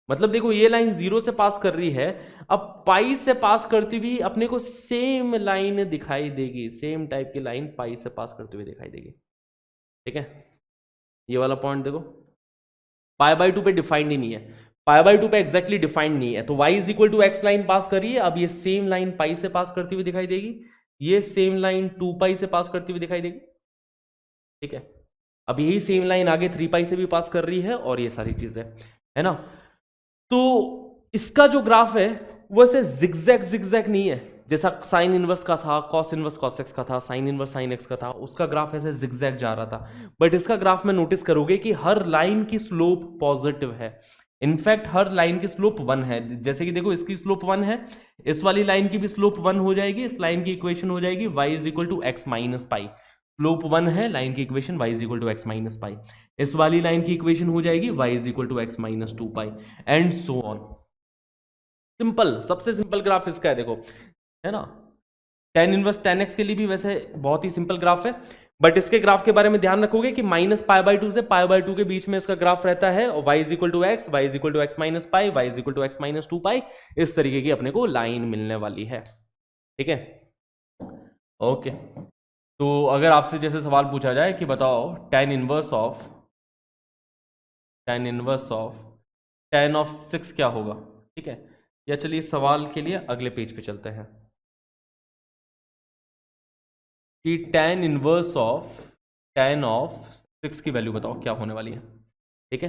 मतलब देखो ये लाइन 0 से पास कर रही है, अब पाई से पास करती हुई अपने को सेम लाइन दिखाई देगी, सेम टाइप की लाइन पाई से पास करते हुए दिखाई देगी। ठीक है, ये वाला पॉइंट देखो, π/2 पे डिफाइंड ही नहीं है, π/2 पे एग्जैक्टली डिफाइंड नहीं है, तो y is equal to x line pass करिए। अब ये सेम लाइन पाई से पास करती हुई दिखाई देगी, ये सेम लाइन 2π से पास करती हुई दिखाई देगी। ठीक है, अब यही सेम लाइन आगे 3π से भी पास कर रही है, और ये सारी चीजें, है ना। तो इसका जो ग्राफ है वो ऐसे जिगजैग जिगजैग नहीं है, जैसा साइन इनवर्स का था, कॉस इनवर्स कॉस एक्स का था, साइन इनवर्स साइन एक्स का था, उसका ग्राफ ऐसे जिगजैग जा रहा था। बट इसका ग्राफ में नोटिस करोगे कि हर लाइन की स्लोप पॉजिटिव है। इनफैक्ट हर लाइन की स्लोप 1 है। जैसे कि देखो इसकी स्लोप 1 है, इस वाली लाइन की भी स्लोप 1 हो जाएगी, इस लाइन की इक्वेशन हो जाएगी y is equal to x minus pi. Slope 1 है, लाइन की equation y is equal to x minus pi. इस वाली लाइन की इक्वेशन हो जाएगी y is equal to x minus 2π and so on. Simple, सबसे सिंपल ग्राफ इसका है, देखो, है ना। tan इनवर्स tan x के लिए भी वैसे बहुत ही सिंपल ग्राफ है, बट इसके ग्राफ के बारे में ध्यान रखोगे कि -π/2 से π/2 के बीच में इसका ग्राफ रहता है, और y is equal to x, y is equal to x minus pi, y is equal to x minus 2π, इस तरीके की अपने को लाइन मिलने वाली है। ठीक है, ओके। तो अगर आपसे जैसे सवाल पूछा जाए कि बताओ tan inverse of tan of 6 क्या होगा, ठीक है, या चलिए सवाल के लिए अगले पेज पे चलते हैं कि tan inverse of tan of 6 की वैल्यू बताओ क्या होने वाली है। ठीक है,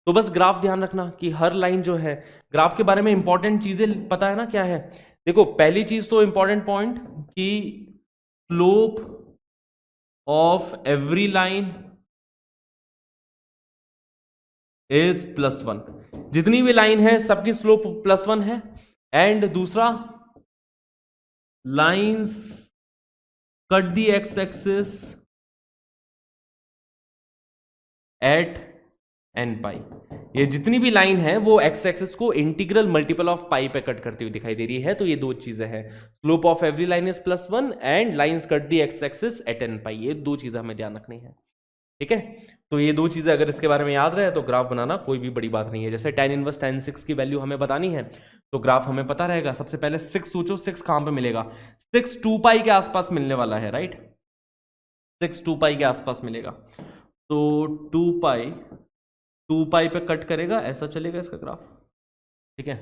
तो बस ग्राफ ध्यान रखना कि हर लाइन जो है, ग्राफ के बारे में इंपॉर्टेंट चीजें पता है ना क्या है। देखो पहली चीज तो इंपॉर्टेंट पॉइंट कि slope of every line is +1, जितनी भी लाइन है सबकी स्लोप +1 है। एंड दूसरा, lines cut the x axis at n π, ये जितनी भी लाइन है वो एक्स एक्सिस को इंटीग्रल मल्टीपल ऑफ पाई पे कट करती हुई दिखाई दे रही है। तो ये दो चीजें हैं, slope of every line is +1 and lines cut the x axis at n π, ये दो चीजें हमें ध्यान रखनी है। ठीक है, तो ये दो चीजें अगर इसके बारे में याद रहे तो ग्राफ बनाना कोई भी बड़ी बात नहीं है। जैसे tan इनवर्स tan 6 की वैल्यू हमें बतानी है तो ग्राफ हमें पता रहेगा। सबसे पहले 6 सोचो, 6 कहां पे मिलेगा, 6 2π के आसपास मिलने वाला है, राइट, 6 2π के आसपास मिलेगा। तो 2π पे कट करेगा, ऐसा चलेगा इसका ग्राफ। ठीक है,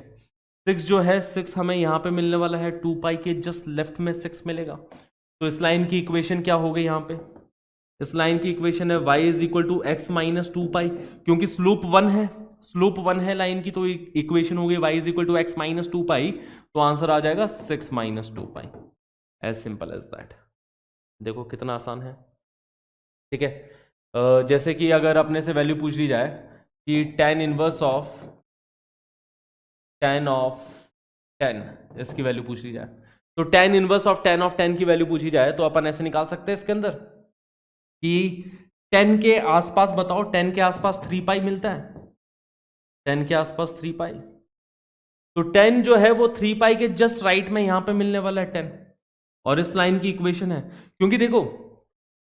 6 जो है 6 हमें यहाँ पे मिलने वाला है 2 पाई के जस्ट लेफ्ट में 6 मिलेगा। तो इस लाइन की इक्वेशन क्या हो गई यहाँ पे, इस लाइन की इक्वेशन है y is equal to x minus 2 pi, क्योंकि स्लोप 1 है, स्लोप 1 है लाइन की, तो इक्वेशन हो गई y is equal to x minus 2 pi, तो आंसर आ जाएगा 6 minus 2 pi. As simple as that. देखो कितना आसान है, ठीक है। जैसे कि अगर अपने से वैल्यू पूछ ली जाए कि tan inverse of tan of 10, इसकी वैल्यू पूछ ली जाए, तो tan इनवर्स ऑफ tan की वैल्यू पूछी जाए तो अपन ऐसे निकाल सकते हैं इसके अंदर कि 10 के आसपास बताओ, 10 के आसपास 3 पाई मिलता है, 10 के आसपास 3 पाई, तो 10 जो है वो 3 पाई के जस्ट राइट में यहां पे मिलने वाला है 10, और इस लाइन की इक्वेशन है, क्योंकि देखो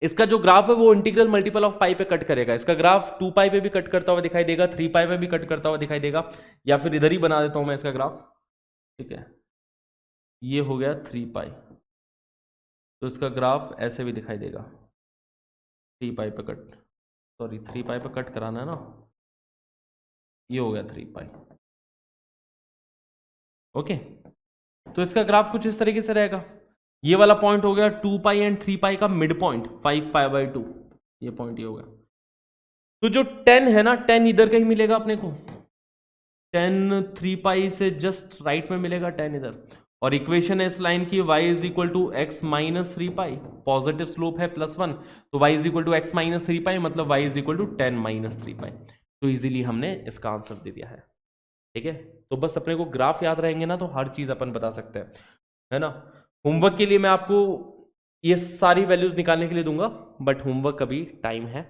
इसका जो ग्राफ है वो इंटीग्रल मल्टीपल ऑफ पाई पे कट करेगा, इसका ग्राफ 2 पाई पे भी कट करता हुआ दिखाई देगा, 3 पाई पे भी कट करता हुआ दिखाई देगा, या फिर इधर ही बना देता हूं मैं इसका ग्राफ, ठीक है, ये हो गया 3 पाई, तो इसका ग्राफ ऐसे भी दिखाई देगा, 3 पाई पे कट, सॉरी 3 पाई पे कट कराना है ना, ये हो गया 3 पाई, ओके। तो इसका ग्राफ कुछ इस तरीके से रहेगा, ये वाला पॉइंट हो गया 2 पाई एंड 3 पाई का मिड पॉइंट 5 पाई बाई 2, ये पॉइंट ये हो गया। तो जो 10 है ना, 10 इधर कहीं मिलेगा अपने को, 10 3 पाई से जस्ट राइट में मिलेगा 10 इधर, और इक्वेशन है इस लाइन की y is equal to x minus 3 pi, positive slope है +1, तो y is equal to x minus 3 pi, मतलब y is equal to 10 minus 3 pi. तो इजीली हमने इसका आंसर दे दिया है, ठीक है। तो बस अपने को ग्राफ याद रहेंगे ना तो हर चीज अपन बता सकते हैं, है ना। होमवर्क के लिए मैं आपको ये सारी वैल्यूज निकालने के लिए दूंगा, बट होमवर्क अभी टाइम है,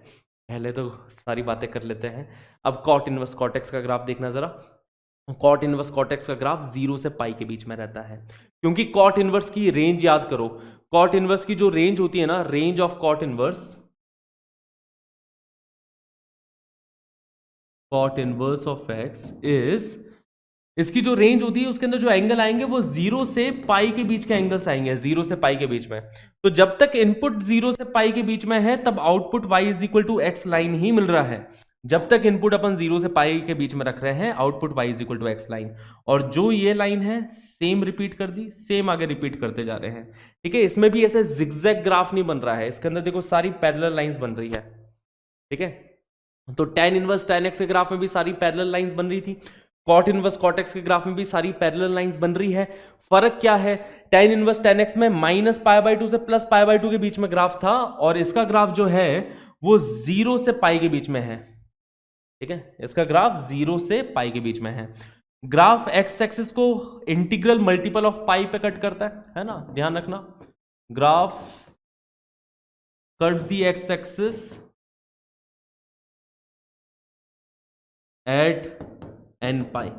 पहले तो सारी बातें कर लेते हैं। अब कॉट इनवर्स कॉट एक्स का ग्राफ देखना जरा, कॉट इनवर्स कॉट एक्स का ग्राफ 0 से पाई के बीच में रहता है, क्योंकि कॉट इनवर्स की रेंज याद करो, कॉट इनवर्स की जो रेंज होती है ना, range of cot inverse of x is, इसकी जो रेंज होती है उसके अंदर जो एंगल आएंगे वो 0 से पाई के बीच के एंगल्स आएंगे, 0 से पाई के बीच में। तो जब तक इनपुट 0 से पाई के बीच में है तब output y is equal to x line ही मिल रहा है, जब तक इनपुट अपन 0 से पाई के बीच में रख रहे हैं output y is equal to x line, और जो ये लाइन है सेम रिपीट कर दी, सेम आगे रिपीट करते जा रहे हैं, ठीक है। इसमें भी ऐसे जिगजैग ग्राफ नहीं बन रहा है, इसके अंदर देखो सारी पैरेलल लाइंस बन रही है, ठीक है। तो tan इनवर्स tan x के ग्राफ में भी सारी पैरेलल लाइंस बन रही थी, कॉट इनवर्स कॉट एक्स के ग्राफ में भी सारी पैरेलल लाइंस बन रही है। फर्क क्या है, tan इनवर्स tan x में माइनस पाई बाई 2 से प्लस पाई बाई 2 के बीच में ग्राफ था, और इसका ग्राफ जो है वो 0 से पाई के बीच में है, ठीक है। इसका ग्राफ 0 से पाई के बीच में है। ग्राफ एक्स एक्सिस को इंटीग्रल मल्टीपल ऑफ पाई पे कट करता है ना, ध्यान रखना, graph cuts the x axis at n pi,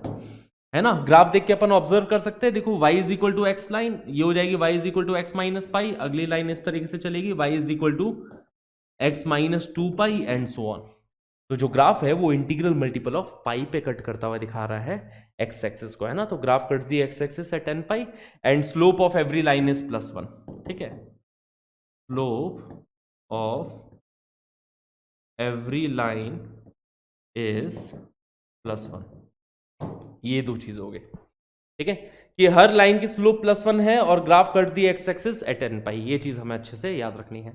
है ना। ग्राफ देख के अपन ऑब्जर्व कर सकते हैं, देखो y is equal to x line, ये हो जाएगी y is equal to x minus pi, अगली लाइन इस तरीके से चलेगी y is equal to x minus 2 pi and so on. तो जो ग्राफ है वो इंटीग्रल मल्टीपल ऑफ पाई पे कट करता हुआ दिखा रहा है एक्स एक्सिस को, है ना। तो graph cuts the x axis at n pi and slope of every line is +1, ठीक है। Slope of every line is +1, ये दो चीज हो गई, ठीक है, कि हर लाइन की स्लोप +1 है और graph cut the x axis at n pi, ये चीज हमें अच्छे से याद रखनी है,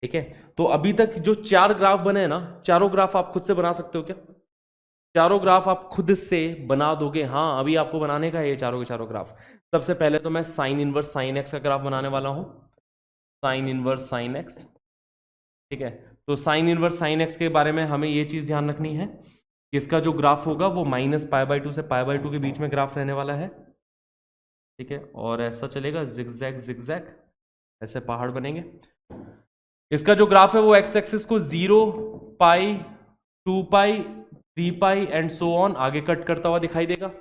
ठीक है। तो अभी तक जो 4 ग्राफ बने हैं ना, चारों ग्राफ आप खुद से बना सकते हो क्या, चारों ग्राफ आप खुद से बना दोगे? हाँ, अभी आपको बनाने का है ये चारों के चारों ग्राफ। सबसे पहले तो मैं साइन इनवर्स साइन एक्स का ग्राफ बनाने वाला हूं, साइन इनवर्स साइन एक्स, ठीक है। तो साइन इनवर्स साइन एक्स के बारे में हमें ये चीज ध्यान रखनी है कि इसका जो ग्राफ होगा वो माइनस पाई बाई 2 से पाई बाई 2 के बीच में ग्राफ रहने वाला है, ठीक है, और ऐसा चलेगा जिगजैग जिगजैग, ऐसे पहाड़ बनेंगे। इसका जो ग्राफ है वो एक्स एक्सिस को 0 पाई 2 पाई 3 पाई एंड सो ऑन आगे कट करता हुआ दिखाई देगा।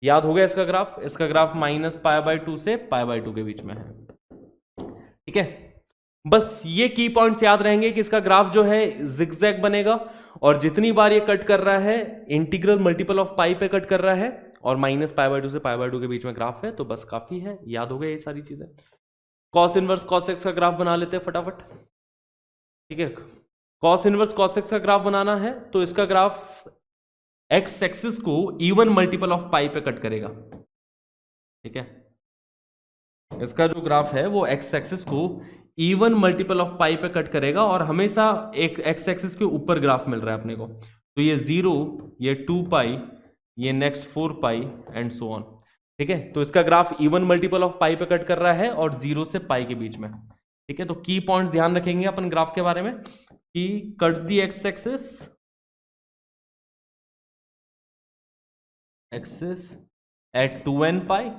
याद हो गया इसका ग्राफ, इसका ग्राफ माइनस पाई बाई 2 से पाई बाई 2 के बीच में है, ठीक है। बस ये की पॉइंट्स याद रहेंगे कि इसका ग्राफ जो है जिगजैग बनेगा, और जितनी बार ये कट कर रहा है इंटीग्रल मल्टीपल ऑफ पाई पे कट कर रहा है, और माइनस पाई बाई 2 से पाई बाई 2 के बीच में ग्राफ है, तो बस काफी है, याद हो गया ये सारी चीजें। कॉस इनवर्स कॉस एक्स का ग्राफ बना लेते हैं फटाफट, ठीक है। कॉस इनवर्स कॉस एक्स का ग्राफ बनाना है तो इसका ग्राफ एक्स एक्सिस को इवन मल्टीपल ऑफ पाई पे कट करेगा, ठीक है, इसका जो ग्राफ है वो एक्स एक्सिस को इवन मल्टीपल ऑफ पाई पे कट करेगा और हमेशा एक एक्स एक्सिस के ऊपर ग्राफ मिल रहा है अपने को। तो ये 0, ये 2 पाई, ये next 4 pi and so on. ठीक है, तो इसका graph even multiple of pi पे कट कर रहा है और 0 से पाई के बीच में। ठीक है, तो की पॉइंट्स ध्यान रखेंगे अपन ग्राफ के बारे में कि cuts the x axis eight 2n pi.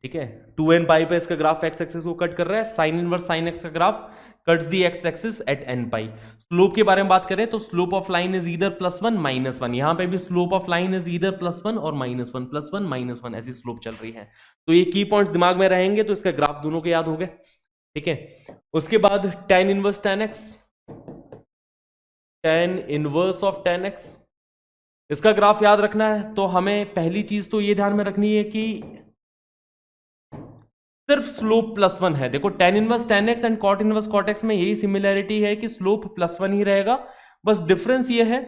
ठीक है, 2n पाई पे इसका ग्राफ एक्स एक्सिस को कट कर रहा है। साइन इनवर्स साइन एक्स का graph cuts the x axis at n pi. Slope के बारे में बात करें तो slope of line is either +1 -1। यहां पे भी slope of line is either +1 और -1, +1 -1 ऐसी स्लोप चल रही है। तो ये की पॉइंट्स दिमाग में रहेंगे तो इसका ग्राफ दोनों के याद हो गए। ठीक है, उसके बाद tan inverse tan x, tan inverse of tan x, इसका ग्राफ याद रखना है तो हमें पहली चीज तो ये ध्यान में रखनी है कि सिर्फ स्लोप +1 है। देखो tan inverse tan x and cot inverse cot x में यही सिमिलैरिटी है कि स्लोप +1 ही रहेगा। बस डिफरेंस ये है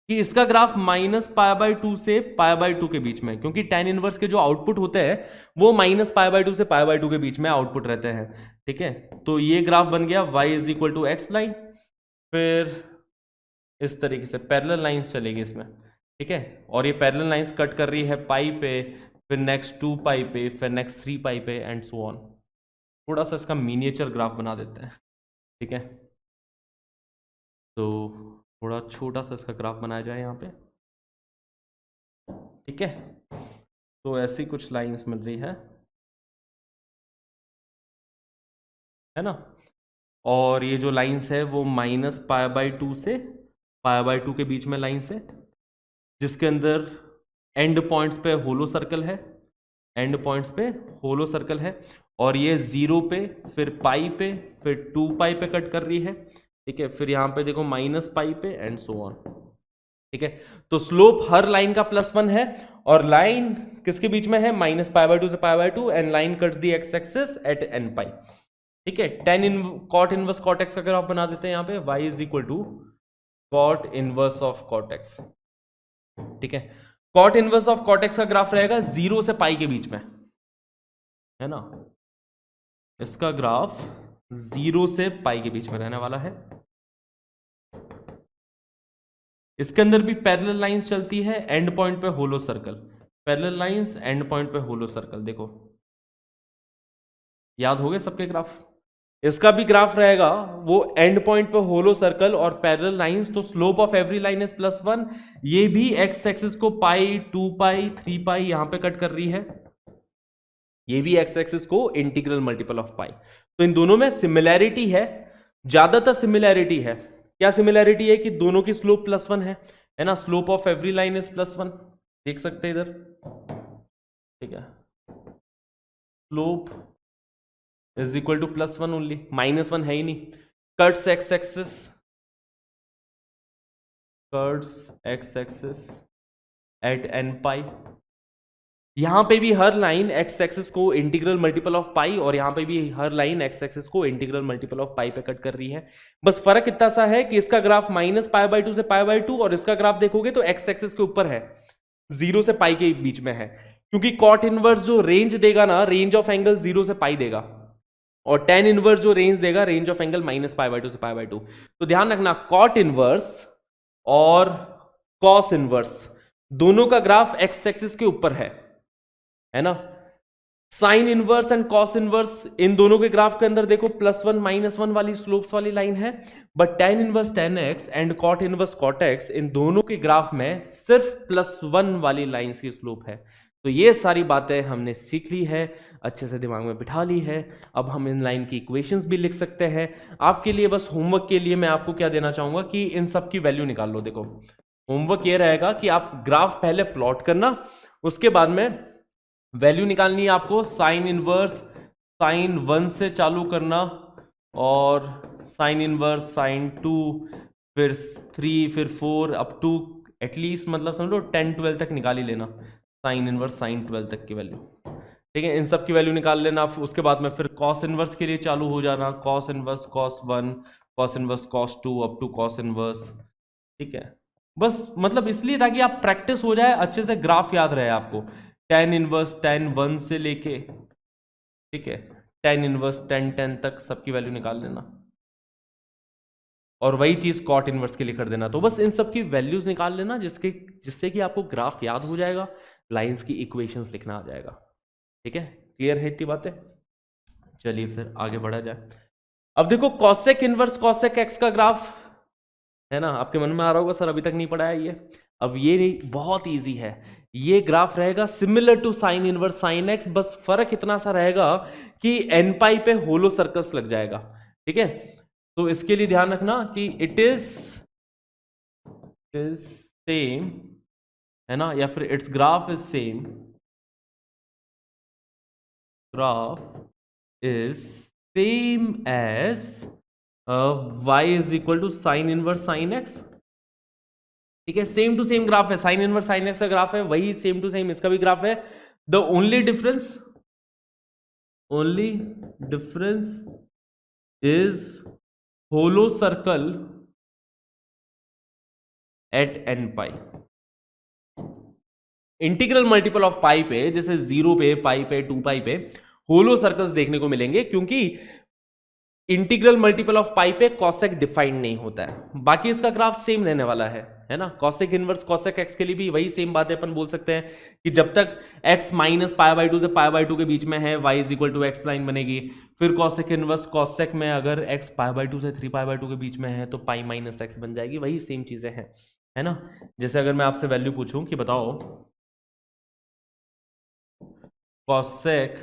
कि इसका ग्राफ -π/2 से π/2 के बीच में, क्योंकि tan इनवर्स के जो आउटपुट होते हैं वो -π/2 से π/2 के बीच में आउटपुट रहते हैं। ठीक है, तो ये ग्राफ बन गया y = x लाइन। फिर इस तरीके से पैरेलल लाइंस चलेगी इसमें। ठीक है, और ये पैरेलल लाइंस कट कर रही है पाई पे, फिर नेक्स्ट 2 पाई पे, फिर नेक्स्ट 3 पाई पे एंड सो ऑन। थोड़ा सा इसका मिनिएचर ग्राफ बना देते हैं। ठीक है, तो थोड़ा छोटा सा इसका ग्राफ बनाया जाए यहाँ पे। ठीक है, तो ऐसी कुछ लाइंस मिल रही है ना। और ये जो लाइंस है वो -π/2 से π/2 के बीच में लाइंस है, जिसके अंदर एंड पॉइंट्स पे होलो सर्कल है, एंड पॉइंट्स पे होलो सर्कल है। और ये 0 पे, फिर पाई पे, फिर 2 पाई पे कट कर रही है। ठीक है, फिर यहाँ पे देखो -पाई पे एंड सो ऑन। ठीक है, तो स्लोप हर लाइन का +1 है और लाइन किसके बीच में है, -π/2 से π/2 and line cuts the x axis at n pi. ठीक है, cot इनवर्स cot x का ग्राफ बना देते हैं यहाँ पे, y = cot inverse of cot x। ठीक है, cot inverse of cot x का ग्राफ रहेगा 0 से पाई के बीच में, है ना। इसका ग्राफ 0 से पाई के बीच में रहने वाला है। इसके अंदर भी पैरेलल लाइंस चलती है, एंड पॉइंट पे hollow circle, parallel lines end point पे होलो सर्कल। देखो याद हो गए सबके ग्राफ। इसका भी ग्राफ रहेगा वो एंड पॉइंट पे होलो सर्कल और पैरेलल लाइंस। तो slope of every line is +1। ये भी एक्स एक्सिस को पाई, 2 पाई, 3 पाई यहां पे कट कर रही है। ये भी एक्स एक्सिस को इंटीग्रल मल्टीपल ऑफ पाई। तो इन दोनों में सिमिलैरिटी है, ज्यादातर सिमिलैरिटी है। क्या सिमिलैरिटी है कि दोनों की स्लोप +1 है ना। Slope of every line is +1, देख सकते हैं इधर। ठीक है, slope is equal to +1 only, -1 है ही नहीं। Cuts x axis at n pi. यहां पे भी हर लाइन एक्स एक्सिस को इंटीग्रल मल्टीपल ऑफ पाई और यहां पे भी हर लाइन एक्स एक्सिस को इंटीग्रल मल्टीपल ऑफ पाई पे कट कर रही है। बस फर्क इतना सा है कि इसका ग्राफ -π/2 से π/2 और इसका ग्राफ देखोगे तो एक्स एक्सिस के ऊपर है, 0 से पाई के बीच में है। क्योंकि कॉट इनवर्स जो रेंज देगा ना, रेंज ऑफ एंगल 0 से पाई देगा, और tan इनवर्स जो रेंज देगा, रेंज ऑफ एंगल -π/2 से π/2। तो ध्यान रखना, कॉट इनवर्स और कॉस इनवर्स दोनों का ग्राफ एक्स एक्सिस के ऊपर है ना। Sine inverse and cos inverse, इन दोनों के ग्राफ के अंदर देखो +1 -1 वाली स्लोप्स वाली लाइन है। But tan inverse tan x and cot inverse cot x, इन दोनों के ग्राफ में सिर्फ +1 वाली लाइन की स्लोप है। तो ये सारी बातें हमने सीख ली है, अच्छे से दिमाग में बिठा ली है। अब हम इन लाइन की इक्वेशंस भी लिख सकते हैं। आपके लिए बस होमवर्क के लिए मैं आपको क्या देना चाहूंगा कि इन सब की वैल्यू निकाल लो। देखो होमवर्क ये रहेगा कि आप ग्राफ पहले प्लॉट करना, उसके बाद में वैल्यू निकालनी है आपको। साइन इनवर्स साइन 1 से चालू करना और साइन इनवर्स साइन 2, फिर 3, फिर 4 अप टू एटलीस्ट मतलब समझो 10-12 तक निकाल ही लेना, साइन इनवर्स साइन 12 तक की वैल्यू। ठीक है, इन सब की वैल्यू निकाल लेना। उसके बाद में फिर कॉस इनवर्स के लिए चालू हो जाना, cos inverse cos 1, cos inverse cos 2 up to cos inverse. ठीक है, बस मतलब इसलिए ताकि आप प्रैक्टिस हो जाए, अच्छे से ग्राफ याद रहे आपको tan इनवर्स tan 1 से लेके, ठीक है, tan इनवर्स tan तक सबकी वैल्यू निकाल लेना, और वही चीज कॉट इनवर्स के लिए कर देना। तो बस इन सब की वैल्यूज निकाल लेना, जिससे कि आपको ग्राफ याद हो जाएगा, लाइंस की इक्वेशंस लिखना आ जाएगा। ठीक है, क्लियर है इतनी बातें? चलिए फिर आगे बढ़ा जाए। अब देखो कॉसेक इनवर्स कॉसेक एक्स का ग्राफ है ना, आपके मन में आ रहा होगा सर अभी तक नहीं पढ़ा है ये। अब ये नहीं, बहुत इजी है। ये ग्राफ रहेगा similar to sine inverse sine x, बस फर्क इतना सा रहेगा कि एन पाई पे होलो सर्कल्स लग जाएगा। ठीक है, तो इसके लिए ध्यान रखना कि इट इज सेम, है ना, या फिर its graph is same, graph is same as y is equal to sine inverse sine x. ठीक है, सेम टू सेम ग्राफ है, साइन इनवर्स साइन एक्स का ग्राफ है, वही सेम टू सेम इसका भी ग्राफ है। The only difference is hollow circle at n pi. Integral multiple of pi पे, जैसे 0 पे, पाई पे, 2 पाई पे होलो सर्कल्स देखने को मिलेंगे, क्योंकि इंटीग्रल मल्टीपल ऑफ पाई पे कॉसेक डिफाइंड नहीं होता है। बाकी इसका ग्राफ सेम रहने वाला है ना। कॉसेक इनवर्स कॉसेक एक्स के लिए भी वही सेम बातें अपन बोल सकते हैं कि जब तक x माइनस पाई बाई 2 से पाई बाई 2 के बीच में है, y is equal to x line बनेगी। फिर कॉसेक इनवर्स कॉसेक में अगर x पाई बाई 2 से 3 पाई बाई 2 के बीच में है तो पाई माइनस एक्स बन जाएगी, वही सेम चीजें हैं, है ना। जैसे अगर मैं आपसे वैल्यू पूछूं कि बताओ cosec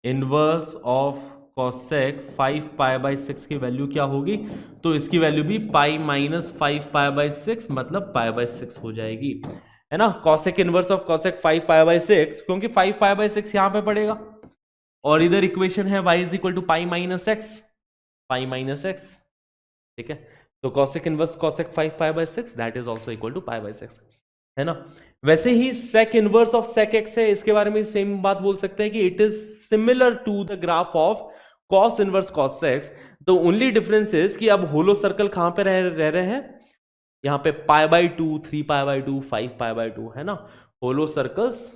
inverse of cosec 5 pi by 6 की वैल्यू क्या होगी, तो इसकी वैल्यू भी पाई माइनस 5 पाई बाई 6 मतलब पाई बाई 6 हो जाएगी, है ना। Cosec inverse of cosec 5 pi by 6, क्योंकि 5 पाई बाई 6 यहां पे पड़ेगा, और इधर इक्वेशन है y is equal to pi minus x, pi minus x. ठीक है, तो cosec inverse cosec 5 pi by 6 that is also equal to pi by 6, है ना। वैसे ही sec inverse of sec x है, इसके बारे में सेम बात बोल सकते हैं कि it is similar to the graph of cos inverse cos x. The only difference is कि अब होलो सर्कल कहां पे रह रहे हैं, यहां पे pi by 2, 3 pi by 2, 5 pi by 2, है ना। Hollow circles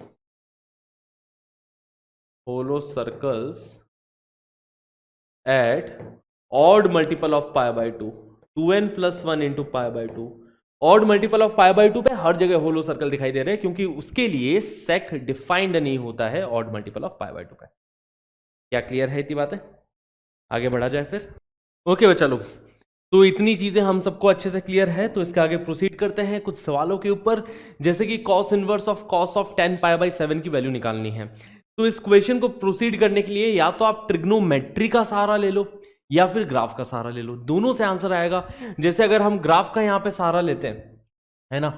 at odd multiple of pi by 2, 2n plus 1 into pi by 2। Odd multiple of pi by 2 पे हर जगह होलो सर्कल दिखाई दे रहे हैं, क्योंकि उसके लिए सेक डिफाइंड नहीं होता है odd multiple of pi by 2 पे। क्या क्लियर है इतनी बातें? आगे बढ़ा जाए फिर। ओके बच्चा लोग, तो इतनी चीजें हम सबको अच्छे से क्लियर है, तो इसके आगे प्रोसीड करते हैं कुछ सवालों के ऊपर। जैसे कि cos inverse of cos of 10 pi by 7 की वैल्यू निकालनी है। तो इस क्वेश्चन को प्रोसीड करने के लिए या तो आप ट्रिग्नोमेट्री का सहारा ले लो या फिर ग्राफ का सहारा ले लो, दोनों से आंसर आएगा। जैसे अगर हम ग्राफ का यहां पे सहारा लेते हैं, है ना,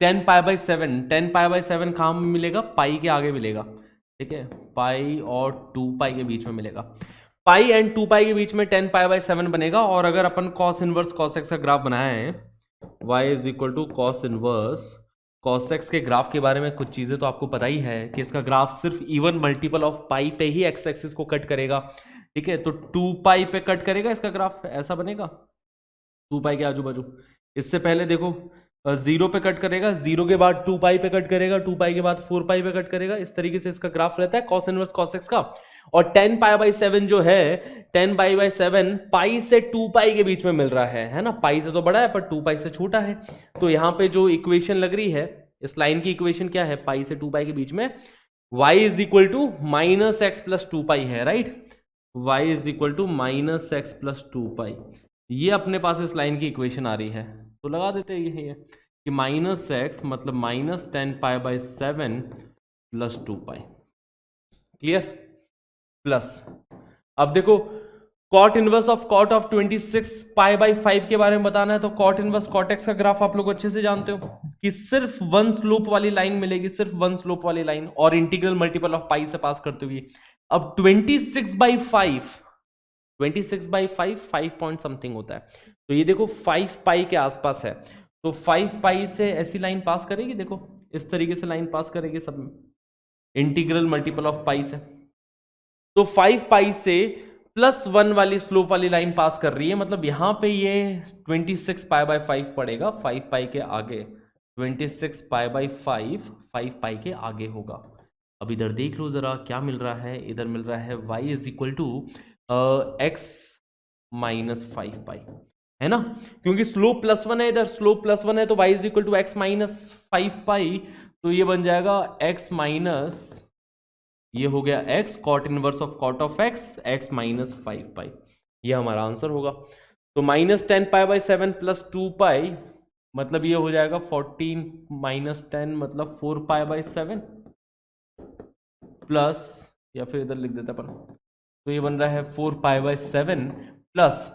10 पाई बाई 7, 10 पाई बाई 7 कहां मिलेगा, पाई के आगे मिलेगा। ठीक है, पाई और 2 पाई के बीच में मिलेगा। पाई एंड 2 पाई के बीच में 10 पाई बाई 7 बनेगा। और अगर अपन कॉस इनवर्स कॉस एक्स का ग्राफ बनाया है, y is equal to cos inverse cos x के ग्राफ के बारे में कुछ चीजें तो आपको पता ही है कि इसका ग्राफ सिर्फ इवन मल्टीपल ऑफ पाई पे ही एक्स एक्सिस को कट करेगा। ठीक है, तो 2 पाई पे कट करेगा इसका ग्राफ, ऐसा बनेगा 2 पाई के आजू बाजू। इससे पहले देखो 0 पे कट करेगा, 0 के बाद 2 पाई पे कट करेगा, 2 पाई के बाद 4 पाई पे कट करेगा। इस तरीके से इसका ग्राफ रहता है कॉस इनवर्स कॉस एक्स का। और 10 पाई बाई 7 जो है, 10 पाई बाई 7 पाई से 2 पाई के बीच में मिल रहा है ना। पाई से तो बड़ा है पर 2 पाई से छोटा है। तो यहां पे जो इक्वेशन लग रही है, इस लाइन की इक्वेशन क्या है, पाई से 2 पाई के बीच में y is equal to minus x plus 2 pi है, right. y is equal to minus x plus 2 pi, ये अपने पास इस लाइन की इक्वेशन आ रही है। तो लगा देते हैं ये कि माइनस एक्स मतलब minus 10 pi by 7 plus 2 pi. Clear? Plus अब देखो cot inverse of cot of 26 pi by 5 के बारे में बताना है। तो कॉट इनवर्स कॉट एक्स का ग्राफ आप लोग अच्छे से जानते हो कि सिर्फ वन स्लोप वाली लाइन मिलेगी, सिर्फ वन स्लोप वाली लाइन, और इंटीग्रल मल्टीपल ऑफ पाई से पास करते हुए। अब 26 बाई 5 पॉइंट समथिंग होता है, तो ये देखो 5 पाई के आसपास है। तो 5 पाई से ऐसी लाइन पास करेगी, देखो इस तरीके से लाइन पास करेगी सब में, इंटीग्रल मल्टीपल ऑफ पाई से। तो 5 पाई से +1 वाली स्लोप वाली लाइन पास कर रही है, मतलब यहां पे ये 26 पाई बाई 5 पड़ेगा, 5 पाई के आगे 26 पाई बाई 5 पाई के आगे होगा। अब इधर देख लो जरा क्या मिल रहा है, इधर मिल रहा है y is equal to x minus 5 pi, है ना, क्योंकि स्लोप +1 है, इधर स्लोप +1 है, तो y is equal to x minus 5 pi, तो ये बन जाएगा x माइनस, ये हो गया x cot inverse of cot ऑफ x माइनस 5 पाई, ये हमारा आंसर होगा। तो -10 पाई/7 प्लस 2 पाई, मतलब ये हो जाएगा 14 -10 मतलब 4 पाई/7 प्लस, या फिर इधर लिख देता अपन, तो ये बन रहा है 4 पाई/7 plus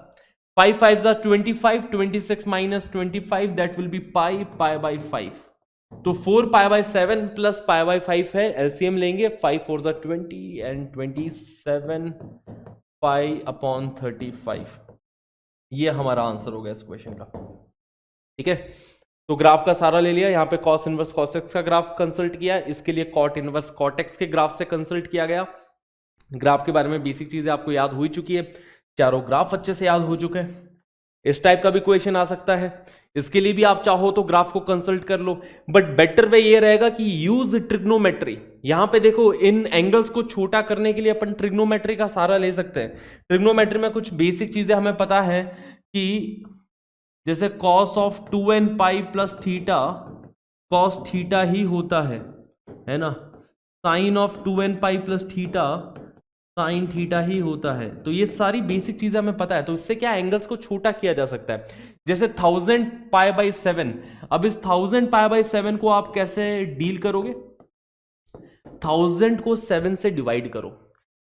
5 5 25, 26 minus 25 that will be पाई/5, तो 4 पाई/7 प्लस पाई/5 है, एलसीएम लेंगे, 5 4 20 एंड 27 पाई/35, ये हमारा आंसर हो गया इस क्वेश्चन का। ठीक है, तो ग्राफ का सारा ले लिया, यहाँ पे कॉस इनवर्स कॉस एक्स का ग्राफ कंसल्ट किया, इसके लिए कॉट इनवर्स कॉट एक्स के ग्राफ से कंसल्ट किया गया। ग्राफ के बारे में बेसिक चीजें आपको याद हो ही चुकी है, चारों ग्राफ अच्छे से याद हो चुके हैं। इस टाइप का भी क्वेश्चन आ सकता है, इसके लिए भी आप चाहो तो ग्राफ को कंसल्ट कर लो, बट बेटर वे ये रहेगा कि यूज ट्रिग्नोमेट्री। यहां पे देखो, इन एंगल्स को छोटा करने के लिए अपन ट्रिग्नोमेट्री का सहारा ले सकते हैं। ट्रिग्नोमेट्री में कुछ बेसिक चीजें हमें पता है कि जैसे cos of 2n pi plus theta cos theta ही होता है ना, sign of 2n pi plus theta sine theta ही होता है। तो ये सारी बेसिक चीजें हमें पता है, तो इससे क्या एंगल्स को छोटा किया जा सकता है। जैसे 1000 पाई/7, अब इस 1000 पाई/7 को आप कैसे डील करोगे, 1000 को 7 से डिवाइड करो,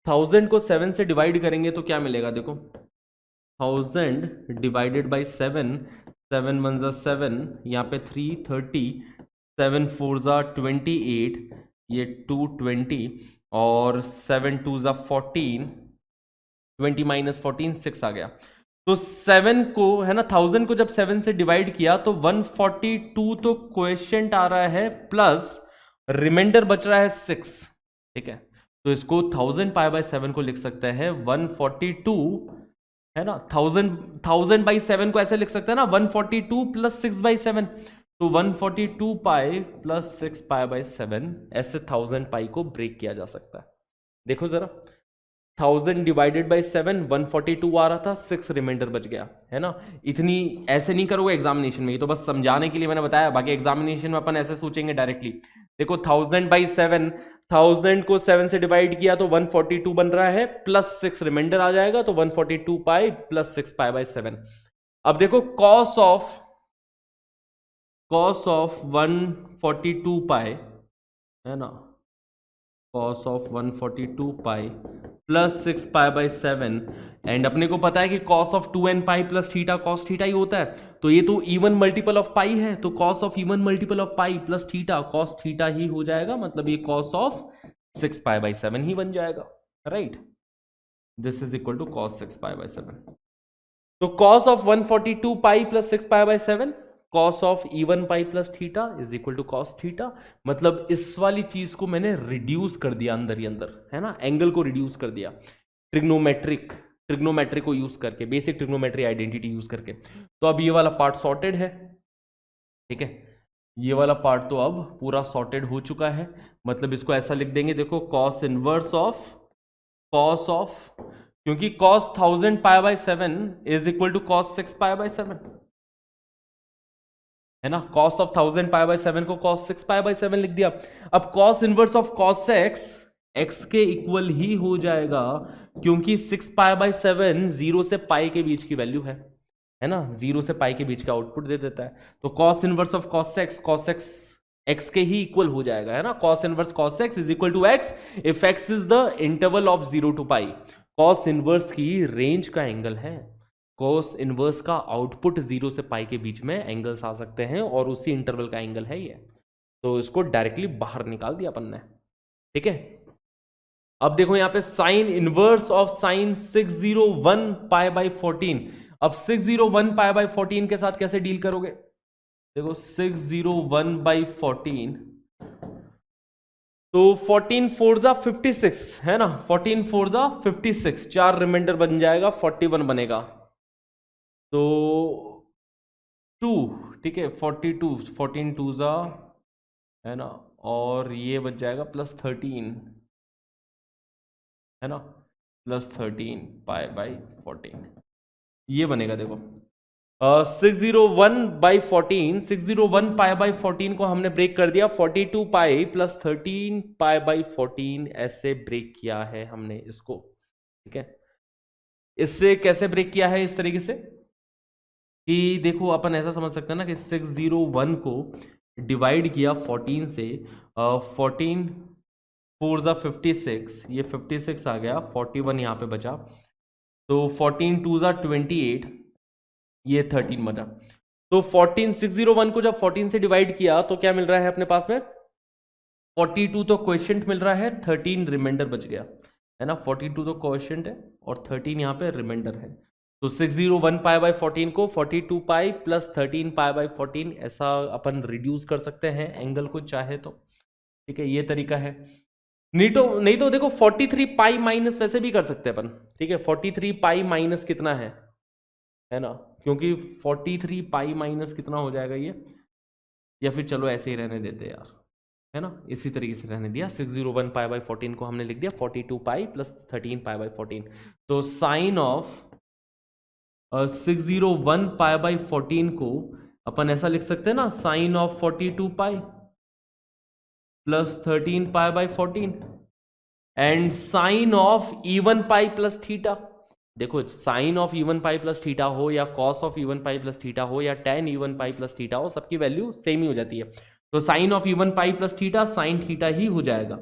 1000 को 7 से डिवाइड करेंगे तो क्या मिलेगा, देखो 1000 डिवाइडेड बाई 7, 7 1 ज़ा 7, यहाँ पे 330, 7 4 ज़ा 28, ये 220 और 7 2 ज़ा 14, 20 माइनस 14 6 आ गया। तो 7 को है ना, 1000 को जब 7 से डिवाइड किया तो 142 तो क्वेश्चन आ रहा है, प्लस रिमाइंडर बच रहा है 6। ठीक है, तो इसको 1000 पाई/7 को लिख सकते हैं 142, है ना, 1000/7 को ऐसे लिख सकते हैं ना, 142 प्लस 6/7, तो 142 पाई प्लस 6 पाई/7, ऐसे 1000 पाई को ब्रेक किया जा सकता है। देखो जरा, 1000 डिवाइडेड बाई 7, 142 आ रहा था, 6 रिमाइंडर बच गया, है ना। इतनी ऐसे नहीं करोगे एग्जामिनेशन में, ये तो बस समझाने के लिए मैंने बताया, बाकी एग्जामिनेशन में अपन ऐसे सोचेंगे डायरेक्टली। देखो 1000/7, 1000 को 7 से डिवाइड किया तो 142 बन रहा है, प्लस 6 रिमाइंडर आ जाएगा, तो 142 पाई प्लस 6 पाई/7। अब देखो कॉस ऑफ 142 पाई, है ना, कॉस ऑफ 142 पाई प्लस 6 पाई/7, एंड अपने को पता है कि cos of 2n pi plus theta cos theta ही होता है, तो ये तो इवन मल्टीपल ऑफ पाई है, तो cos of even multiple of pi plus theta cos theta ही हो जाएगा, मतलब ये कॉस ऑफ 6 पाई/7 ही बन जाएगा, right. This is equal to cos 6 पाई/7। तो कॉस ऑफ 142 पाई प्लस 6 पाई/7, cos of even pi plus theta is equal to cos theta, मतलब इस वाली चीज को मैंने रिड्यूस कर दिया अंदर ही अंदर, है ना, एंगल को रिड्यूस कर दिया ट्रिग्नोमेट्री को यूज करके, बेसिक ट्रिग्नोमेट्री आइडेंटिटी यूज करके। तो अब ये वाला पार्ट सॉर्टेड है, ठीक है, ये वाला पार्ट तो अब पूरा सॉर्टेड हो चुका है, मतलब इसको ऐसा लिख देंगे, देखो कॉस इनवर्स ऑफ क्योंकि cos 1000 पाई/7 इज इक्वल टू cos 6 पाई/7, है ना, cos ऑफ 1000 पाई/7 को cos 6 पाई/7 लिख दिया। अब cos inverse of cos x के इक्वल ही हो जाएगा, क्योंकि 6 पाई/7 0 से पाई के बीच की वैल्यू है ना, 0 से पाई के बीच का आउटपुट दे देता है, तो cos inverse of cos x x के ही इक्वल हो जाएगा, है ना, cos inverse cos x is equal to x if x is the interval of 0 to pi. cos inverse की रेंज का एंगल है, cos इनवर्स का आउटपुट 0 से पाई के बीच में एंगल्स आ सकते हैं, और उसी इंटरवल का एंगल है ये, तो इसको डायरेक्टली बाहर निकाल दिया अपन ने, ठीक है। अब देखो यहाँ पे साइन इनवर्स ऑफ साइन 601 पाई/14, अब 601 पाई/14 के साथ कैसे डील करोगे, देखो 601/14, तो 14 4 जा 56, है ना, 14 4 जा 56, 4 रिमाइंडर बन जाएगा, 41 बनेगा, तो 2, ठीक है, 42, 14 2 जा, है ना, और ये बच जाएगा +13, है ना, +13 पाई बाई 14, ये बनेगा देखो। 601/14, 601 पाई बाई 14 को हमने ब्रेक कर दिया, 42 पाई प्लस 13 पाई बाई 14 ऐसे ब्रेक किया है हमने इसको। ठीक है, इससे कैसे ब्रेक किया है, इस तरीके से कि देखो अपन ऐसा समझ सकते हैं ना कि 601 को डिवाइड किया 14 से, 14 4 ज़ा 56, ये 56 आ गया, 41 यहाँ पे बचा, तो 14 2 ज़ा 28, ये 13 बचा। तो 14 601 को जब 14 से डिवाइड किया तो क्या मिल रहा है अपने पास में, 42 तो क्वोशिएंट मिल रहा है, 13 रिमाइंडर बच गया, है ना, 42 तो क्वोशिएंट है और 13 यहाँ पे रिमाइंडर है। तो 601 पाई बाई 14 को 42 पाई प्लस 13 पाई बाई 14 ऐसा अपन रिड्यूस कर सकते हैं एंगल को चाहे तो। ठीक है, ये तरीका है। नहीं तो देखो 43 पाई माइनस वैसे भी कर सकते हैं अपन। ठीक है, 43 पाई माइनस कितना है ना, क्योंकि 43 पाई माइनस कितना हो जाएगा ये, या फिर चलो ऐसे ही रहने देते यार, है ना, इसी तरीके से रहने दिया। 601 पाई बाई 14 को हमने लिख दिया 42 पाई प्लस 13 पाई बाई 14। तो साइन ऑफ 601 पाई बाई 14 को अपन ऐसा लिख सकते हैं ना, sign of 42 pi plus 13 pi by 14 and sine of even pi plus theta. देखो sine of even pi plus theta हो या cos of even pi plus theta हो या tan even pi plus theta हो, सबकी वैल्यू सेम ही हो जाती है। तो sine of even pi plus theta sine theta ही हो जाएगा,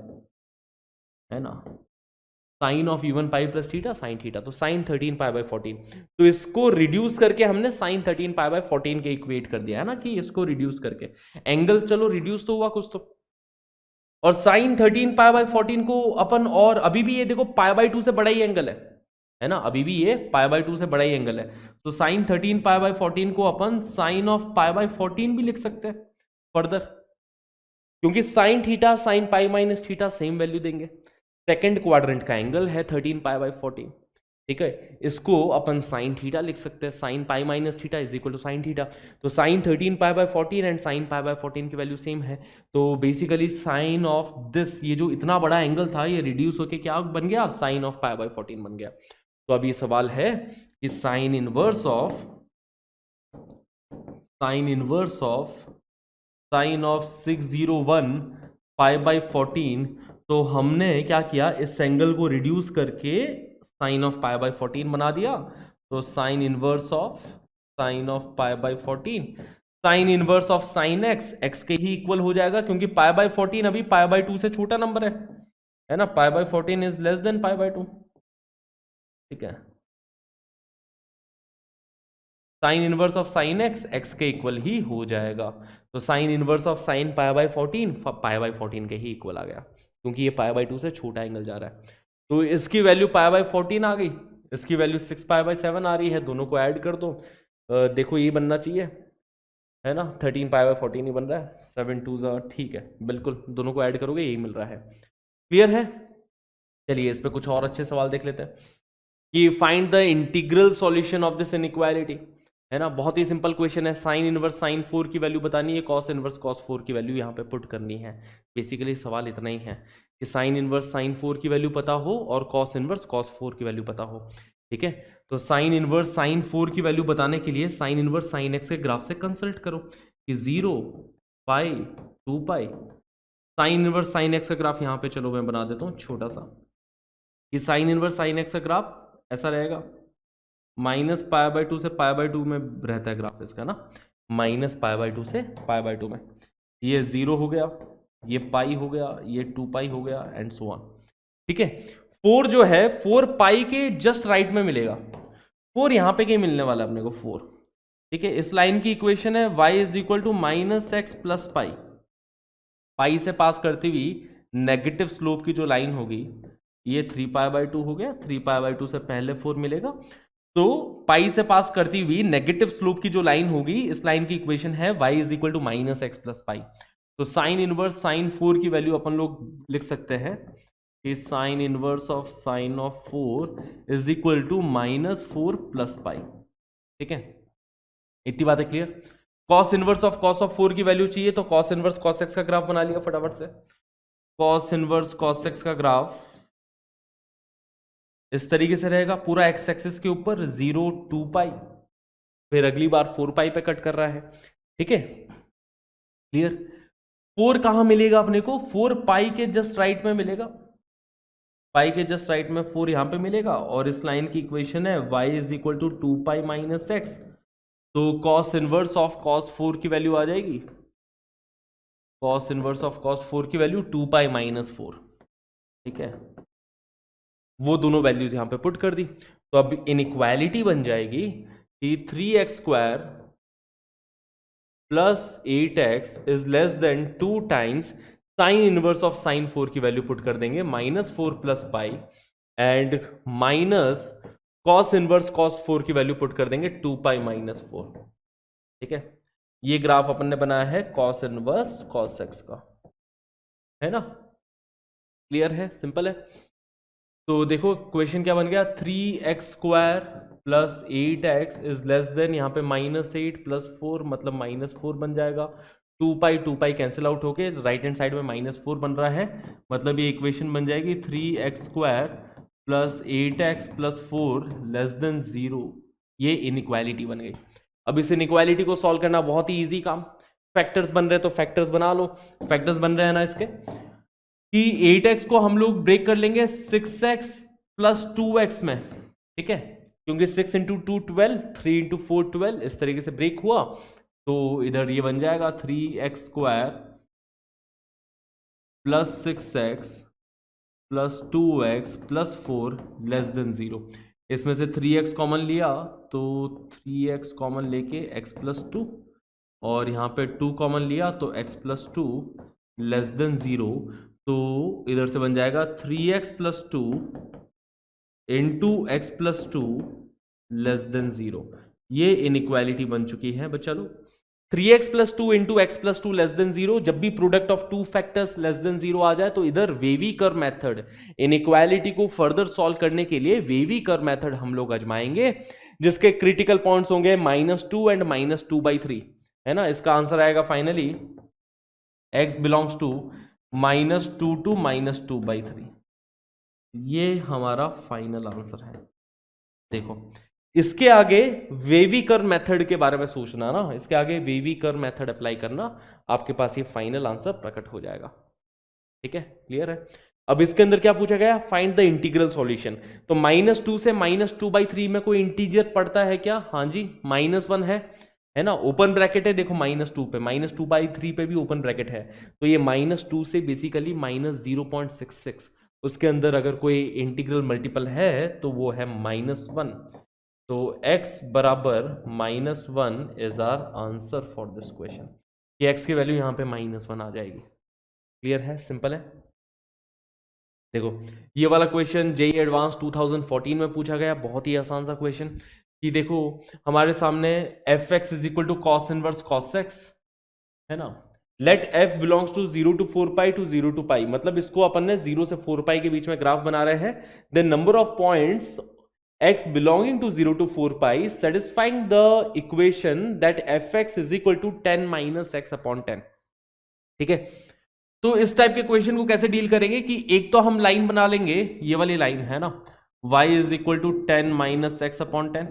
है ना, sign of even pi plus theta sine theta, तो साइन 13 पाई बाई 14। तो इसको रिड्यूस करके हमने साइन 13 पाई बाई 14 के इक्वेट कर दिया, है ना, कि इसको रिड्यूस करके एंगल चलो रिड्यूस तो हुआ कुछ तो। और साइन 13 पाई बाई 14 को अपन, और अभी भी ये देखो पाई बाई 2 से बड़ा ही एंगल है ना, अभी भी ये पाई बाई 2 से बड़ा ही एंगल है। तो साइन 13 पाई बाई 14 को अपन साइन ऑफ पाई बाई 14 भी लिख सकते हैं फर्दर, क्योंकि sine theta sine pi minus theta same value देंगे। सेकंड क्वाड्रेंट का एंगल है 13 पाई बाई 14। ठीक है, इसको अपन साइन थीटा लिख सकते हैं, sine pi minus theta is equal to sine theta. तो sine 13 pi by 14 and sine pi by 14 की वैल्यू सेम है। तो बेसिकली साइन ऑफ दिस, ये जो इतना बड़ा एंगल था ये रिड्यूस होके क्या बन गया, साइन ऑफ पाई बाई 14 बन गया। तो अब ये सवाल है कि sine inverse of sine of 601 pi by 14, तो हमने क्या किया, इस एंगल को रिड्यूस करके साइन ऑफ पाई बाई 14 बना दिया। तो sine inverse of pi by 14, sign inverse of sine x के ही इक्वल हो जाएगा, क्योंकि पाई बाई 14 अभी पाई बाई 2 से छोटा नंबर है ना, पाई by 14 is less than pi by 2। ठीक है, sine inverse of sine x के इक्वल ही हो जाएगा। तो sine inverse of sine pi by 14 pi by 14 के ही इक्वल आ गया, क्योंकि ये पाई बाई 2 से छोटा एंगल जा रहा है। तो इसकी वैल्यू पाई बाई 14 आ गई, इसकी वैल्यू 6 पाई बाई 7 आ रही है, दोनों को ऐड कर दो, देखो ये बनना चाहिए, है ना, 13 पाई बाई 14 ही बन रहा है, 7 2 ज़ा, ठीक है, बिल्कुल दोनों को ऐड करोगे यही मिल रहा है। क्लियर है? चलिए इस पे कुछ और अच्छे सवाल देख लेते हैं कि find the integral solution of this inequality, है ना, बहुत ही सिंपल क्वेश्चन है। साइन इनवर्स साइन 4 की वैल्यू बतानी है, कॉस इनवर्स कॉस 4 की वैल्यू यहाँ पे पुट करनी है। बेसिकली सवाल इतना ही है कि साइन इनवर्स साइन 4 की वैल्यू पता हो और कॉस इनवर्स कॉस 4 की वैल्यू पता हो। ठीक है, तो साइन इनवर्स साइन 4 की वैल्यू बताने के लिए साइन इनवर्स साइन एक्स के ग्राफ से कंसल्ट करो कि 0 पाई 2 पाई। साइन इनवर्स साइन एक्स का ग्राफ यहाँ पे चलो मैं बना देता हूँ छोटा सा, कि साइन इनवर्स साइन एक्स का ग्राफ ऐसा रहेगा, माइनस पाई बाई 2 से पाई बाई 2 में रहता है ग्राफ इसका ना, माइनस पाई बाई 2 से पाई बाई 2 में, ये 0 हो गया, ये पाई हो गया, ये 2 पाई हो गया एंड सो ऑन। ठीक है, 4 जो है 4 पाई के जस्ट राइट में मिलेगा, 4 यहाँ पे कहीं मिलने वाला अपने को 4। ठीक है, इस लाइन की इक्वेशन है y is equal to minus x plus pi, pi से पास करती हुई नेगेटिव स्लोप की जो लाइन होगी, ये 3 पाई बाई 2 हो गया, 3 पाई बाई 2 से पहले 4 मिलेगा, तो पाई से पास करती हुई नेगेटिव स्लोप की जो लाइन होगी, इस लाइन की इक्वेशन है y is equal to minus x plus pi. तो साइन इनवर्स साइन 4 की वैल्यू अपन लोग लिख सकते हैं कि sine inverse of sine of 4 is equal to minus 4 plus pi. ठीक है, इतनी बात है clear? Cos inverse of cos of 4 की वैल्यू चाहिए, तो कॉस इनवर्स कॉस एक्स का ग्राफ बना लिया फटाफट से। कॉस इनवर्स कॉस एक्स का ग्राफ इस तरीके से रहेगा, पूरा एक्स एक्सिस के ऊपर 0 2 पाई, फिर अगली बार 4 पाई पे कट कर रहा है। ठीक है, क्लियर। 4 कहां मिलेगा अपने को? 4 पाई के जस्ट राइट में मिलेगा, पाई के जस्ट राइट में 4 यहां पे मिलेगा, और इस लाइन की इक्वेशन है y is equal to 2 pi minus x, तो कॉस इनवर्स ऑफ कॉस 4 की वैल्यू आ जाएगी, कॉस इनवर्स ऑफ कॉस 4 की वैल्यू 2 पाई माइनस 4। ठीक है, वो दोनों वैल्यूज यहां पे पुट कर दी, तो अब इनइक्वालिटी बन जाएगी कि 3x square plus 8x is less than 2 times sign inverse of sign 4 की वैल्यू पुट कर देंगे -4 plus pi, and minus cos inverse cos 4 की वैल्यू पुट कर देंगे 2 पाई माइनस 4। ठीक है, ये ग्राफ अपन ने बनाया है कॉस इनवर्स कॉस एक्स का, है ना? क्लियर है, सिंपल है। तो देखो क्वेश्चन क्या बन गया, 3x square plus 8x is less than, यहाँ पे -8 प्लस 4 मतलब -4 बन जाएगा, 2 पाई कैंसिल आउट होके राइट हैंड साइड में -4 बन रहा है, मतलब ये इक्वेशन बन जाएगी 3x square plus 8x plus 4 less than 0। ये इनइक्वालिटी बन गई। अब इस इनइक्वालिटी को सॉल्व करना बहुत ही ईजी काम, फैक्टर्स बन रहे तो फैक्टर्स बना लो। फैक्टर्स बन रहे हैं ना इसके, कि 8x को हम लोग ब्रेक कर लेंगे 6x प्लस 2x में। ठीक है, क्योंकि 6 इंटू 2 12, 3 इंटू 4 12, इस तरीके से ब्रेक हुआ, तो इधर ये बन जाएगा 3x square plus 6x plus 2x plus 4 less than 0। इसमें से 3x कॉमन लिया तो 3x कॉमन लेके x प्लस 2, और यहाँ पे 2 कॉमन लिया तो x प्लस 2 लेस देन 0, तो इधर से बन जाएगा 3x plus 2 into x plus 2 less than 0। ये इनइक्वालिटी बन चुकी है बच्चा लोग। 3x plus 2 into x plus 2 less than 0, जब भी product of two factors less than 0 आ जाए तो इधर वेवी कर्व मेथड, इनइक्वालिटी को फर्दर सॉल्व करने के लिए वेवी कर्व मेथड हम लोग आजमाएंगे, जिसके क्रिटिकल पॉइंट्स होंगे -2 एंड -2/3, है ना? इसका आंसर आएगा finally x belongs to -2 to -2/3। ये हमारा फाइनल आंसर है। देखो इसके आगे वेवी कर्व मेथड के बारे में सोचना ना, इसके आगे वेवी कर्व मेथड अप्लाई करना, आपके पास ये फाइनल आंसर प्रकट हो जाएगा। ठीक है, क्लियर है। अब इसके अंदर क्या पूछा गया, फाइंड द इंटीग्रल सॉल्यूशन। तो -2 से -2/3 में कोई इंटीजर पड़ता है क्या? हाँ जी, -1 है ना, ओपन ब्रैकेट है, देखो -2 पे, -2/3 पे भी ओपन ब्रैकेट है, तो ये -2 से बेसिकली -0.66, उसके अंदर अगर कोई इंटीग्रल मल्टीपल है तो वो है -1, तो x बराबर -1 is our answer for this question, कि x की वैल्यू यहाँ पे -1 आ जाएगी। क्लियर है, सिंपल है। देखो ये वाला क्वेश्चन जेई एडवांस 2014 में पूछा गया, बहुत ही आसान सा क्वेश्चन, कि देखो हमारे सामने fx is equal to cos inverse cos x, है ना, let f belongs to 0 to 4 pi to 0 to pi, मतलब इसको अपन ने 0 से 4 पाई के बीच में ग्राफ बना रहे हैं। The number of points x belonging to 0 to 4 pi satisfying the equation that fx is equal to 10 minus x upon 10। ठीक है, तो इस टाइप के क्वेश्चन को कैसे डील करेंगे, कि एक तो हम लाइन बना लेंगे, ये वाली लाइन है ना, y is equal to 10 minus x upon 10,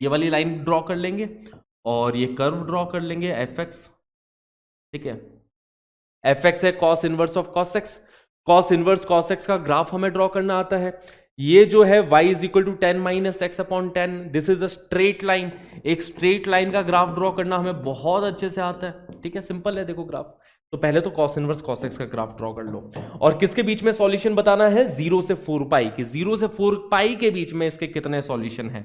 ये वाली लाइन ड्रॉ कर लेंगे, और ये कर्व ड्रॉ कर लेंगे fx। ठीक है, fx है cos inverse of cos x, cos inverse cos x का ग्राफ हमें ड्रॉ करना आता है। ये जो है y is equal to 10 minus x upon 10, this is a straight line, एक स्ट्रेट लाइन का ग्राफ ड्रॉ करना हमें बहुत अच्छे से आता है। ठीक है, सिंपल है। देखो ग्राफ, तो पहले तो कॉस इनवर्स कॉस एक्स का ग्राफ ड्रॉ कर लो, और किसके बीच में सॉल्यूशन बताना है, 0 से 4 पाई के, 0 से 4 पाई के बीच में इसके कितने सॉल्यूशन है,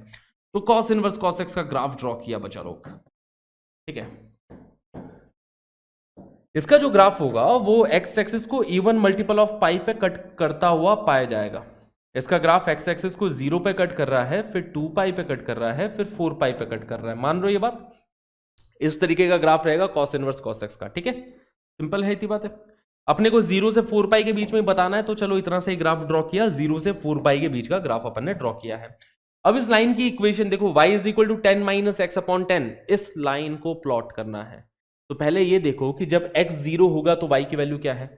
तो कॉस इनवर्स कॉस एक्स का ग्राफ ड्रॉ किया बच्चा लोग। ठीक है, इसका जो ग्राफ होगा वो एक्स एक्सिस को इवन मल्टीपल ऑफ पाई पे कट करता हुआ पाया जाएगा। इसका ग्राफ एक्स एक्सिस को 0 पे कट कर रहा है, फिर 2 पाई पे कट कर रहा है, फिर 4 पाई पे कट कर रहा है। मान लो ये बात, इस तरीके का ग्राफ रहेगा कॉस इनवर्स कॉस एक्स का। ठीक है, सिंपल है, इतनी बात है। अपने को 0 से 4 पाई के बीच में बताना है, तो चलो इतना से ही ग्राफ ड्रॉ किया, 0 से 4 पाई के बीच का ग्राफ अपन ने ड्रॉ किया है। अब इस लाइन की इक्वेशन देखो, y is equal to 10 minus x upon 10, इस लाइन को प्लॉट करना है। तो पहले ये देखो कि जब x 0 होगा तो y की वैल्यू क्या है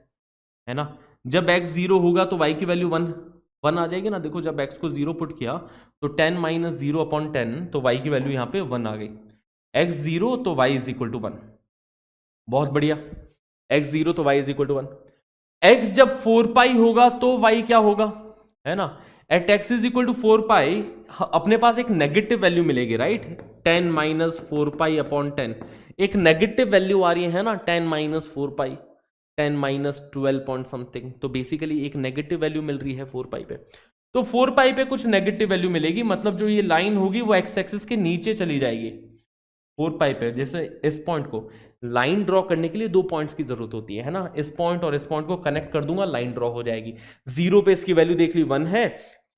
ना। जब x 0 होगा तो y की वैल्यू 1 आ जाएगी ना। देखो जब x को 0 पुट किया तो 10 माइनस 0 अपॉन 10, तो y की वैल्यू यहाँ पे 1 आ गई। x 0 तो y इज इक्वल टू 1। बहुत बढ़िया, x 0 तो y is equal to 1। x जब 4 पाई होगा तो y क्या होगा, है ना। At x is equal to 4 pi, अपने पास एक नेगेटिव वैल्यू मिलेगी, राइट। 10 माइनस 4 पाई अपॉन 10, एक नेगेटिव वैल्यू आ रही है ना, 10 minus 4 pi, 10 minus 12 point something. तो बेसिकली एक नेगेटिव वैल्यू मिल रही है 4 पाई पे। तो 4 पाई पे कुछ नेगेटिव वैल्यू मिलेगी, मतलब जो ये लाइन होगी वो एक्स एक्सिस के नीचे चली जाएगी 4 पाई पे। जैसे इस पॉइंट को लाइन ड्रॉ करने के लिए 2 पॉइंट्स की जरूरत होती है ना। इस पॉइंट और इस पॉइंट को कनेक्ट कर दूंगा, लाइन ड्रॉ हो जाएगी। 0 पे इसकी वैल्यू देख ली 1 है,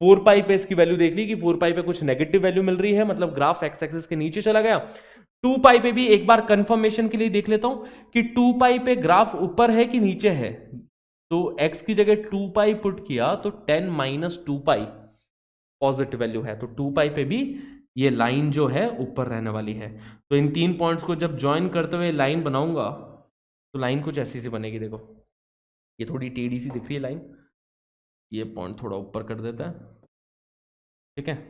4 पाई पे इसकी वैल्यू देख ली कि 4 पाई पे कुछ नेगेटिव वैल्यू मिल रही है, मतलब ग्राफ एक्स एक्सिस के नीचे चला गया। 2 पाई पे भी एक बार कंफर्मेशन के लिए देख लेता हूं कि 2 पाई पे ग्राफ ऊपर है कि नीचे है। तो x की जगह 2 पाई पुट किया तो 10 माइनस 2 पाई पॉजिटिव वैल्यू है, तो 2 पाई पे भी ये लाइन जो है ऊपर रहने वाली है। तो इन 3 पॉइंट्स को जब ज्वाइन करते हुए लाइन बनाऊंगा तो लाइन कुछ ऐसी सी बनेगी। देखो ये थोड़ी टेढ़ी सी दिख रही है लाइन, ये पॉइंट थोड़ा ऊपर कर देता है, ठीक है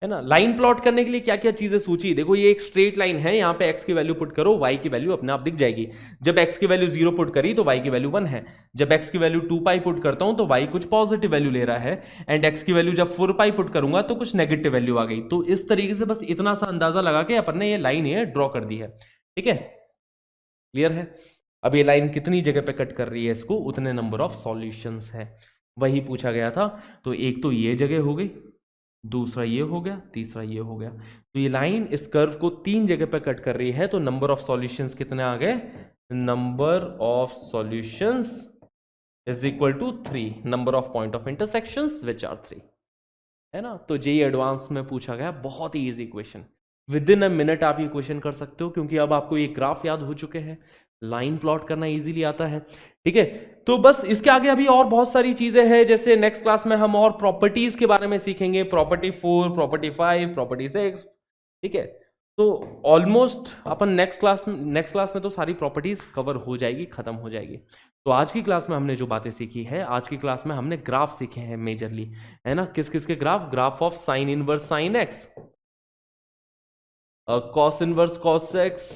ना। लाइन प्लॉट करने के लिए क्या क्या चीजें सोची, देखो ये एक स्ट्रेट लाइन है, यहाँ पे x की वैल्यू पुट करो, y की वैल्यू अपने आप दिख जाएगी। जब x की वैल्यू 0 पुट करी तो y की वैल्यू 1 है। जब x की वैल्यू 2 पाई पुट करता हूं तो y कुछ पॉजिटिव वैल्यू ले रहा है, एंड x की वैल्यू जब 4 पाई पुट करूंगा तो कुछ नेगेटिव वैल्यू आ गई। तो इस तरीके से बस इतना सा अंदाजा लगा के अपन ने ये लाइन ये ड्रॉ कर दी है, ठीक है, क्लियर है। अब ये लाइन कितनी जगह पे कट कर रही है इसको, उतने नंबर ऑफ सॉल्यूशंस है, वही पूछा गया था। तो एक तो ये जगह हो गई, दूसरा ये हो गया, तीसरा ये हो गया। तो ये लाइन इस कर्व को 3 जगह पे कट कर रही है, तो नंबर ऑफ सॉल्यूशंस कितने आ गए, number of solutions is equal to 3, number of point of intersections which are 3, है ना। तो जेईई एडवांस में पूछा गया, बहुत ही easy question, within a minute आप ये क्वेश्चन कर सकते हो, क्योंकि अब आपको ये ग्राफ याद हो चुके हैं, लाइन प्लॉट करना इजीली आता है, ठीक है। तो बस इसके आगे अभी और बहुत सारी चीजें हैं, जैसे नेक्स्ट क्लास में हम और प्रॉपर्टीज के बारे में सीखेंगे, प्रॉपर्टी 4, प्रॉपर्टी 5, प्रॉपर्टी 6, ठीक है। तो ऑलमोस्ट अपन नेक्स्ट क्लास में तो सारी प्रॉपर्टीज कवर हो जाएगी, खत्म हो जाएगी। तो आज की क्लास में हमने जो बातें सीखी है, आज की क्लास में हमने ग्राफ सीखे हैं मेजरली, है ना। किस किस के graph, graph of sine inverse sine x, cos inverse cos x,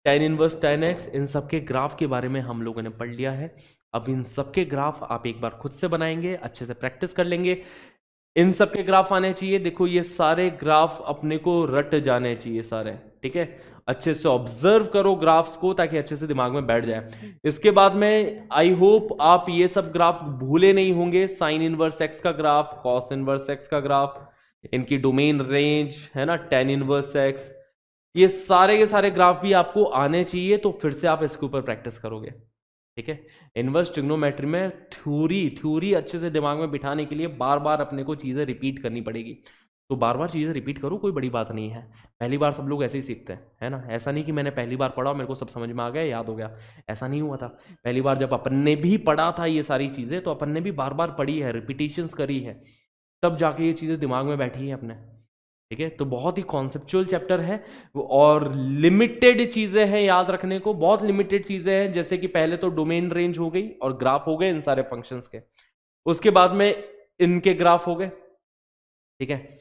tan inverse tan x, इन सब के ग्राफ के बारे में हम लोगों ने पढ़ लिया है। अब इन सब के ग्राफ आप एक बार खुद से बनाएंगे, अच्छे से प्रैक्टिस कर लेंगे। इन सब के ग्राफ आने चाहिए, देखो ये सारे ग्राफ अपने को रट जाने चाहिए सारे, ठीक है। अच्छे से ऑब्जर्व करो ग्राफ्स को, ताकि अच्छे से दिमाग में बैठ जाए। इसके बाद में आई होप आप ये सब ग्राफ भूले नहीं होंगे, साइन इनवर्स एक्स का ग्राफ, कॉस इनवर्स एक्स का ग्राफ, इनकी डोमेन रेंज, है ना, tan इनवर्स एक्स, ये सारे के सारे ग्राफ भी आपको आने चाहिए, तो फिर से आप इसके ऊपर प्रैक्टिस करोगे, ठीक है। इनवर्स ट्रिग्नोमेट्री में थ्योरी अच्छे से दिमाग में बिठाने के लिए बार बार अपने को चीजें रिपीट करनी पड़ेगी। तो बार बार चीजें रिपीट करो, कोई बड़ी बात नहीं है। पहली बार सब लोग ऐसे ही सीखते हैं, है ना। ऐसा नहीं कि मैंने पहली बार पढ़ा मेरे को सब समझ में आ गया, याद हो गया, ऐसा नहीं हुआ था। पहली बार जब अपन ने भी पढ़ा था ये सारी चीजें, तो अपन ने भी बार बार पढ़ी है, रिपीटेशंस करी है, तब जाके ये चीजें दिमाग में बैठी है अपने, ठीक है। तो बहुत ही कॉन्सेप्चुअल चैप्टर है, और लिमिटेड चीजें हैं याद रखने को, बहुत लिमिटेड चीजें हैं। जैसे कि पहले तो डोमेन रेंज हो गई और ग्राफ हो गए इन सारे फंक्शंस के, उसके बाद में इनके ग्राफ हो गए, ठीक है।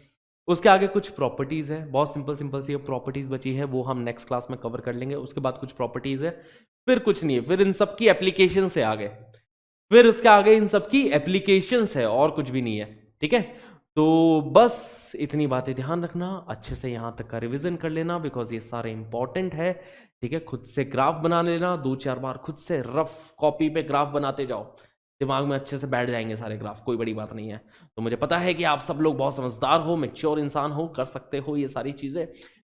उसके आगे कुछ प्रॉपर्टीज है, बहुत सिंपल सिंपल सी प्रॉपर्टीज बची है, वो हम नेक्स्ट क्लास में कवर कर लेंगे। उसके बाद कुछ प्रॉपर्टीज है, फिर कुछ नहीं है, फिर इन सब की एप्लीकेशन से आगे, फिर उसके आगे इन सब की एप्लीकेशंस है, और कुछ भी नहीं है, ठीक है। तो बस इतनी बातें ध्यान रखना, अच्छे से यहां तक का रिवीजन कर लेना, बिकॉज ये सारे इंपॉर्टेंट है, ठीक है। खुद से ग्राफ बना लेना, 2-4 बार खुद से रफ कॉपी पे ग्राफ बनाते जाओ, दिमाग में अच्छे से बैठ जाएंगे सारे ग्राफ, कोई बड़ी बात नहीं है। तो मुझे पता है कि आप सब लोग बहुत समझदार हो, मैच्योर इंसान हो, कर सकते हो ये सारी चीजें।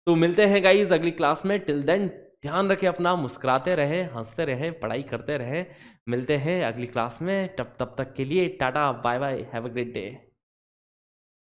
तो मिलते हैं गाइज अगली क्लास में, टिल देन ध्यान रखें अपना, मुस्कुराते रहें, हंसते रहें, पढ़ाई करते रहें। मिलते हैं अगली क्लास में, तब तक के लिए tata bye bye, have a great day.